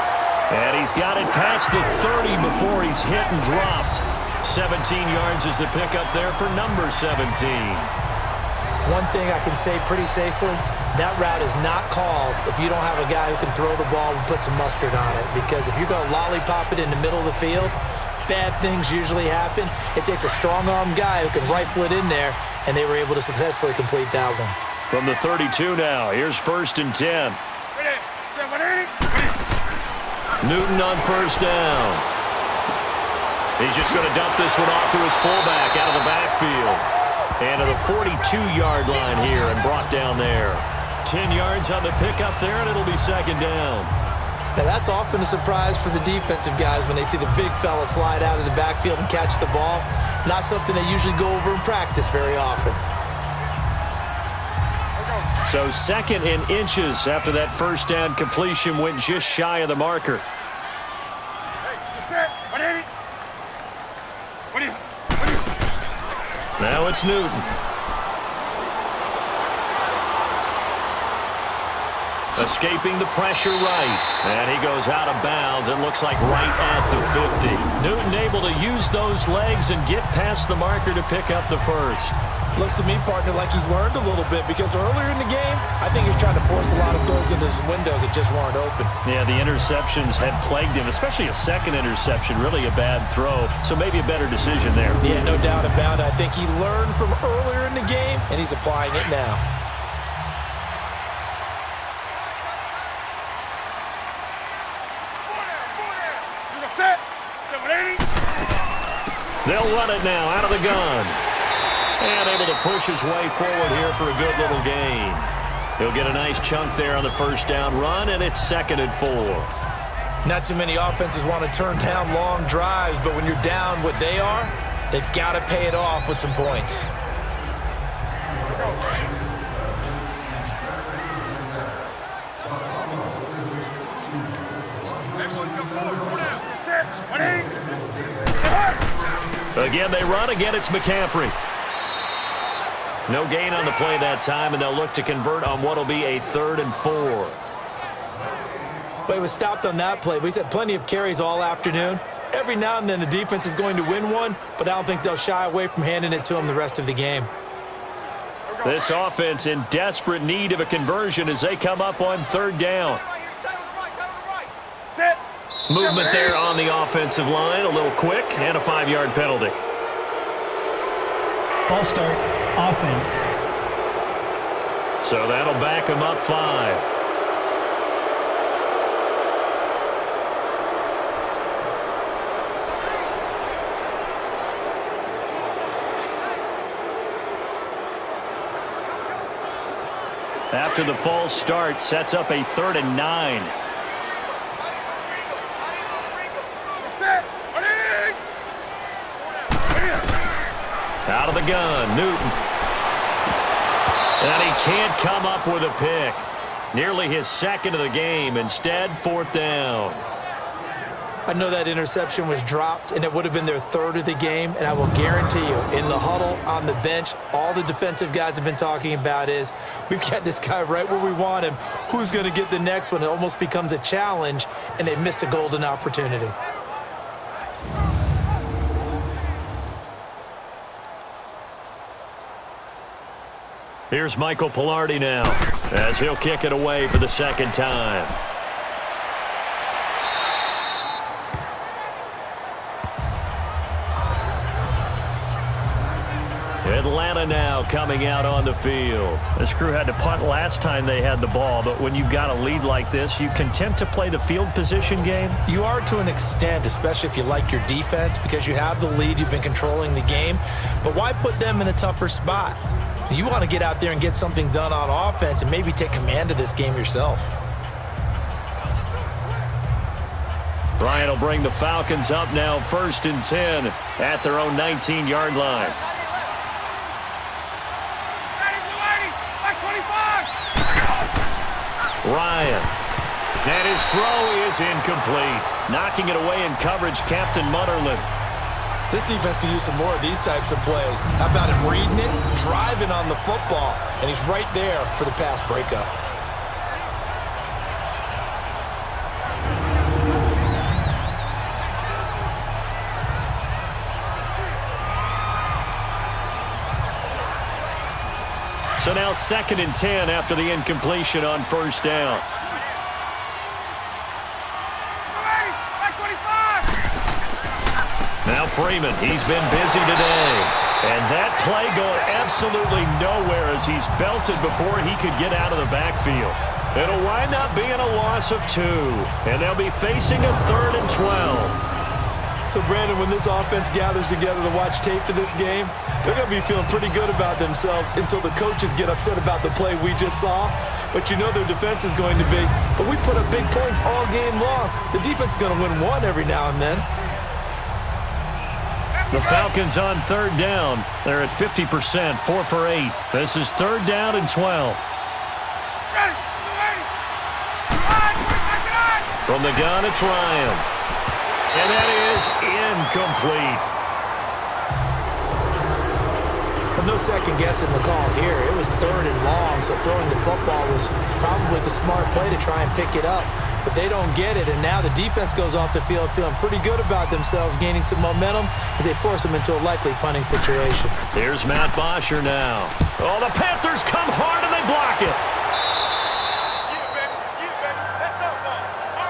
And he's got it past the 30 before he's hit and dropped. 17 yards is the pickup there for number 17. One thing I can say pretty safely, that route is not called if you don't have a guy who can throw the ball and put some mustard on it. Because if you're going to lollipop it in the middle of the field, bad things usually happen. It takes a strong-armed guy who can rifle it in there, and they were able to successfully complete that one. From the 32 now, here's 1st and 10. Newton on 1st down. He's just going to dump this one off to his fullback out of the backfield. And to the 42-yard line here and brought down there. 10 yards on the pickup there, and it'll be second down. Now, that's often a surprise for the defensive guys when they see the big fella slide out of the backfield and catch the ball. Not something they usually go over in practice very often. So 2nd and inches after that first down completion went just shy of the marker. Now it's Newton. Escaping the pressure right. And he goes out of bounds. It looks like right at the 50. Newton able to use those legs and get past the marker to pick up the first. Looks to me, partner, like he's learned a little bit because earlier in the game, I think he was trying to force a lot of throws into some windows that just weren't open. Yeah, the interceptions had plagued him, especially a second interception, really a bad throw. So maybe a better decision there. Yeah, no doubt about it. I think he learned from earlier in the game, and he's applying it now. They'll run it now out of the gun. And able to push his way forward here for a good little gain. He'll get a nice chunk there on the first down run, and it's 2nd and 4. Not too many offenses want to turn down long drives, but when you're down what they are, they've got to pay it off with some points. Again, they run. Again, it's McCaffrey. No gain on the play that time, and they'll look to convert on what will be a 3rd and 4. But he was stopped on that play. But he's had plenty of carries all afternoon. Every now and then the defense is going to win one, but I don't think they'll shy away from handing it to him the rest of the game. This offense in desperate need of a conversion as they come up on 3rd down. Movement there on the offensive line, a little quick, and a 5-yard penalty. False start, offense. So that'll back him up 5. After the false start, sets up a 3rd and 9. Out of the gun, Newton. And he can't come up with a pick. Nearly his 2nd of the game. Instead, 4th down. I know that interception was dropped, and it would have been their 3rd of the game, and I will guarantee you, in the huddle, on the bench, all the defensive guys have been talking about is, we've got this guy right where we want him. Who's going to get the next one? It almost becomes a challenge, and they missed a golden opportunity. Here's Michael Pilardi now, as he'll kick it away for the 2nd time. Atlanta now coming out on the field. This crew had to punt last time they had the ball, but when you've got a lead like this, you content to play the field position game? You are to an extent, especially if you like your defense, because you have the lead, you've been controlling the game. But why put them in a tougher spot? You want to get out there and get something done on offense and maybe take command of this game yourself. Bryant will bring the Falcons up now 1st and 10 at their own 19-yard line. Ryan. And his throw is incomplete. Knocking it away in coverage, Captain Mutterland. This defense can use some more of these types of plays. How about him reading it, driving on the football, and he's right there for the pass breakup. So now 2nd and 10 after the incompletion on 1st down. Now Freeman, he's been busy today. And that play going absolutely nowhere as he's belted before he could get out of the backfield. It'll wind up being a loss of 2. And they'll be facing a 3rd and 12. So, Brandon, when this offense gathers together to watch tape for this game, they're going to be feeling pretty good about themselves until the coaches get upset about the play we just saw. But you know their defense is going to be, but we put up big points all game long. The defense is going to win one every now and then. The Falcons on third down. They're at 50%, 4 for 8. This is third down and 12. From the gun, it's Ryan. And that is incomplete. But no second guessing the call here. It was third and long, so throwing the football was probably the smart play to try and pick it up. But they don't get it, and now the defense goes off the field feeling pretty good about themselves, gaining some momentum as they force them into a likely punting situation. Here's Matt Bosher now. Oh, the Panthers come hard and they block it.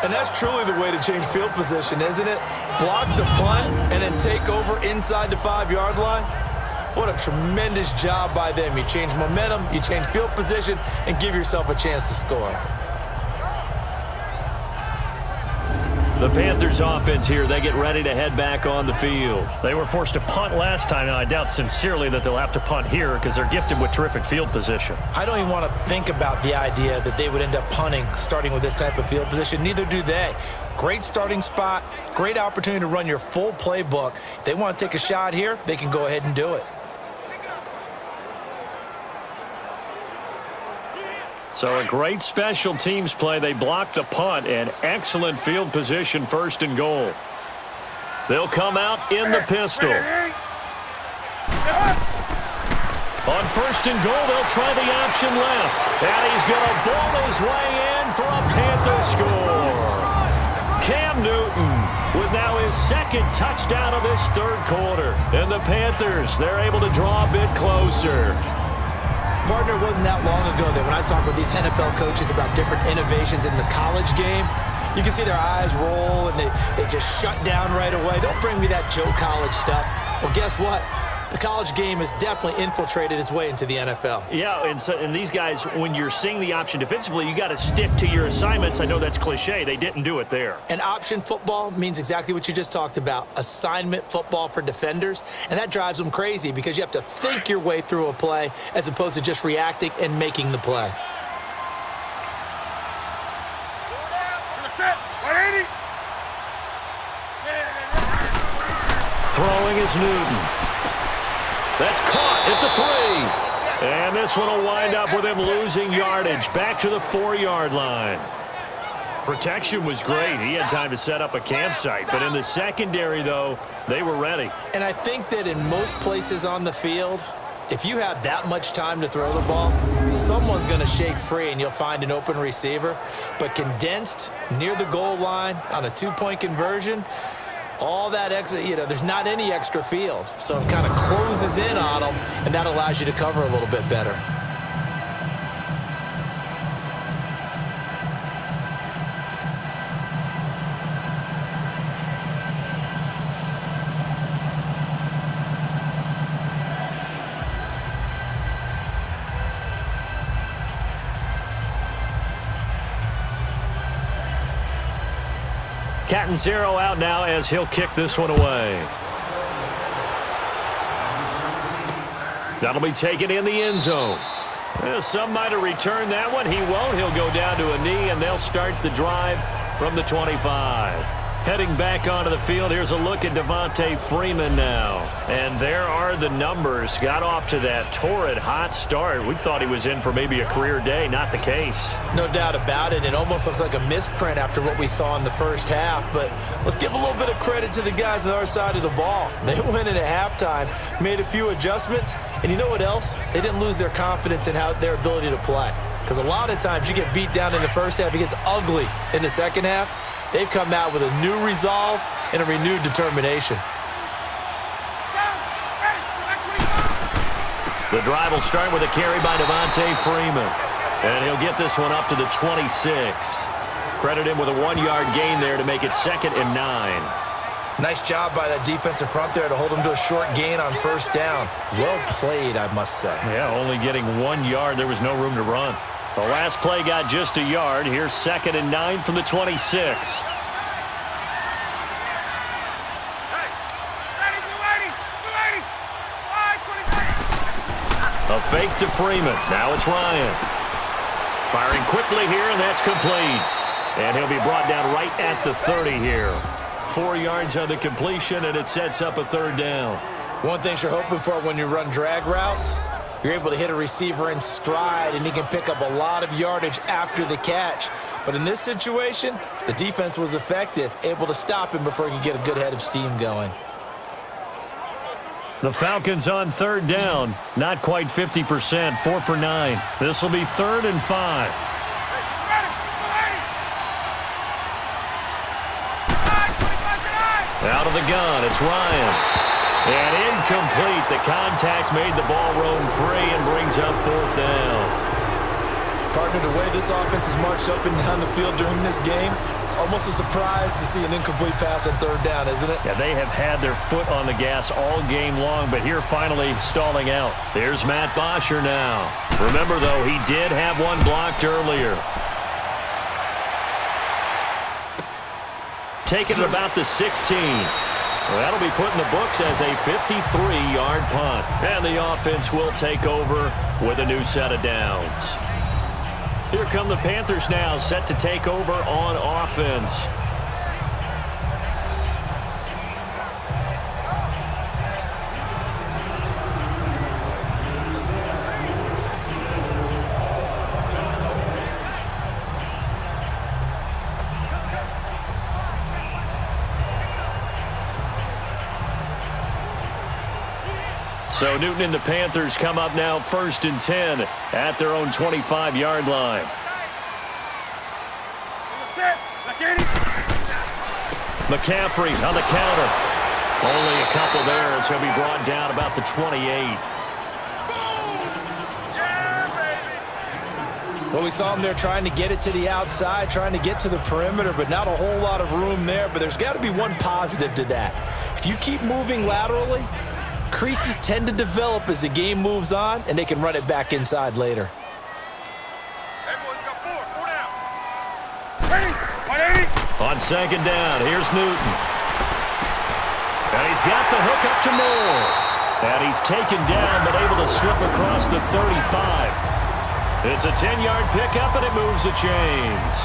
And that's truly the way to change field position, isn't it? Block the punt and then take over inside the 5-yard line. What a tremendous job by them. You change momentum, you change field position, and give yourself a chance to score. The Panthers offense here, they get ready to head back on the field. They were forced to punt last time. Now, I doubt sincerely that they'll have to punt here because they're gifted with terrific field position. I don't even want to think about the idea that they would end up punting starting with this type of field position. Neither do they. Great starting spot, great opportunity to run your full playbook. If they want to take a shot here, they can go ahead and do it. So a great special teams play. They block the punt and excellent field position, first and goal. They'll come out in the pistol. On first and goal, they'll try the option left. And he's going to ball his way in for a Panther score. Cam Newton with now his second touchdown of this third quarter. And the Panthers, they're able to draw a bit closer. Partner, wasn't that long ago that when I talk with these NFL coaches about different innovations in the college game, you can see their eyes roll and they just shut down right away. Don't bring me that Joe College stuff. Well, guess what? The college game has definitely infiltrated its way into the NFL. Yeah, and these guys, when you're seeing the option defensively, you got to stick to your assignments. I know that's cliche. They didn't do it there. And option football means exactly what you just talked about, assignment football for defenders. And that drives them crazy because you have to think your way through a play as opposed to just reacting and making the play. Throwing is Newton. That's caught at the 3. And this one will wind up with him losing yardage back to the 4-yard line. Protection was great. He had time to set up a campsite. But in the secondary, though, they were ready. And I think that in most places on the field, if you have that much time to throw the ball, someone's going to shake free and you'll find an open receiver. But condensed near the goal line on a 2-point conversion, all that extra, there's not any extra field. So it kind of closes in on them, and that allows you to cover a little bit better. Catanzaro out now as he'll kick this one away. That'll be taken in the end zone. Some might have returned that one. He won't. He'll go down to a knee, and they'll start the drive from the 25. Heading back onto the field, here's a look at Devontae Freeman now. And there are the numbers. Got off to that torrid hot start. We thought he was in for maybe a career day. Not the case. No doubt about it. It almost looks like a misprint after what we saw in the first half. But let's give a little bit of credit to the guys on our side of the ball. They went in at halftime, made a few adjustments. And you know what else? They didn't lose their confidence in their ability to play. Because a lot of times you get beat down in the first half. It gets ugly in the second half. They've come out with a new resolve and a renewed determination. The drive will start with a carry by Devontae Freeman. And he'll get this one up to the 26. Credit him with a 1-yard gain there to make it 2nd and 9. Nice job by that defensive front there to hold him to a short gain on first down. Well played, I must say. Yeah, only getting 1 yard. There was no room to run. The last play got just a yard. Here's 2nd and 9 from the 26. A fake to Freeman. Now it's Ryan. Firing quickly here, and that's complete. And he'll be brought down right at the 30 here. 4 yards on the completion, and it sets up a third down. One thing you're hoping for when you run drag routes, you're able to hit a receiver in stride, and he can pick up a lot of yardage after the catch. But in this situation, the defense was effective, able to stop him before he could get a good head of steam going. The Falcons on third down. Not quite 50%, 4 for 9. This will be 3rd and 5. Out of the gun, it's Ryan. And incomplete. The contact made the ball roam free and brings up 4th down. Partner, the way this offense has marched up and down the field during this game, it's almost a surprise to see an incomplete pass on 3rd down, isn't it? Yeah, they have had their foot on the gas all game long, but here finally stalling out. There's Matt Bosher now. Remember, though, he did have one blocked earlier. Taking it about the 16. Well, that'll be put in the books as a 53-yard punt. And the offense will take over with a new set of downs. Here come the Panthers now, set to take over on offense. So Newton and the Panthers come up now 1st and 10 at their own 25-yard line. McCaffrey on the counter. Only a couple there as he'll be brought down about the 28. Well, we saw him there trying to get it to the outside, trying to get to the perimeter, but not a whole lot of room there. But there's got to be one positive to that. If you keep moving laterally, creases tend to develop as the game moves on, and they can run it back inside later. Everyone's got 4 down. Ready, 180. On 2nd down, here's Newton. And he's got the hook up to Moore. And he's taken down, but able to slip across the 35. It's a 10-yard pickup, and it moves the chains.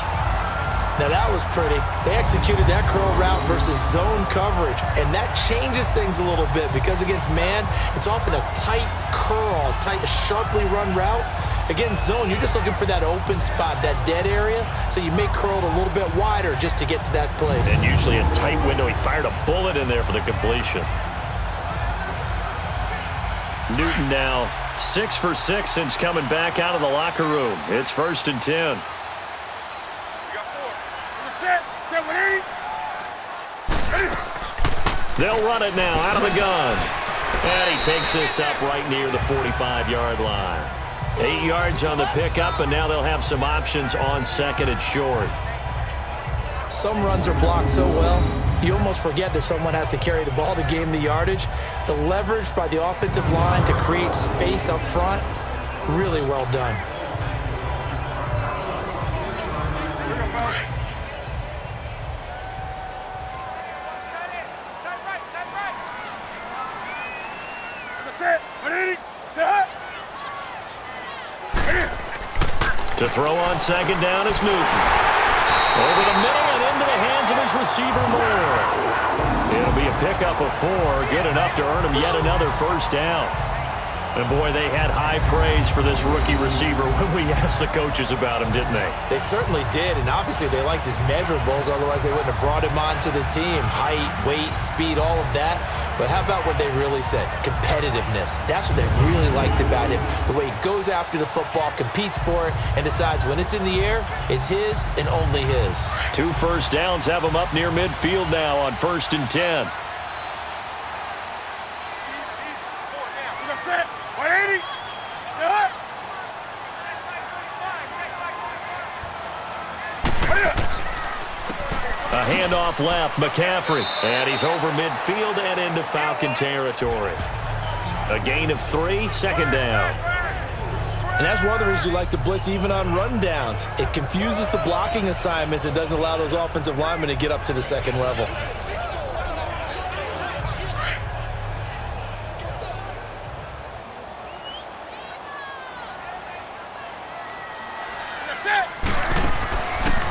Now that was pretty. They executed that curl route versus zone coverage, and that changes things a little bit because against man, it's often a tight curl, tight, sharply run route. Against zone, you're just looking for that open spot, that dead area, so you may curl it a little bit wider just to get to that place. And usually a tight window. He fired a bullet in there for the completion. Newton now 6 for 6 since coming back out of the locker room. It's 1st and 10. They'll run it now out of the gun. And he takes this up right near the 45-yard line. 8 yards on the pickup, and now they'll have some options on 2nd and short. Some runs are blocked so well, you almost forget that someone has to carry the ball to gain the yardage. The leverage by the offensive line to create space up front, really well done. To throw on 2nd down is Newton. Over the middle and into the hands of his receiver, Moore. It'll be a pickup of 4, good enough to earn him yet another 1st down. And boy, they had high praise for this rookie receiver when we asked the coaches about him, didn't they? They certainly did, and obviously they liked his measurables, otherwise they wouldn't have brought him onto the team. Height, weight, speed, all of that. But how about what they really said? Competitiveness. That's what they really liked about him. The way he goes after the football, competes for it, and decides when it's in the air, it's his and only his. 2 first downs have him up near midfield now on 1st and 10. A handoff left, McCaffrey. And he's over midfield and into Falcon territory. A gain of 3, 2nd down. And that's one of the reasons you like to blitz even on rundowns. It confuses the blocking assignments. It doesn't allow those offensive linemen to get up to the 2nd level.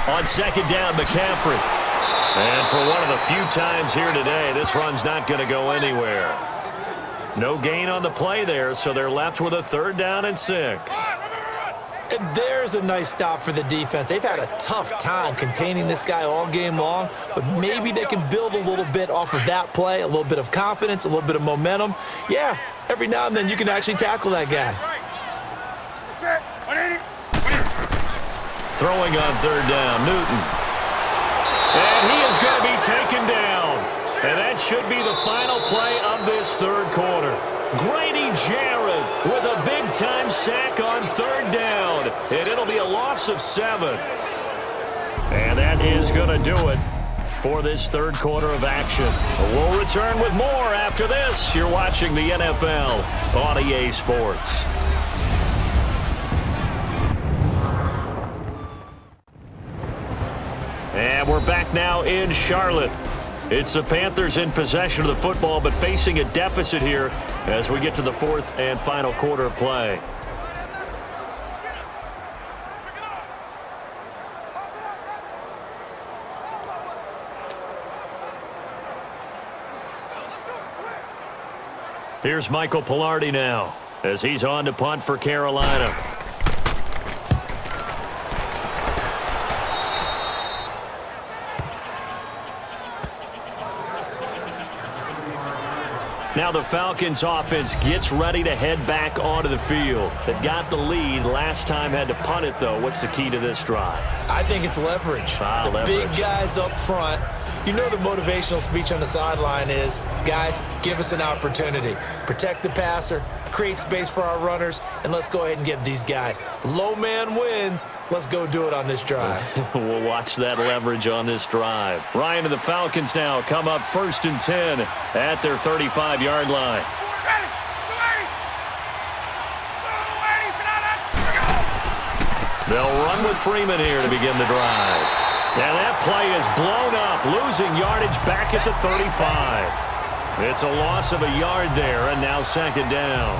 On second down, McCaffrey. And for one of the few times here today, this run's not going to go anywhere. No gain on the play there, so they're left with a 3rd down and 6. And there's a nice stop for the defense. They've had a tough time containing this guy all game long, but maybe they can build a little bit off of that play, a little bit of confidence, a little bit of momentum. Yeah, every now and then you can actually tackle that guy. Throwing on 3rd down, Newton. And he is going to be taken down. And that should be the final play of this 3rd quarter. Grady Jarrett with a big-time sack on 3rd down. And it'll be a loss of 7. And that is going to do it for this 3rd quarter of action. We'll return with more after this. You're watching the NFL on EA Sports. And we're back now in Charlotte. It's the Panthers in possession of the football, but facing a deficit here as we get to the 4th and final quarter of play. Here's Michael Pilardi now as he's on to punt for Carolina. Now the Falcons offense gets ready to head back onto the field. They've got the lead. Last time had to punt it, though. What's the key to this drive? I think it's leverage. Leverage. Big guys up front. You know the motivational speech on the sideline is, guys, give us an opportunity. Protect the passer, create space for our runners, and let's go ahead and get these guys. Low man wins. Let's go do it on this drive. We'll watch that leverage on this drive. Ryan and the Falcons now come up 1st and 10 at their 35-yard line. They'll run with Freeman here to begin the drive. And that play is blown up, losing yardage back at the 35. It's a loss of a yard there, and now 2nd down.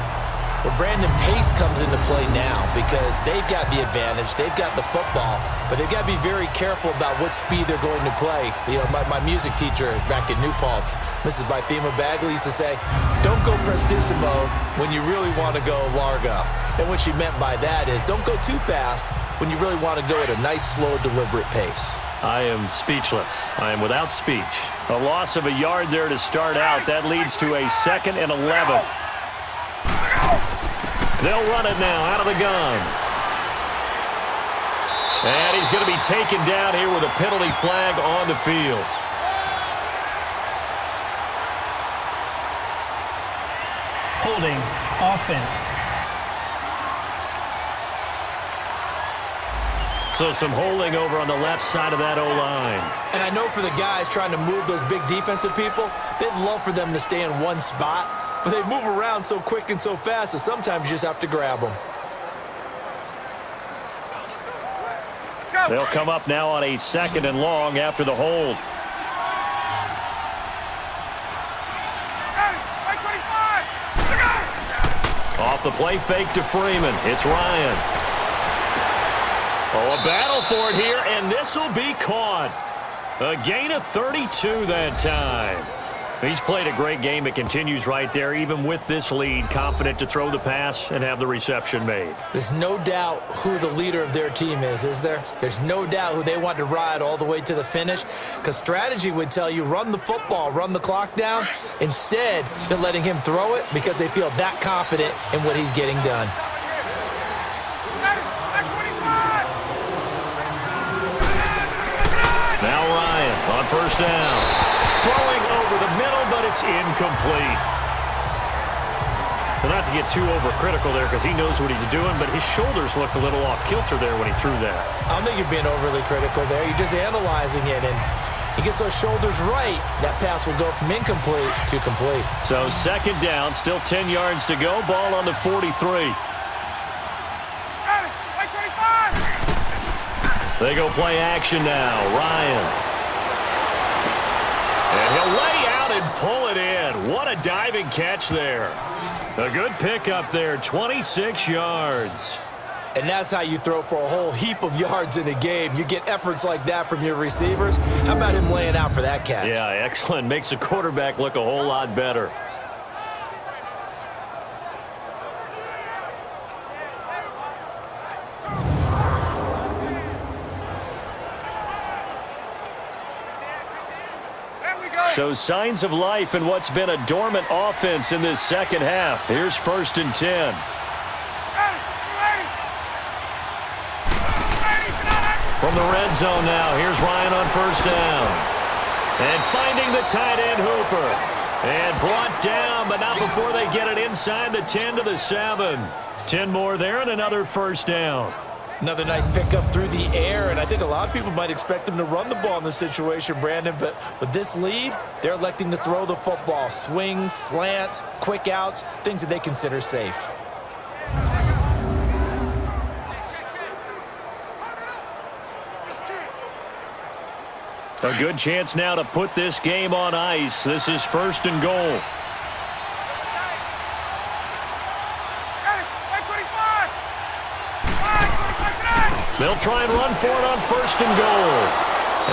Well, Brandon, pace comes into play now because they've got the advantage. They've got the football, but they've got to be very careful about what speed they're going to play. You know, my music teacher back in New Paltz, Mrs. Bythema Bagley, used to say, don't go prestissimo when you really want to go largo. And what she meant by that is don't go too fast when you really want to go at a nice, slow, deliberate pace. I am speechless. I am without speech. A loss of a yard there to start out. That leads to a 2nd and 11. They'll run it now out of the gun. And he's going to be taken down here with a penalty flag on the field. Holding. Offense. So some holding over on the left side of that O-line. And I know for the guys trying to move those big defensive people, they'd love for them to stay in one spot, but they move around so quick and so fast that sometimes you just have to grab them. They'll come up now on a 2nd and long after the hold. Off the play fake to Freeman. It's Ryan. Oh, a battle for it here, and this will be caught. A gain of 32 that time. He's played a great game. It continues right there, even with this lead, confident to throw the pass and have the reception made. There's no doubt who the leader of their team is there? There's no doubt who they want to ride all the way to the finish, because strategy would tell you run the football, run the clock down. Instead, they're letting him throw it because they feel that confident in what he's getting done. Now Ryan on 1st down. Throwing over the middle, but it's incomplete. Well, not to get too overcritical there because he knows what he's doing, but his shoulders looked a little off kilter there when he threw that. I don't think you're being overly critical there. You're just analyzing it, and he gets those shoulders right. That pass will go from incomplete to complete. So 2nd down, still 10 yards to go. Ball on the 43. They go play action now. Ryan. And he'll lay out and pull it in. What a diving catch there. A good pickup there, 26 yards. And that's how you throw for a whole heap of yards in a game. You get efforts like that from your receivers. How about him laying out for that catch? Yeah, excellent. Makes the quarterback look a whole lot better. So signs of life in what's been a dormant offense in this second half. Here's 1st and 10. From the red zone now, here's Ryan on 1st down. And finding the tight end Hooper. And brought down, but not before they get it inside the 10 to the 7. 10 more there and another 1st down. Another nice pickup through the air, and I think a lot of people might expect them to run the ball in this situation, Brandon, but with this lead, they're electing to throw the football. Swings, slants, quick outs, things that they consider safe. A good chance now to put this game on ice. This is 1st and goal. They'll try and run for it on 1st and goal.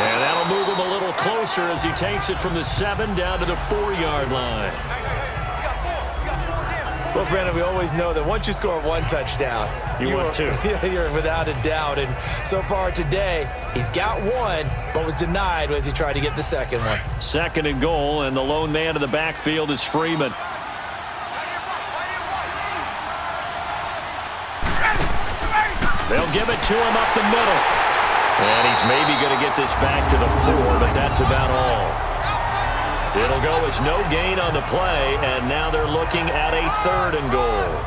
And that'll move him a little closer as he takes it from the 7 down to the 4-yard line. Well, Brandon, we always know that once you score one touchdown, you're without a doubt. And so far today, he's got one, but was denied as he tried to get the second one. 2nd and goal, and the lone man in the backfield is Freeman. They'll give it to him up the middle. And he's maybe going to get this back to the 4, but that's about all. It'll go as no gain on the play, and now they're looking at a 3rd and goal.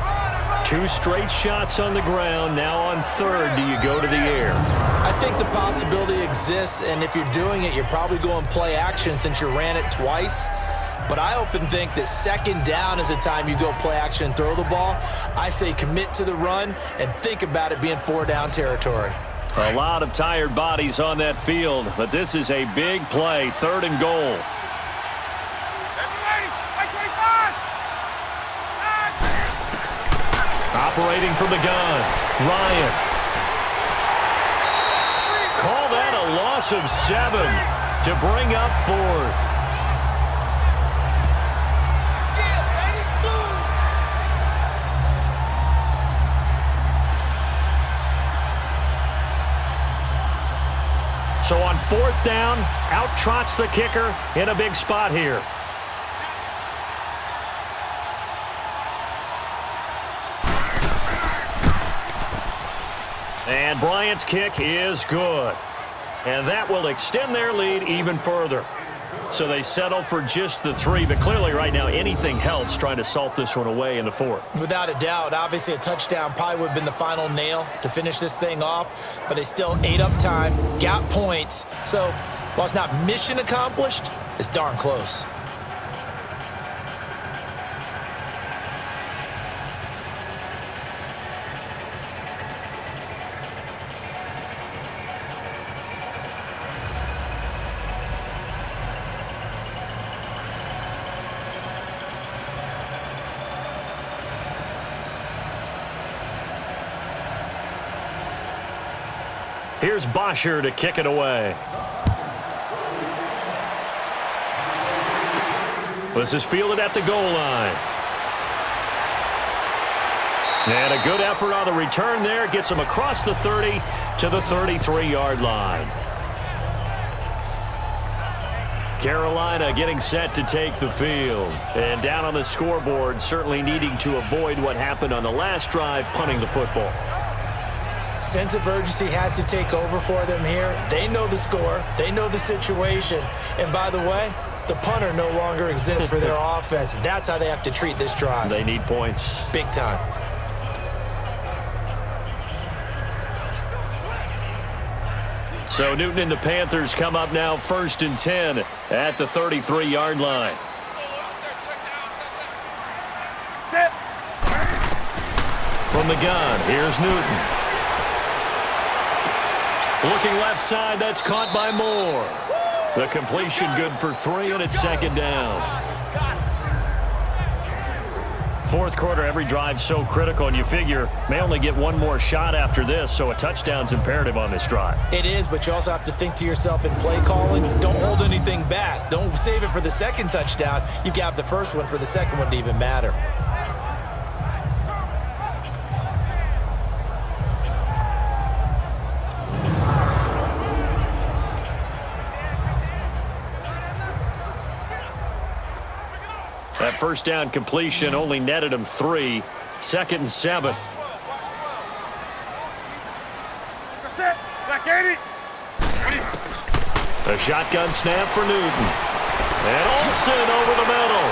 2 straight shots on the ground. Now on 3rd, do you go to the air? I think the possibility exists, and if you're doing it, you're probably going play action since you ran it twice. But I often think that 2nd down is a time you go play action and throw the ball. I say commit to the run and think about it being 4-down territory. A lot of tired bodies on that field, but this is a big play. 3rd and goal. Operating from the gun, Ryan. Call that a loss of 7 to bring up 4th. So on 4th down, out trots the kicker in a big spot here. And Bryant's kick is good. And that will extend their lead even further. So they settle for just the 3, but clearly right now anything helps trying to salt this one away in the 4th. Without a doubt, obviously a touchdown probably would have been the final nail to finish this thing off, but they still ate up time, got points. So while it's not mission accomplished, it's darn close. Here's Bosher to kick it away. This is fielded at the goal line. And a good effort on the return there. Gets him across the 30 to the 33-yard line. Carolina getting set to take the field. And down on the scoreboard, certainly needing to avoid what happened on the last drive, punting the football. Sense of urgency has to take over for them here. They know the score. They know the situation. And by the way, the punter no longer exists for their offense. That's how they have to treat this drive. They need points. Big time. So Newton and the Panthers come up now 1st and 10 at the 33-yard line. From the gun, here's Newton. Looking left side, that's caught by Moore. The completion good for 3, and it's 2nd down. fourth quarter, every drive's so critical, and you figure may only get one more shot after this, so a touchdown's imperative on this drive. It is, but you also have to think to yourself in play calling, don't hold anything back. Don't save it for the second touchdown. You can have the first one for the second one to even matter. That first down completion only netted him 3. 2nd and 7. A shotgun snap for Newton. And Olsen over the middle.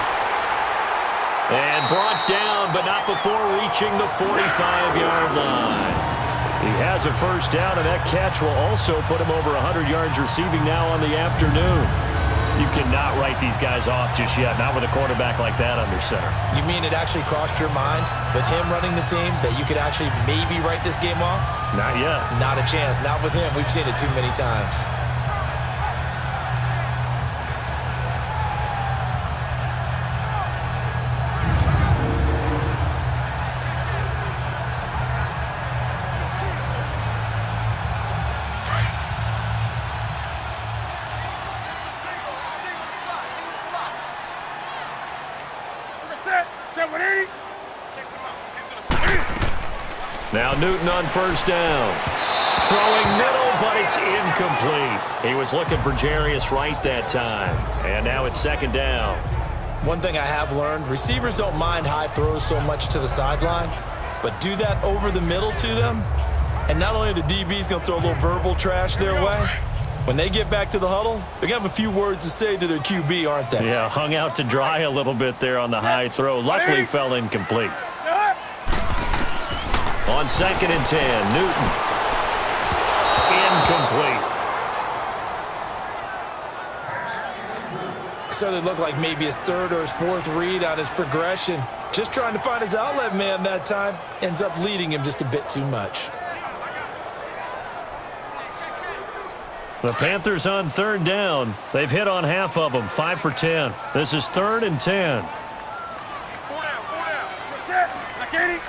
And brought down, but not before reaching the 45-yard line. He has a first down, and that catch will also put him over 100 yards receiving now on the afternoon. You cannot write these guys off just yet, not with a quarterback like that under center. You mean it actually crossed your mind with him running the team that you could actually maybe write this game off? Not yet. Not a chance. Not with him. We've seen it too many times. Now Newton on first down. Throwing middle, but it's incomplete. He was looking for Jarius Wright that time. And now it's 2nd down. One thing I have learned, receivers don't mind high throws so much to the sideline, but do that over the middle to them, and not only are the DBs going to throw a little verbal trash their way, when they get back to the huddle, they're going to have a few words to say to their QB, aren't they? Yeah, hung out to dry a little bit there on the high throw. Luckily fell incomplete. On 2nd and 10, Newton. Incomplete. Certainly looked like maybe his 3rd or his 4th read on his progression. Just trying to find his outlet man that time. Ends up leading him just a bit too much. The Panthers on 3rd down. They've hit on half of them, 5 for 10. This is 3rd and 10. 4 down. That's it. Now, Katie.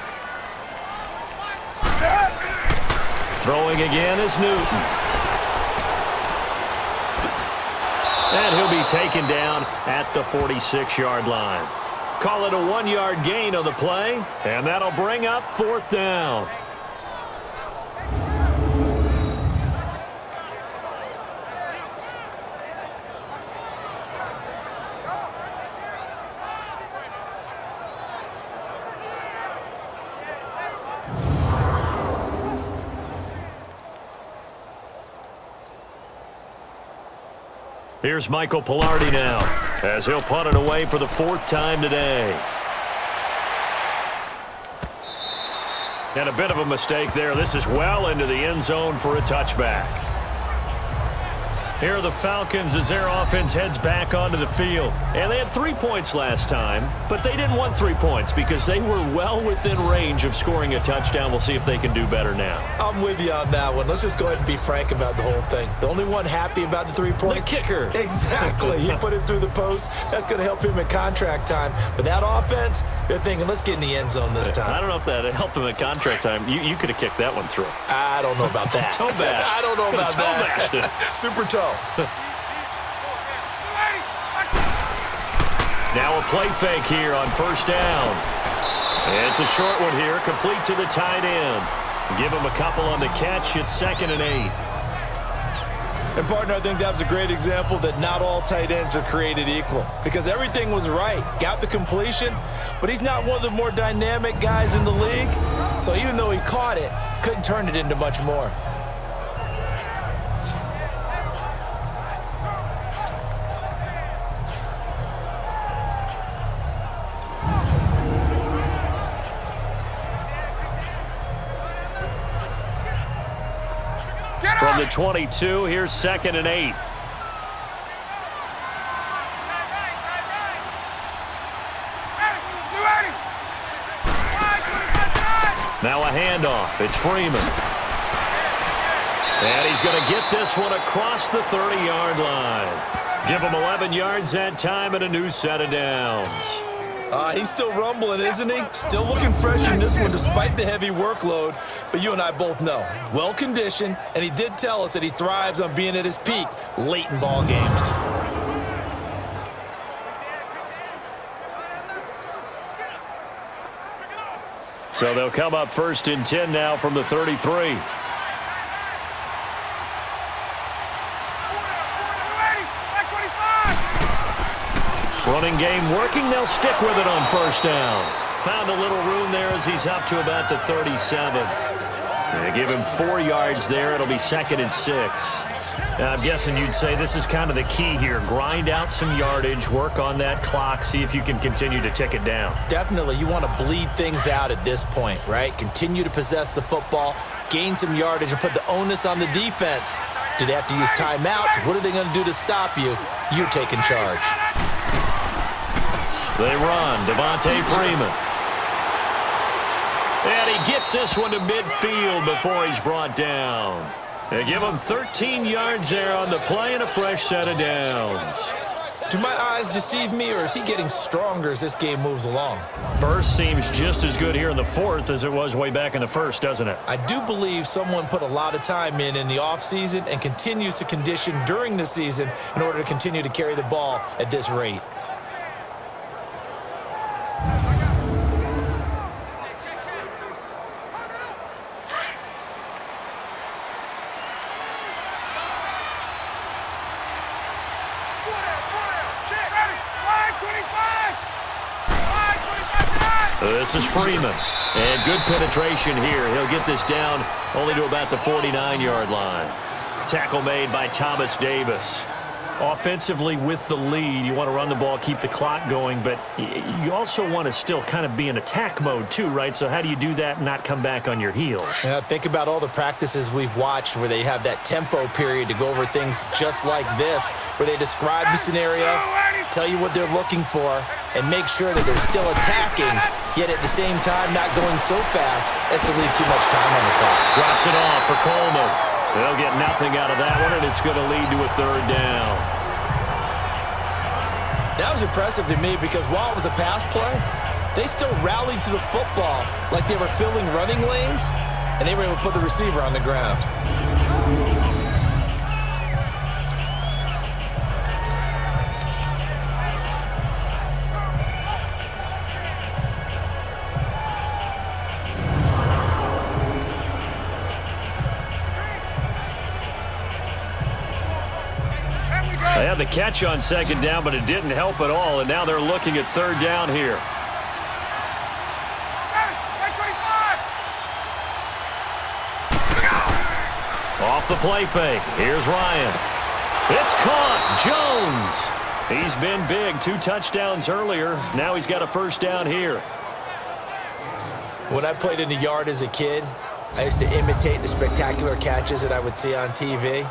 Throwing again is Newton. And he'll be taken down at the 46-yard line. Call it a 1-yard gain on the play, and that'll bring up 4th down. Here's Michael Pilardi now, as he'll punt it away for the 4th time today. And a bit of a mistake there. This is well into the end zone for a touchback. Here are the Falcons as their offense heads back onto the field. And they had 3 points last time, but they didn't want 3 points because they were well within range of scoring a touchdown. We'll see if they can do better now. I'm with you on that one. Let's just go ahead and be frank about the whole thing. The only one happy about the 3-point? The kicker. Exactly. He put it through the post. That's going to help him in contract time. But that offense, they're thinking, let's get in the end zone this time. I don't know if that helped him at contract time. You could have kicked that one through. I don't know about that. Toe bash. I don't know about toe that. Bashed it. Super toe. Now a play fake here on first down. It's a short one here, complete to the tight end. Give him a couple on the catch. It's 2nd and 8. And, partner, I think that's a great example that not all tight ends are created equal because everything was right. Got the completion, but he's not one of the more dynamic guys in the league. So even though he caught it, couldn't turn it into much more. From the 22, here's 2nd and 8. Now a handoff. It's Freeman. And he's going to get this one across the 30-yard line. Give him 11 yards that time and a new set of downs. He's still rumbling, isn't he? Still looking fresh in this one despite the heavy workload. But you and I both know, well-conditioned, and he did tell us that he thrives on being at his peak late in ball games. So they'll come up 1st and 10 now from the 33. Running game working. They'll stick with it on 1st down. Found a little room there as he's up to about the 37. They give him 4 yards there. It'll be 2nd and 6. Now, I'm guessing you'd say this is kind of the key here. Grind out some yardage, work on that clock, see if you can continue to tick it down. Definitely. You want to bleed things out at this point, right? Continue to possess the football, gain some yardage, and put the onus on the defense. Do they have to use timeouts? What are they going to do to stop you? You're taking charge. They run. Devontae Freeman. And he gets this one to midfield before he's brought down. They give him 13 yards there on the play and a fresh set of downs. Do my eyes deceive me, or is he getting stronger as this game moves along? Burst seems just as good here in the 4th as it was way back in the 1st, doesn't it? I do believe someone put a lot of time in the offseason and continues to condition during the season in order to continue to carry the ball at this rate. This is Freeman. And good penetration here. He'll get this down only to about the 49-yard line. Tackle made by Thomas Davis. Offensively with the lead, you want to run the ball, keep the clock going, but you also want to still kind of be in attack mode too, right? So how do you do that and not come back on your heels? Yeah, think about all the practices we've watched where they have that tempo period to go over things just like this, where they describe the scenario, tell you what they're looking for, and make sure that they're still attacking, yet at the same time not going so fast as to leave too much time on the clock. Drops it off for Coleman. They'll get nothing out of that one, and it's going to lead to a 3rd down. That was impressive to me because while it was a pass play, they still rallied to the football like they were filling running lanes, and they were able to put the receiver on the ground. They had the catch on 2nd down, but it didn't help at all, and now they're looking at 3rd down here. Off the play fake. Here's Ryan. It's caught. Jones. He's been big. 2 touchdowns earlier. Now he's got a 1st down here. When I played in the yard as a kid, I used to imitate the spectacular catches that I would see on TV.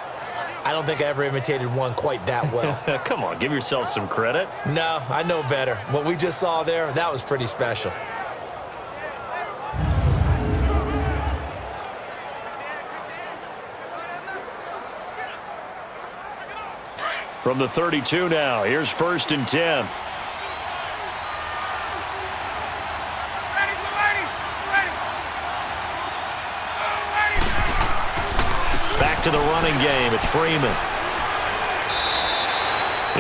I don't think I ever imitated one quite that well. Come on, give yourself some credit. No, I know better. What we just saw there, that was pretty special. From the 32 now, here's 1st and 10. To the running game, it's Freeman.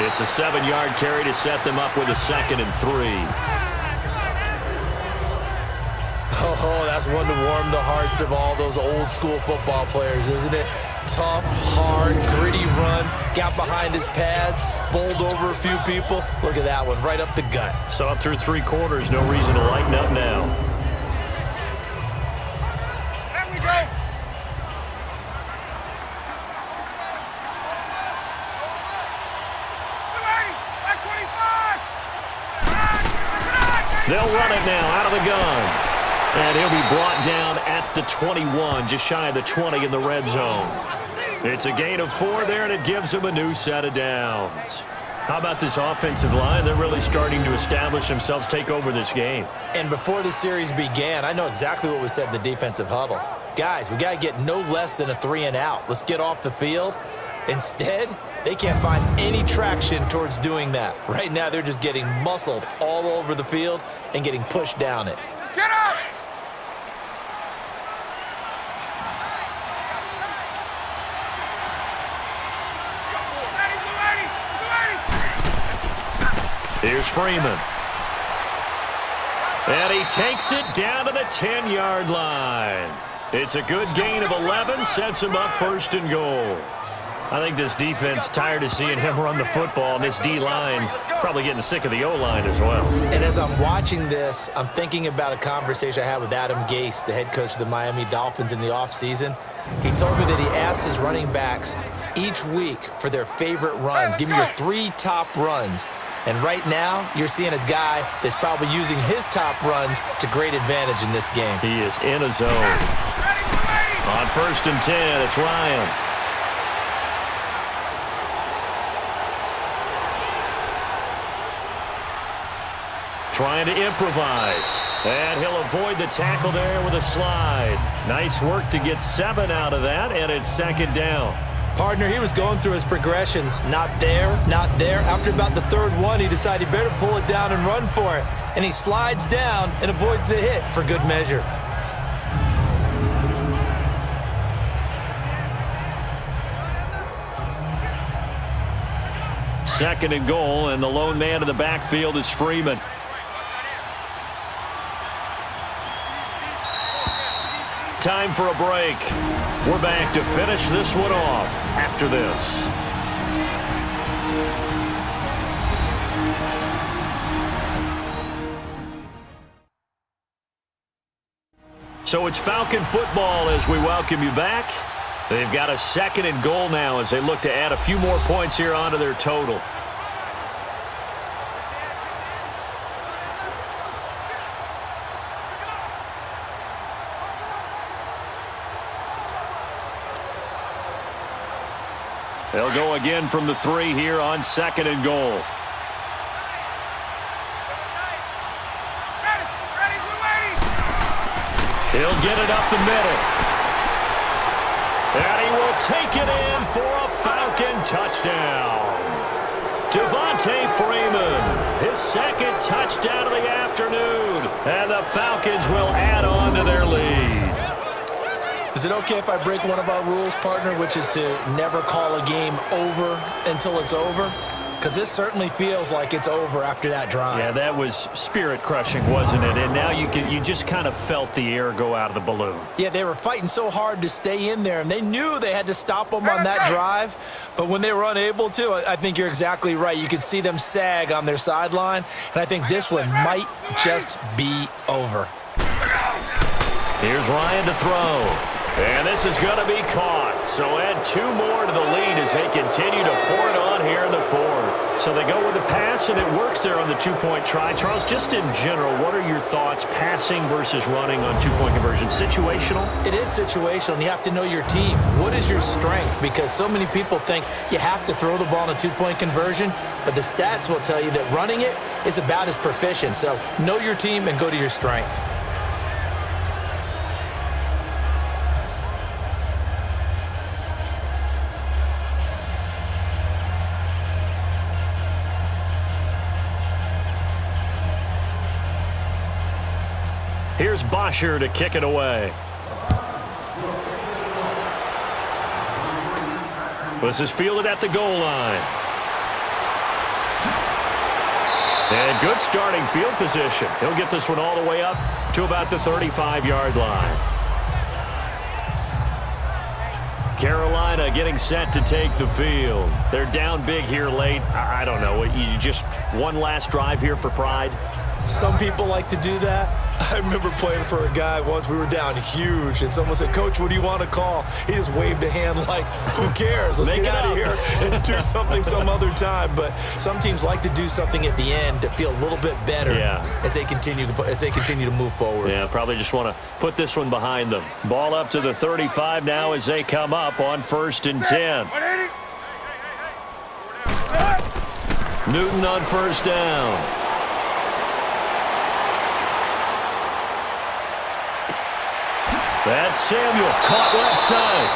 It's a 7-yard carry to set them up with a 2nd and 3. Oh, that's one to warm the hearts of all those old school football players, isn't it? Tough, hard, gritty run, got behind his pads, bowled over a few people. Look at that one, right up the gut. So up through 3 quarters, no reason to lighten up now. There we go. They'll run it now out of the gun. And he'll be brought down at the 21, just shy of the 20 in the red zone. It's a gain of 4 there, and it gives him a new set of downs. How about this offensive line? They're really starting to establish themselves, take over this game. And before the series began, I know exactly what was said in the defensive huddle. Guys, we got to get no less than a 3 and out. Let's get off the field. Instead, They can't find any traction towards doing that. Right now, they're just getting muscled all over the field and getting pushed down it. Get up! Here's Freeman. And he takes it down to the 10-yard line. It's a good gain of 11, sets him up 1st and goal. I think this defense tired of seeing him run the football, and this D-line probably getting sick of the O-line as well. And as I'm watching this, I'm thinking about a conversation I had with Adam Gase, the head coach of the Miami Dolphins in the offseason. He told me that he asked his running backs each week for their favorite runs. Give me your 3 top runs. And right now, you're seeing a guy that's probably using his top runs to great advantage in this game. He is in a zone. On 1st and 10, it's Ryan. Trying to improvise. And he'll avoid the tackle there with a slide. Nice work to get 7 out of that, and it's 2nd down. Partner, he was going through his progressions. Not there, not there. After about the 3rd one, he decided he better pull it down and run for it. And he slides down and avoids the hit for good measure. Second and goal, and the lone man in the backfield is Freeman. Time for a break. We're back to finish this one off after this. So it's Falcon football as we welcome you back. They've got a 2nd and goal now as they look to add a few more points here onto their total. They'll go again from the 3 here on 2nd and goal. He'll get it up the middle. And he will take it in for a Falcon touchdown. Devontae Freeman, his 2nd touchdown of the afternoon. And the Falcons will add on to their lead. Is it okay if I break one of our rules, partner, which is to never call a game over until it's over? Because this certainly feels like it's over after that drive. Yeah, that was spirit-crushing, wasn't it? And now you just kind of felt the air go out of the balloon. Yeah, they were fighting so hard to stay in there, and they knew they had to stop them on that drive. But when they were unable to, I think you're exactly right. You could see them sag on their sideline, and I think this one might just be over. Here's Ryan to throw. And this is going to be caught. So add 2 more to the lead as they continue to pour it on here in the 4th. So they go with the pass, and it works there on the 2-point try. Charles, just in general, what are your thoughts passing versus running on 2-point conversion? Situational? It is situational. You have to know your team. What is your strength? Because so many people think you have to throw the ball in a 2-point conversion, but the stats will tell you that running it is about as proficient. So know your team and go to your strength. Here's Bosher to kick it away. This is fielded at the goal line. And good starting field position. He'll get this one all the way up to about the 35-yard line. Carolina getting set to take the field. They're down big here late. I don't know. You just one last drive here for pride? Some people like to do that. I remember playing for a guy once. We were down huge, and someone said, "Coach, what do you want to call?" He just waved a hand like, who cares? Let's get out of here and do something some other time. But some teams like to do something at the end to feel a little bit better as they continue to move forward. Yeah, probably just want to put this one behind them. Ball up to the 35 now as they come up on 1st and 10. Newton on 1st down. That's Samuel, caught left side.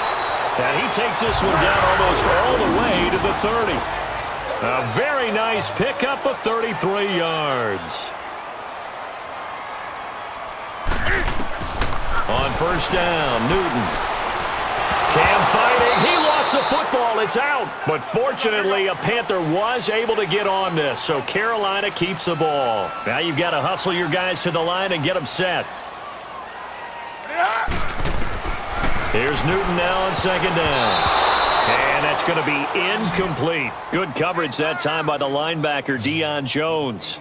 And he takes this one down almost all the way to the 30. A very nice pickup of 33 yards. On first down, Newton. Cam fighting. He lost the football. It's out. But fortunately, a Panther was able to get on this, so Carolina keeps the ball. Now you've got to hustle your guys to the line and get them set. Here's Newton now on second down. And that's going to be incomplete. Good coverage that time by the linebacker, Deion Jones.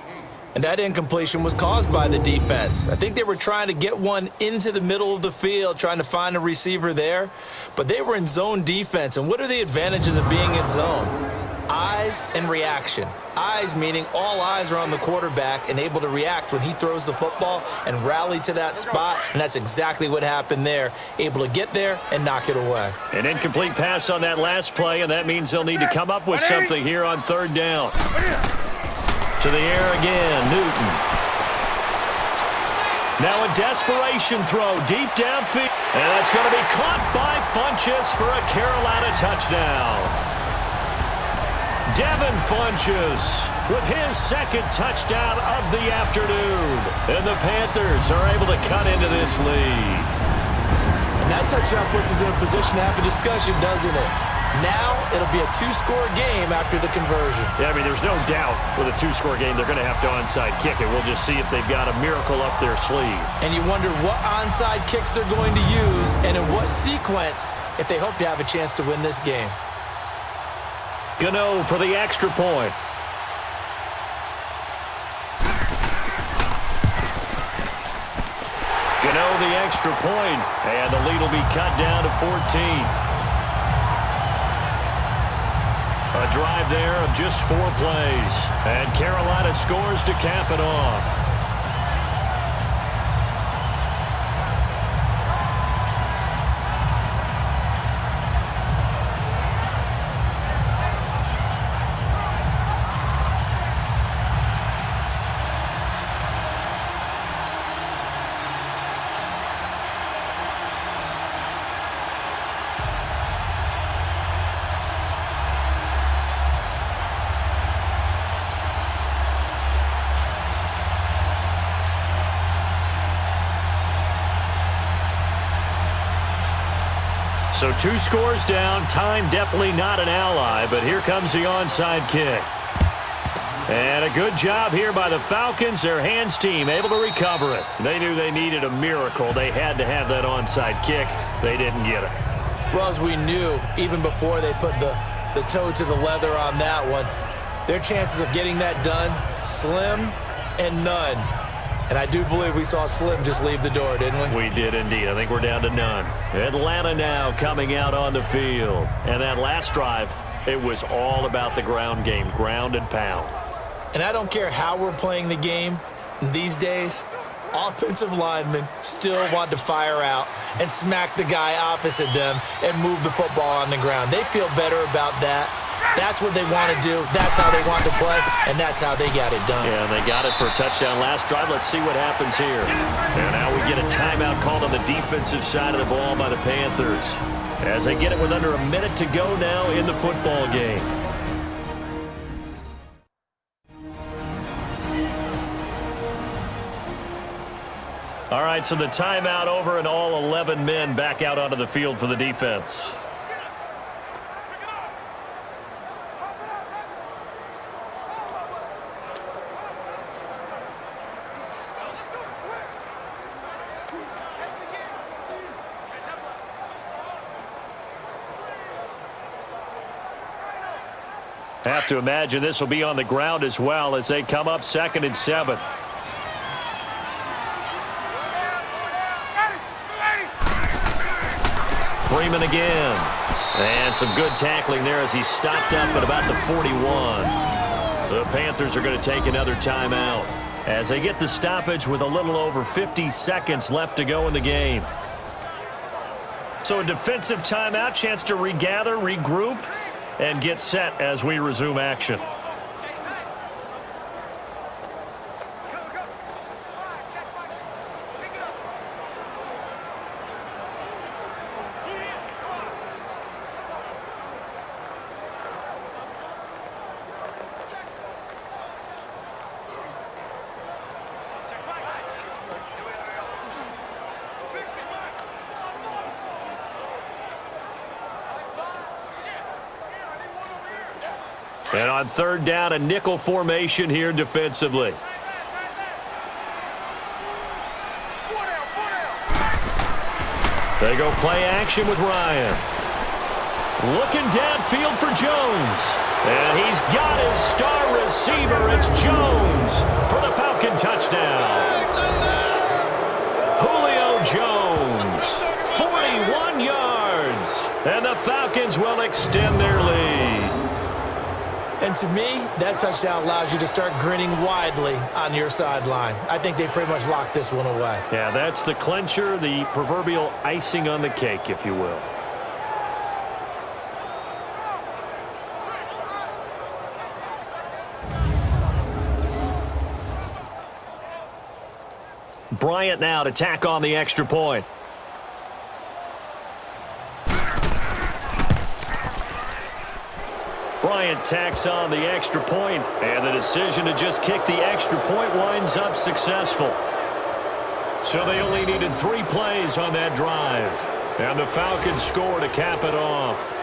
And that incompletion was caused by the defense. I think they were trying to get one into the middle of the field, trying to find a receiver there. But they were in zone defense. And what are the advantages of being in zone? Eyes and reaction. Eyes meaning all eyes are on the quarterback and able to react when he throws the football and rally to that spot. And that's exactly what happened there. Able to get there and knock it away. An incomplete pass on that last play, and that means they'll need to come up with something here on third down. To the air again, Newton. Now a desperation throw deep downfield. And that's going to be caught by Funchess for a Carolina touchdown. Devin Funchess with his second touchdown of the afternoon. And the Panthers are able to cut into this lead. And that touchdown puts us in a position to have a discussion, doesn't it? Now it'll be a two-score game after the conversion. Yeah, I mean, there's no doubt with a two-score game they're going to have to onside kick it. We'll just see if they've got a miracle up their sleeve. And you wonder what onside kicks they're going to use and in what sequence if they hope to have a chance to win this game. Gano for the extra point. Gano the extra point, and the lead will be cut down to 14. A drive there of just 4 plays. And Carolina scores to cap it off. So 2 scores down. Time definitely not an ally, but here comes the onside kick. And a good job here by the Falcons. Their hands team able to recover it. They knew they needed a miracle. They had to have that onside kick. They didn't get it. Well, as we knew, even before they put the toe to the leather on that one, their chances of getting that done, slim and none. And I do believe we saw Slim just leave the door, didn't we? We did indeed. I think we're down to none. Atlanta now coming out on the field. And that last drive, it was all about the ground game, ground and pound. And I don't care how we're playing the game these days, offensive linemen still want to fire out and smack the guy opposite them and move the football on the ground. They feel better about that. That's what they want to do. That's how they want to play, and that's how they got it done. Yeah, and they got it for a touchdown last drive. Let's see what happens here. And now we get a timeout called on the defensive side of the ball by the Panthers as they get it with under a minute to go now in the football game. All right, so the timeout over and all 11 men back out onto the field for the defense. Have to imagine this will be on the ground as well as they come up 2nd and 7. Freeman again. And some good tackling there as he stopped up at about the 41. The Panthers are going to take another timeout as they get the stoppage with a little over 50 seconds left to go in the game. So a defensive timeout, chance to regather, regroup, and get set as we resume action. And on third down, a nickel formation here defensively. They go play action with Ryan. Looking downfield for Jones. And he's got his star receiver. It's Jones for the Falcon touchdown. Julio Jones, 41 yards. And the Falcons will extend their lead. And to me, that touchdown allows you to start grinning widely on your sideline. I think they pretty much locked this one away. Yeah, that's the clincher, the proverbial icing on the cake, if you will. Bryant now to tack on the extra point. Bryant tacks on the extra point, and the decision to just kick the extra point winds up successful. So they only needed 3 plays on that drive, and the Falcons score to cap it off.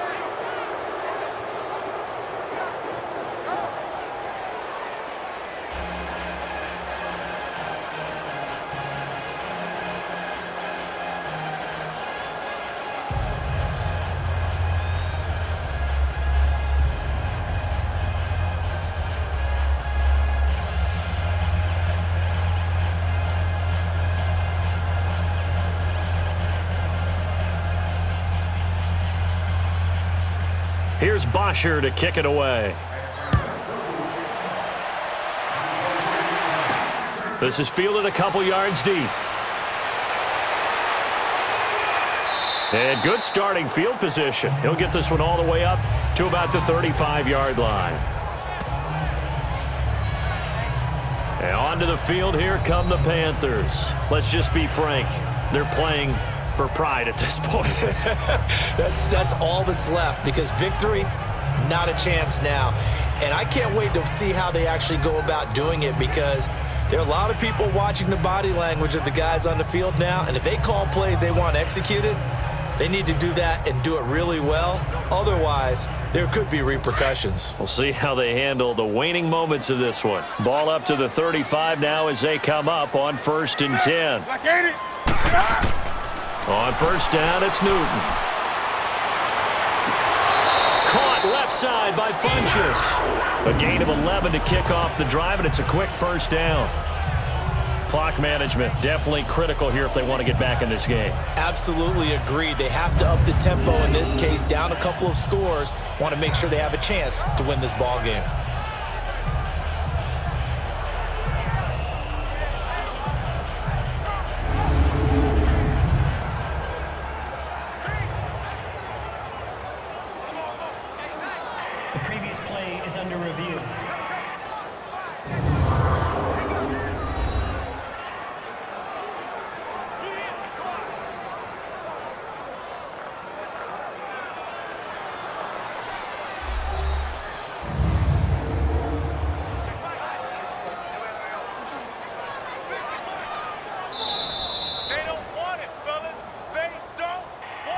Here's Bosher to kick it away. This is fielded a couple yards deep. And good starting field position. He'll get this one all the way up to about the 35-yard line. And onto the field, here come the Panthers. Let's just be frank. They're playing for pride at this point. That's all that's left, because victory, not a chance now. And I can't wait to see how they actually go about doing it, because there are a lot of people watching the body language of the guys on the field now, and if they call plays they want executed, they need to do that and do it really well. Otherwise, there could be repercussions. We'll see how they handle the waning moments of this one. Ball up to the 35 now as they come up on 1st and 10. On first down, it's Newton. Caught left side by Funchess. A gain of 11 to kick off the drive, and it's a quick first down. Clock management definitely critical here if they want to get back in this game. Absolutely agreed. They have to up the tempo in this case, down a couple of scores. Want to make sure they have a chance to win this ball game. The previous play is under review.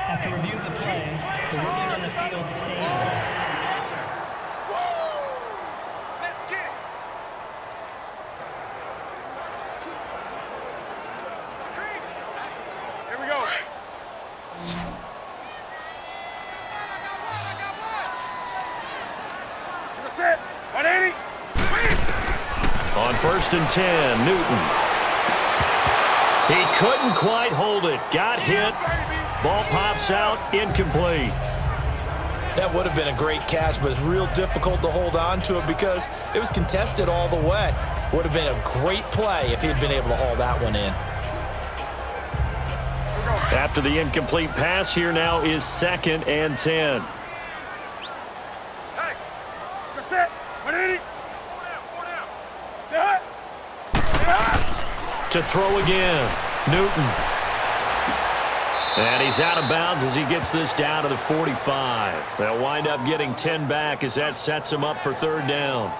After review of the play, the ruling on the field stands. On 1st and 10, Newton. He couldn't quite hold it. Got hit. Ball pops out, incomplete. That would have been a great catch, but it's real difficult to hold on to it because it was contested all the way. Would have been a great play if he'd been able to haul that one in. After the incomplete pass, here now is 2nd and 10. To throw again, Newton. And he's out of bounds as he gets this down to the 45. They'll wind up getting 10 back as that sets him up for 3rd down.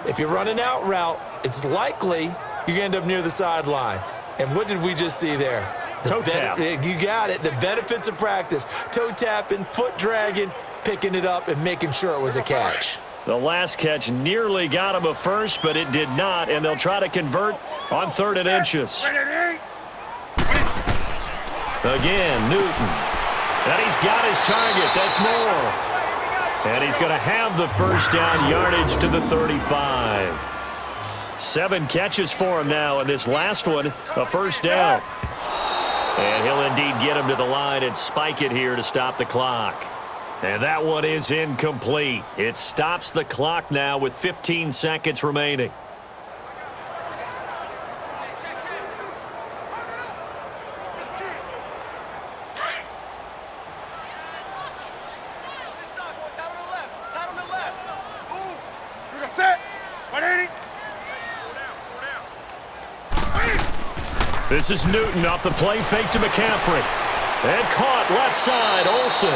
If you're running out route, it's likely you're going to end up near the sideline. And what did we just see there? Toe tap. You got it. The benefits of practice. Toe tapping, foot dragging, picking it up, and making sure it was a catch. The last catch nearly got him a first, but it did not, and they'll try to convert on 3rd and inches. Again, Newton. And he's got his target. That's more. And he's going to have the first down, yardage to the 35. 7 catches for him now, and this last one, a first down. And he'll indeed get him to the line and spike it here to stop the clock. And that one is incomplete. It stops the clock now with 15 seconds remaining. This is Newton off the play fake to McCaffrey. And caught left side, Olsen.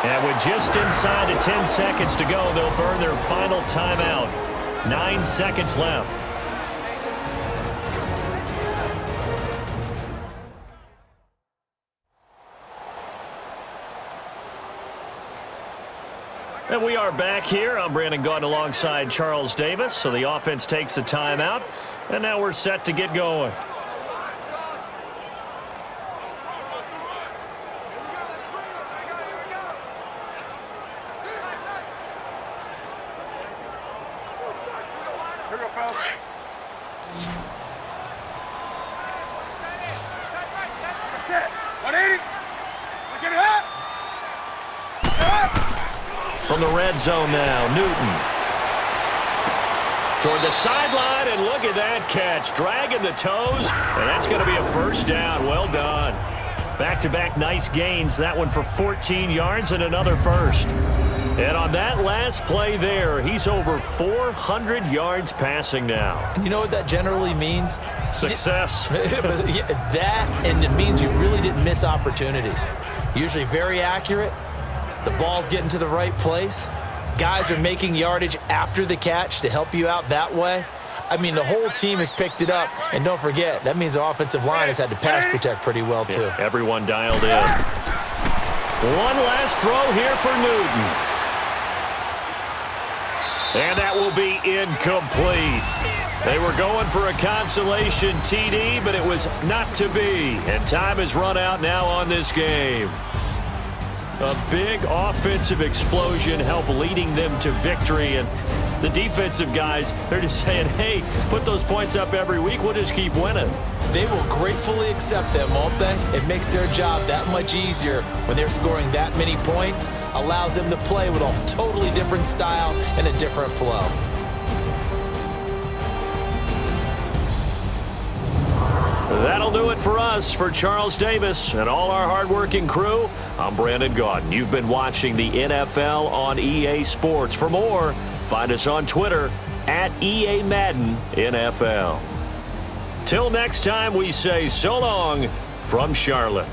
And with just inside of 10 seconds to go, they'll burn their final timeout. 9 seconds left. And we are back here. I'm Brandon Gaudin alongside Charles Davis. So the offense takes a timeout. And now we're set to get going. From the red zone now, Newton. Toward the sideline, and look at that catch. Dragging the toes, and that's going to be a first down. Well done. Back-to-back nice gains. That one for 14 yards and another first. And on that last play there, he's over 400 yards passing now. You know what that generally means? Success. That, and it means you really didn't miss opportunities. Usually very accurate. The ball's getting to the right place. Guys are making yardage after the catch to help you out that way. I mean, the whole team has picked it up. And don't forget, that means the offensive line has had to pass protect pretty well, too. Yeah, everyone dialed in. One last throw here for Newton. And that will be incomplete. They were going for a consolation TD, but it was not to be. And time has run out now on this game. A big offensive explosion helped leading them to victory. And the defensive guys, they're just saying, hey, put those points up every week. We'll just keep winning. They will gratefully accept them, won't they? It makes their job that much easier when they're scoring that many points. Allows them to play with a totally different style and a different flow. That'll do it for us. For Charles Davis and all our hardworking crew, I'm Brandon Gaudin. You've been watching the NFL on EA Sports. For more, find us on Twitter at EA Madden NFL. Till next time, we say so long from Charlotte.